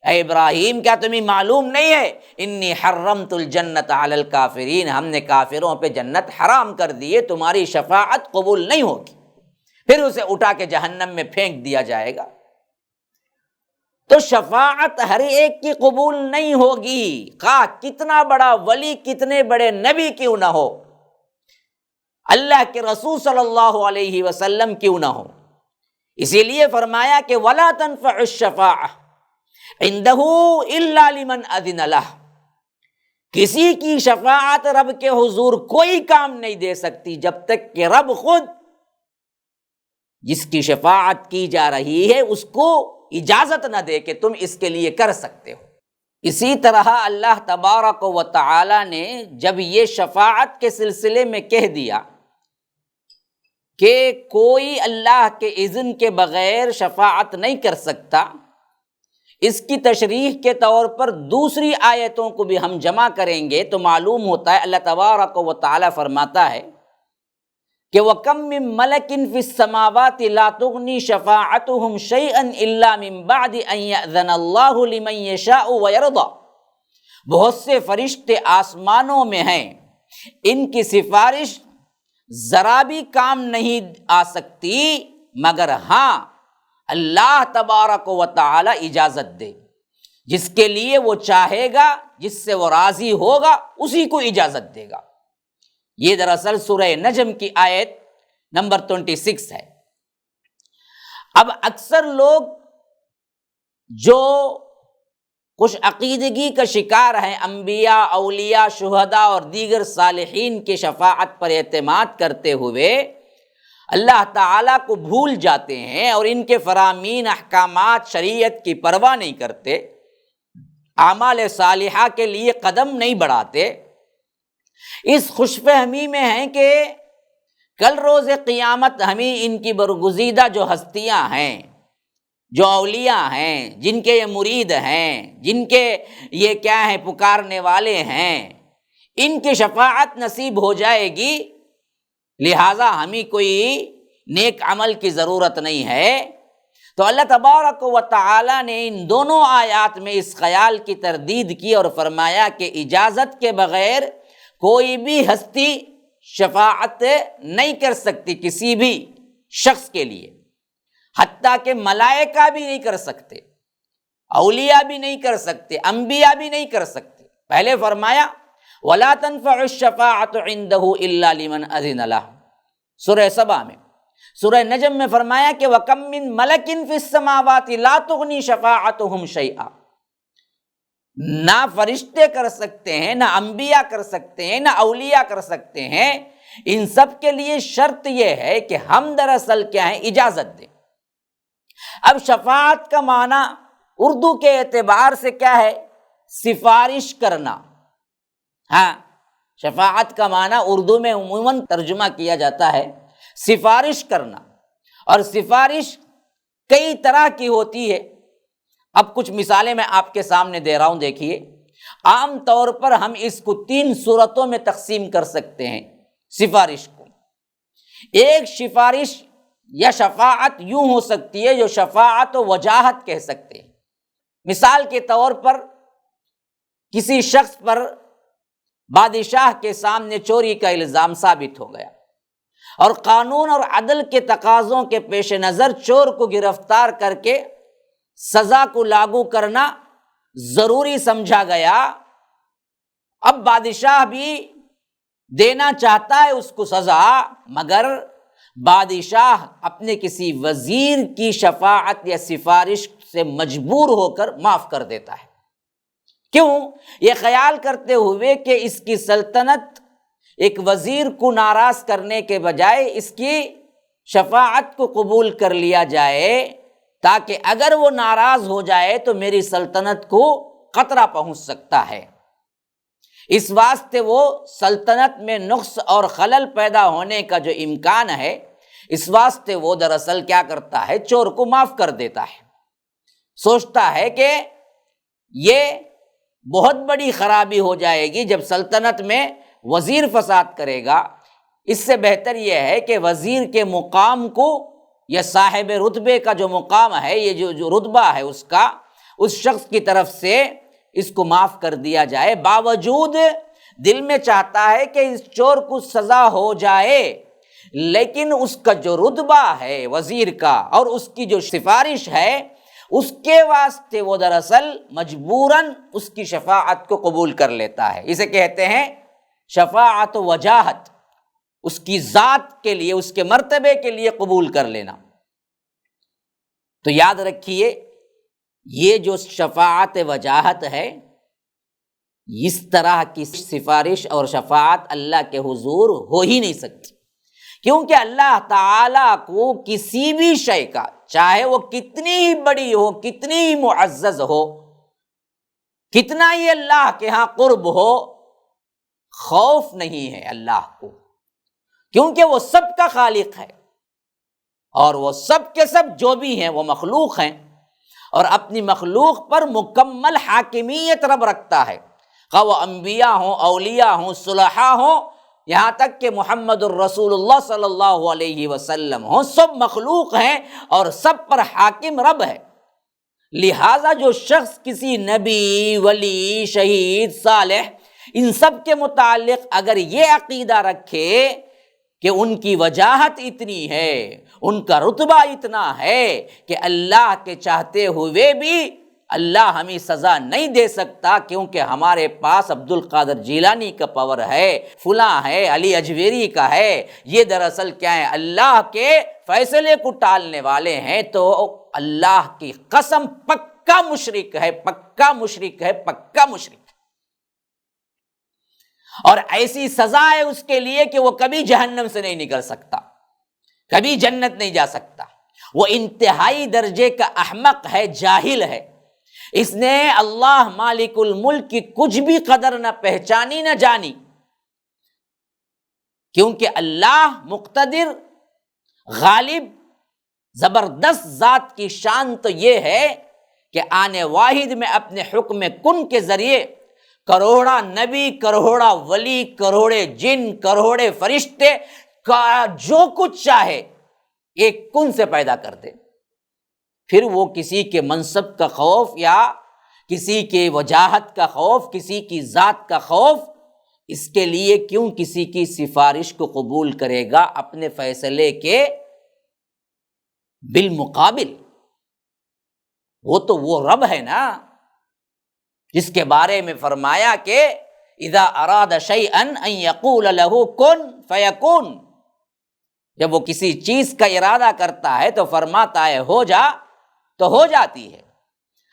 اے ابراہیم، کیا تمہیں معلوم نہیں ہے انی حرمت الجنت علی الکافرین، ہم نے کافروں پہ جنت حرام کر دی ہے، تمہاری شفاعت قبول نہیں ہوگی۔ پھر اسے اٹھا کے جہنم میں پھینک دیا جائے گا۔ تو شفاعت ہر ایک کی قبول نہیں ہوگی، خواہ کتنا بڑا ولی، کتنے بڑے نبی کیوں نہ ہو، اللہ کے رسول صلی اللہ علیہ وسلم کیوں نہ ہو۔ اسی لیے فرمایا کہ وَلَا تَنْفَعُ الشَّفَاعَةُ عِنْدَهُ إِلَّا لِمَنْ أَذِنَ لَهُ، کسی کی شفاعت رب کے حضور کوئی کام نہیں دے سکتی جب تک کہ رب خود جس کی شفاعت کی جا رہی ہے اس کو اجازت نہ دے کہ تم اس کے لیے کر سکتے ہو۔ اسی طرح اللہ تبارک و تعالی نے جب یہ شفاعت کے سلسلے میں کہہ دیا کہ کوئی اللہ کے اذن کے بغیر شفاعت نہیں کر سکتا، اس کی تشریح کے طور پر دوسری آیتوں کو بھی ہم جمع کریں گے تو معلوم ہوتا ہے اللہ تبارک و تعالی فرماتا ہے کہ وَكَم مِّن مَلَكٍ فِي السَّمَاوَاتِ لَا تُغْنِي شَفَاعَتُهُمْ شَيْئًا إِلَّا مِن بَعْدِ أَن يَأْذَنَ اللَّهُ لِمَن يَشَاءُ وَيَرْضَىٰ، بہت سے فرشتے آسمانوں میں ہیں، ان کی سفارش ذرا بھی کام نہیں آ سکتی مگر ہاں اللہ تبارک و تعالی اجازت دے، جس کے لیے وہ چاہے گا، جس سے وہ راضی ہوگا اسی کو اجازت دے گا۔ یہ دراصل سورہ نجم کی آیت نمبر 26 ہے۔ اب اکثر لوگ جو خوش عقیدگی کا شکار ہیں، انبیاء، اولیاء، شہداء اور دیگر صالحین کی شفاعت پر اعتماد کرتے ہوئے اللہ تعالیٰ کو بھول جاتے ہیں اور ان کے فرامین، احکامات، شریعت کی پرواہ نہیں کرتے، اعمال صالحہ کے لیے قدم نہیں بڑھاتے، اس خوش فہمی میں ہیں کہ کل روز قیامت ہمیں ان کی برگزیدہ جو ہستیاں ہیں، جو اولیاء ہیں، جن کے یہ مرید ہیں، جن کے یہ کیا ہیں پکارنے والے ہیں، ان کی شفاعت نصیب ہو جائے گی، لہٰذا ہمیں کوئی نیک عمل کی ضرورت نہیں ہے۔ تو اللہ تبارک و تعالی نے ان دونوں آیات میں اس خیال کی تردید کی اور فرمایا کہ اجازت کے بغیر کوئی بھی ہستی شفاعت نہیں کر سکتی کسی بھی شخص کے لیے، حتیٰ کہ ملائکہ بھی نہیں کر سکتے، اولیاء بھی نہیں کر سکتے، انبیاء بھی نہیں کر سکتے۔ پہلے فرمایا وَلَا تَنْفَعُ الشَّفَاعَةُ عِنْدَهُ إِلَّا لِمَنْ أَذِنَ لَهُ، سورہ سبا میں۔ سورہ نجم میں فرمایا کہ وَكَم مِّن مَلَكٍ فِي السَّمَاوَاتِ لَا تُغْنِي شَفَاعَتُهُمْ شَيْئًا، نہ فرشتے کر سکتے ہیں، نہ انبیاء کر سکتے ہیں، نہ اولیاء کر سکتے ہیں، ان سب کے لیے شرط یہ ہے کہ ہم دراصل کیا ہیں، اجازت دیں۔ اب شفاعت کا معنی اردو کے اعتبار سے کیا ہے؟ سفارش کرنا۔ ہاں، شفاعت کا معنی اردو میں عموماً ترجمہ کیا جاتا ہے سفارش کرنا، اور سفارش کئی طرح کی ہوتی ہے۔ اب کچھ مثالیں میں آپ کے سامنے دے رہا ہوں، دیکھیے۔ عام طور پر ہم اس کو 3 صورتوں میں تقسیم کر سکتے ہیں سفارش کو۔ ایک سفارش یا شفاعت یوں ہو سکتی ہے جو شفاعت و وجاہت کہہ سکتے ہیں۔ مثال کے طور پر کسی شخص پر بادشاہ کے سامنے چوری کا الزام ثابت ہو گیا اور قانون اور عدل کے تقاضوں کے پیش نظر چور کو گرفتار کر کے سزا کو لاگو کرنا ضروری سمجھا گیا۔ اب بادشاہ بھی دینا چاہتا ہے اس کو سزا، مگر بادشاہ اپنے کسی وزیر کی شفاعت یا سفارش سے مجبور ہو کر معاف کر دیتا ہے۔ کیوں؟ یہ خیال کرتے ہوئے کہ اس کی سلطنت ایک وزیر کو ناراض کرنے کے بجائے اس کی شفاعت کو قبول کر لیا جائے، تاکہ اگر وہ ناراض ہو جائے تو میری سلطنت کو خطرہ پہنچ سکتا ہے۔ اس واسطے وہ سلطنت میں نقص اور خلل پیدا ہونے کا جو امکان ہے، اس واسطے وہ دراصل کیا کرتا ہے، چور کو معاف کر دیتا ہے۔ سوچتا ہے کہ یہ بہت بڑی خرابی ہو جائے گی جب سلطنت میں وزیر فساد کرے گا، اس سے بہتر یہ ہے کہ وزیر کے مقام کو یا صاحب رتبے کا جو مقام ہے، یہ جو رتبہ ہے اس کا، اس شخص کی طرف سے اس کو معاف کر دیا جائے۔ باوجود دل میں چاہتا ہے کہ اس چور کو سزا ہو جائے، لیکن اس کا جو رتبہ ہے وزیر کا اور اس کی جو سفارش ہے اس کے واسطے وہ دراصل مجبوراً اس کی شفاعت کو قبول کر لیتا ہے۔ اسے کہتے ہیں شفاعت وجاہت، اس کی ذات کے لیے، اس کے مرتبے کے لیے قبول کر لینا۔ تو یاد رکھیے یہ جو شفاعت وجاہت ہے، اس طرح کی سفارش اور شفاعت اللہ کے حضور ہو ہی نہیں سکتی، کیونکہ اللہ تعالیٰ کو کسی بھی شے کا، چاہے وہ کتنی ہی بڑی ہو، کتنی ہی معزز ہو، کتنا ہی اللہ کے ہاں قرب ہو، خوف نہیں ہے اللہ کو، کیونکہ وہ سب کا خالق ہے، اور وہ سب کے سب جو بھی ہیں وہ مخلوق ہیں، اور اپنی مخلوق پر مکمل حاکمیت رب رکھتا ہے، خواہ وہ انبیاء ہوں، اولیاء ہوں، صلحاء ہوں، یہاں تک کہ محمد الرسول اللہ صلی اللہ علیہ وسلم ہوں، سب مخلوق ہیں اور سب پر حاکم رب ہے۔ لہٰذا جو شخص کسی نبی، ولی، شہید، صالح، ان سب کے متعلق اگر یہ عقیدہ رکھے کہ ان کی وجاہت اتنی ہے، ان کا رتبہ اتنا ہے کہ اللہ کے چاہتے ہوئے بھی اللہ ہمیں سزا نہیں دے سکتا، کیونکہ ہمارے پاس عبد القادر جیلانی کا پاور ہے، فلاں ہے، علی اجویری کا ہے، یہ دراصل کیا ہے، اللہ کے فیصلے کو ٹالنے والے ہیں، تو اللہ کی قسم پکا مشرک ہے، پکا مشرک ہے، پکا مشرک۔ اور ایسی سزا ہے اس کے لیے کہ وہ کبھی جہنم سے نہیں نکل سکتا، کبھی جنت نہیں جا سکتا۔ وہ انتہائی درجے کا احمق ہے، جاہل ہے، اس نے اللہ مالک الملک کی کچھ بھی قدر نہ پہچانی نہ جانی، کیونکہ اللہ مقتدر، غالب، زبردست ذات کی شان تو یہ ہے کہ آنے واحد میں اپنے حکم کن کے ذریعے کروڑا نبی، کروڑا ولی، کروڑے جن، کروڑے فرشتے کا جو کچھ چاہے ایک کن سے پیدا کر دے۔ پھر وہ کسی کے منصب کا خوف یا کسی کے وجاہت کا خوف، کسی کی ذات کا خوف، اس کے لیے کیوں کسی کی سفارش کو قبول کرے گا اپنے فیصلے کے بالمقابل؟ وہ تو وہ رب ہے نا جس کے بارے میں فرمایا کہ اذا اراد شیئا ان یقول له کن فیکون، جب وہ کسی چیز کا ارادہ کرتا ہے تو فرماتا ہے ہو جا تو ہو جاتی ہے۔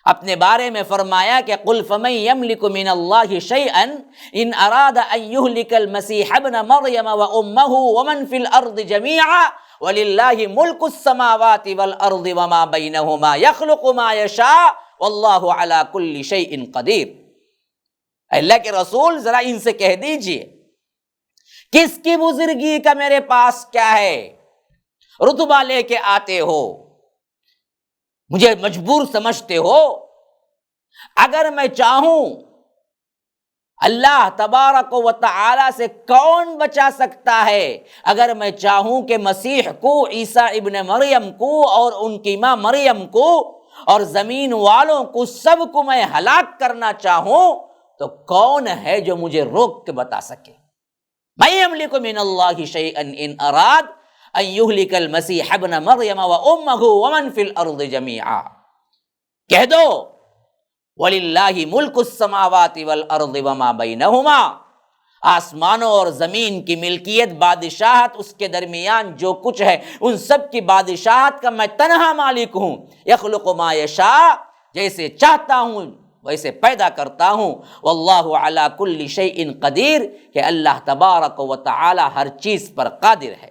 اپنے بارے میں فرمایا کہ قل فمن یملک من اللہ شیئا ان اراد ان یہلک المسیح ابن مریم وامہ ومن فی الارض جمیعا وللہ ملک السماوات والارض وما بینہما یخلق ما یشاء واللہ علی کل شیء قدیر۔ اللہ کے رسول ذرا ان سے کہہ دیجئے کس کی بزرگی کا میرے پاس کیا ہے رتبہ لے کے آتے ہو، مجھے مجبور سمجھتے ہو؟ اگر میں چاہوں اللہ تبارک و تعالی سے کون بچا سکتا ہے؟ اگر میں چاہوں کہ مسیح کو، عیسیٰ ابن مریم کو اور ان کی ماں مریم کو اور زمین والوں کو سب کو میں ہلاک کرنا چاہوں تو کون ہے جو مجھے روک کے بتا سکے؟ من یملک من اللہ شیئا ان اراد ان یہلک المسیح ابن مریم وامہ ومن فی الارض جمیعا۔ کہہ دو وَلِلَّهِ مُلْكُ السَّمَاوَاتِ وَالْأَرْضِ وَمَا بَيْنَهُمَا، آسمانوں اور زمین کی ملکیت، بادشاہت، اس کے درمیان جو کچھ ہے ان سب کی بادشاہت کا میں تنہا مالک ہوں۔ یخلق ما یشاء، جیسے چاہتا ہوں ویسے پیدا کرتا ہوں۔ واللہ علی کل شیء قدیر، کہ اللہ تبارک و تعالی ہر چیز پر قادر ہے۔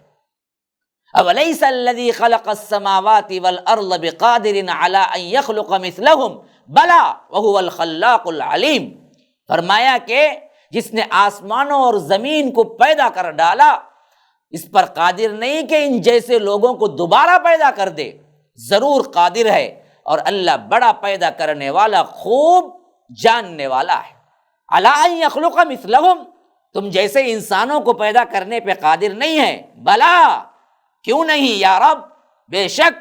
اولیس الذی خلق السماوات والارض بقادر علی ان یخلق مثلہم بلا وہو الخلاق العلیم۔ فرمایا کہ جس نے آسمانوں اور زمین کو پیدا کر ڈالا اس پر قادر نہیں کہ ان جیسے لوگوں کو دوبارہ پیدا کر دے، ضرور قادر ہے، اور اللہ بڑا پیدا کرنے والا، خوب جاننے والا ہے۔ الا ان یخلق مثلہم، تم جیسے انسانوں کو پیدا کرنے پہ قادر نہیں ہے؟ بلا، کیوں نہیں یا رب، بے شک،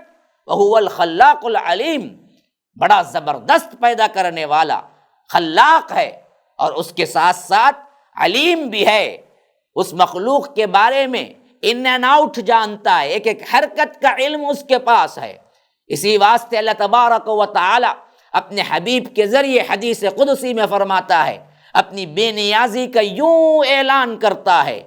وہو الخلاق العلیم، بڑا زبردست پیدا کرنے والا، خلاق ہے، اور اس کے ساتھ ساتھ علیم بھی ہے، اس مخلوق کے بارے میں ان اینڈ آؤٹ جانتا ہے، ایک ایک حرکت کا علم اس کے پاس ہے۔ اسی واسطے اللہ تبارک و تعالی اپنے حبیب کے ذریعے حدیث قدسی میں فرماتا ہے، اپنی بے نیازی کا یوں اعلان کرتا ہے،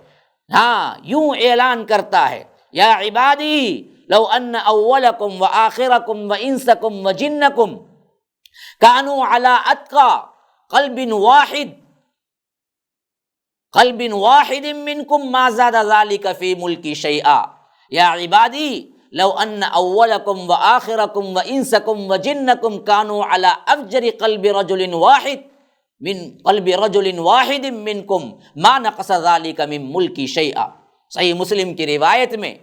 یوں اعلان کرتا ہے، یا عبادی لو ان اولکم وآخرکم وانسکم وجنکم کانوا علی اتقى قلب واحد منکم ما زاد ذلک فی ملکی شیئا، یا عبادی لو ان اولکم وآخرکم وانسکم وجنکم کانوا علی افجر قلب رجل واحد منکم ما نقص ذلک من ملکی شیئا۔ صحیح مسلم کی روایت میں،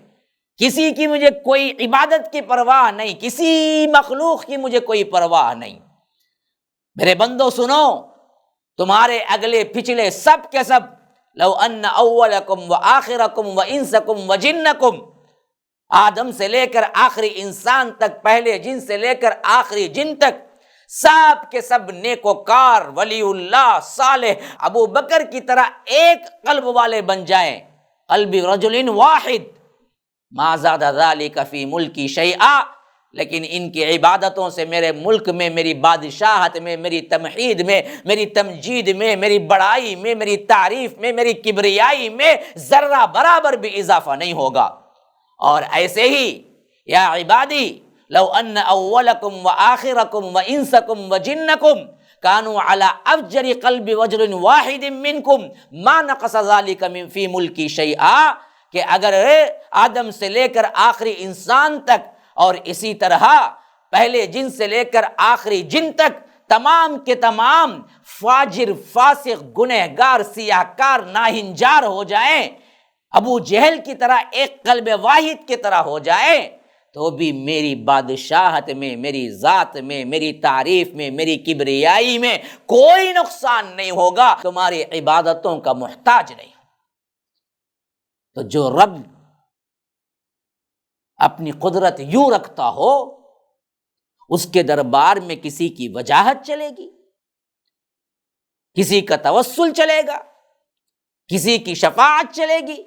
کسی کی مجھے کوئی عبادت کی پرواہ نہیں، کسی مخلوق کی مجھے کوئی پرواہ نہیں۔ میرے بندو سنو، تمہارے اگلے پچھلے سب کے سب، لو ان اولکم وآخرکم وانسکم وجنکم، آدم سے لے کر آخری انسان تک، پہلے جن سے لے کر آخری جن تک، سب کے سب نیکوکار، ولی اللہ، صالح، ابو بکر کی طرح ایک قلب والے بن جائیں، قلب رجل واحد، ما زاد ذلک فی ملکی شیئا، لیکن ان کی عبادتوں سے میرے ملک میں، میری بادشاہت میں، میری تمحید میں، میری تمجید میں، میری بڑائی میں، میری تعریف میں، میری کبریائی میں ذرہ برابر بھی اضافہ نہیں ہوگا۔ اور ایسے ہی یا عبادی لو ان اولکم وآخرکم وانسکم وجنکم کانوا علی افجر قلب رجل واحد منکم ما نقص ذلک من فی ملکی شیئا، کہ اگر آدم سے لے کر آخری انسان تک، اور اسی طرح پہلے جن سے لے کر آخری جن تک، تمام کے تمام فاجر، فاسق، گنہگار، سیاہکار، ناہنجار ہو جائیں، ابو جہل کی طرح ایک قلب واحد کی طرح ہو جائیں، تو بھی میری بادشاہت میں، میری ذات میں، میری تعریف میں، میری کبریائی میں کوئی نقصان نہیں ہوگا، تمہاری عبادتوں کا محتاج نہیں۔ تو جو رب اپنی قدرت یوں رکھتا ہو، اس کے دربار میں کسی کی وجاہت چلے گی، کسی کا توسل چلے گا، کسی کی شفاعت چلے گی؟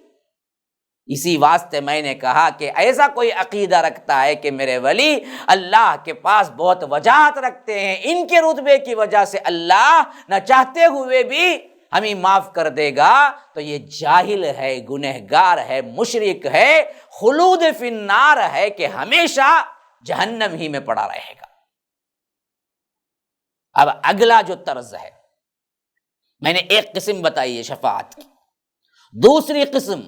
اسی واسطے میں نے کہا کہ ایسا کوئی عقیدہ رکھتا ہے کہ میرے ولی اللہ کے پاس بہت وجاہت رکھتے ہیں، ان کے رتبے کی وجہ سے اللہ نہ چاہتے ہوئے بھی ہمیں معاف کر دے گا، تو یہ جاہل ہے، گنہگار ہے، مشرک ہے، خلود فی النار ہے، کہ ہمیشہ جہنم ہی میں پڑا رہے گا۔ اب اگلا جو طرز ہے، میں نے ایک قسم بتائی ہے شفاعت کی، دوسری قسم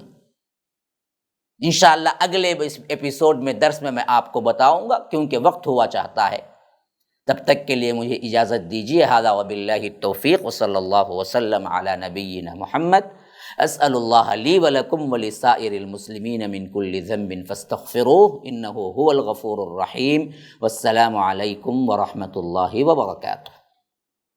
انشاءاللہ اگلے ایپیسوڈ میں، درس میں آپ کو بتاؤں گا، کیونکہ وقت ہوا چاہتا ہے۔ تب تک کے لیے مجھے اجازت دیجیے، ھذا وباللہ التوفیق، وصلی اللہ وسلم علی نبینا محمد۔ اسأل اللہ لی ولکم ولسائر المسلمین من کل ذنب فاستغفروہ انہ هو الغفور الرحیم، والسلام علیکم ورحمۃ اللہ وبرکاتہ۔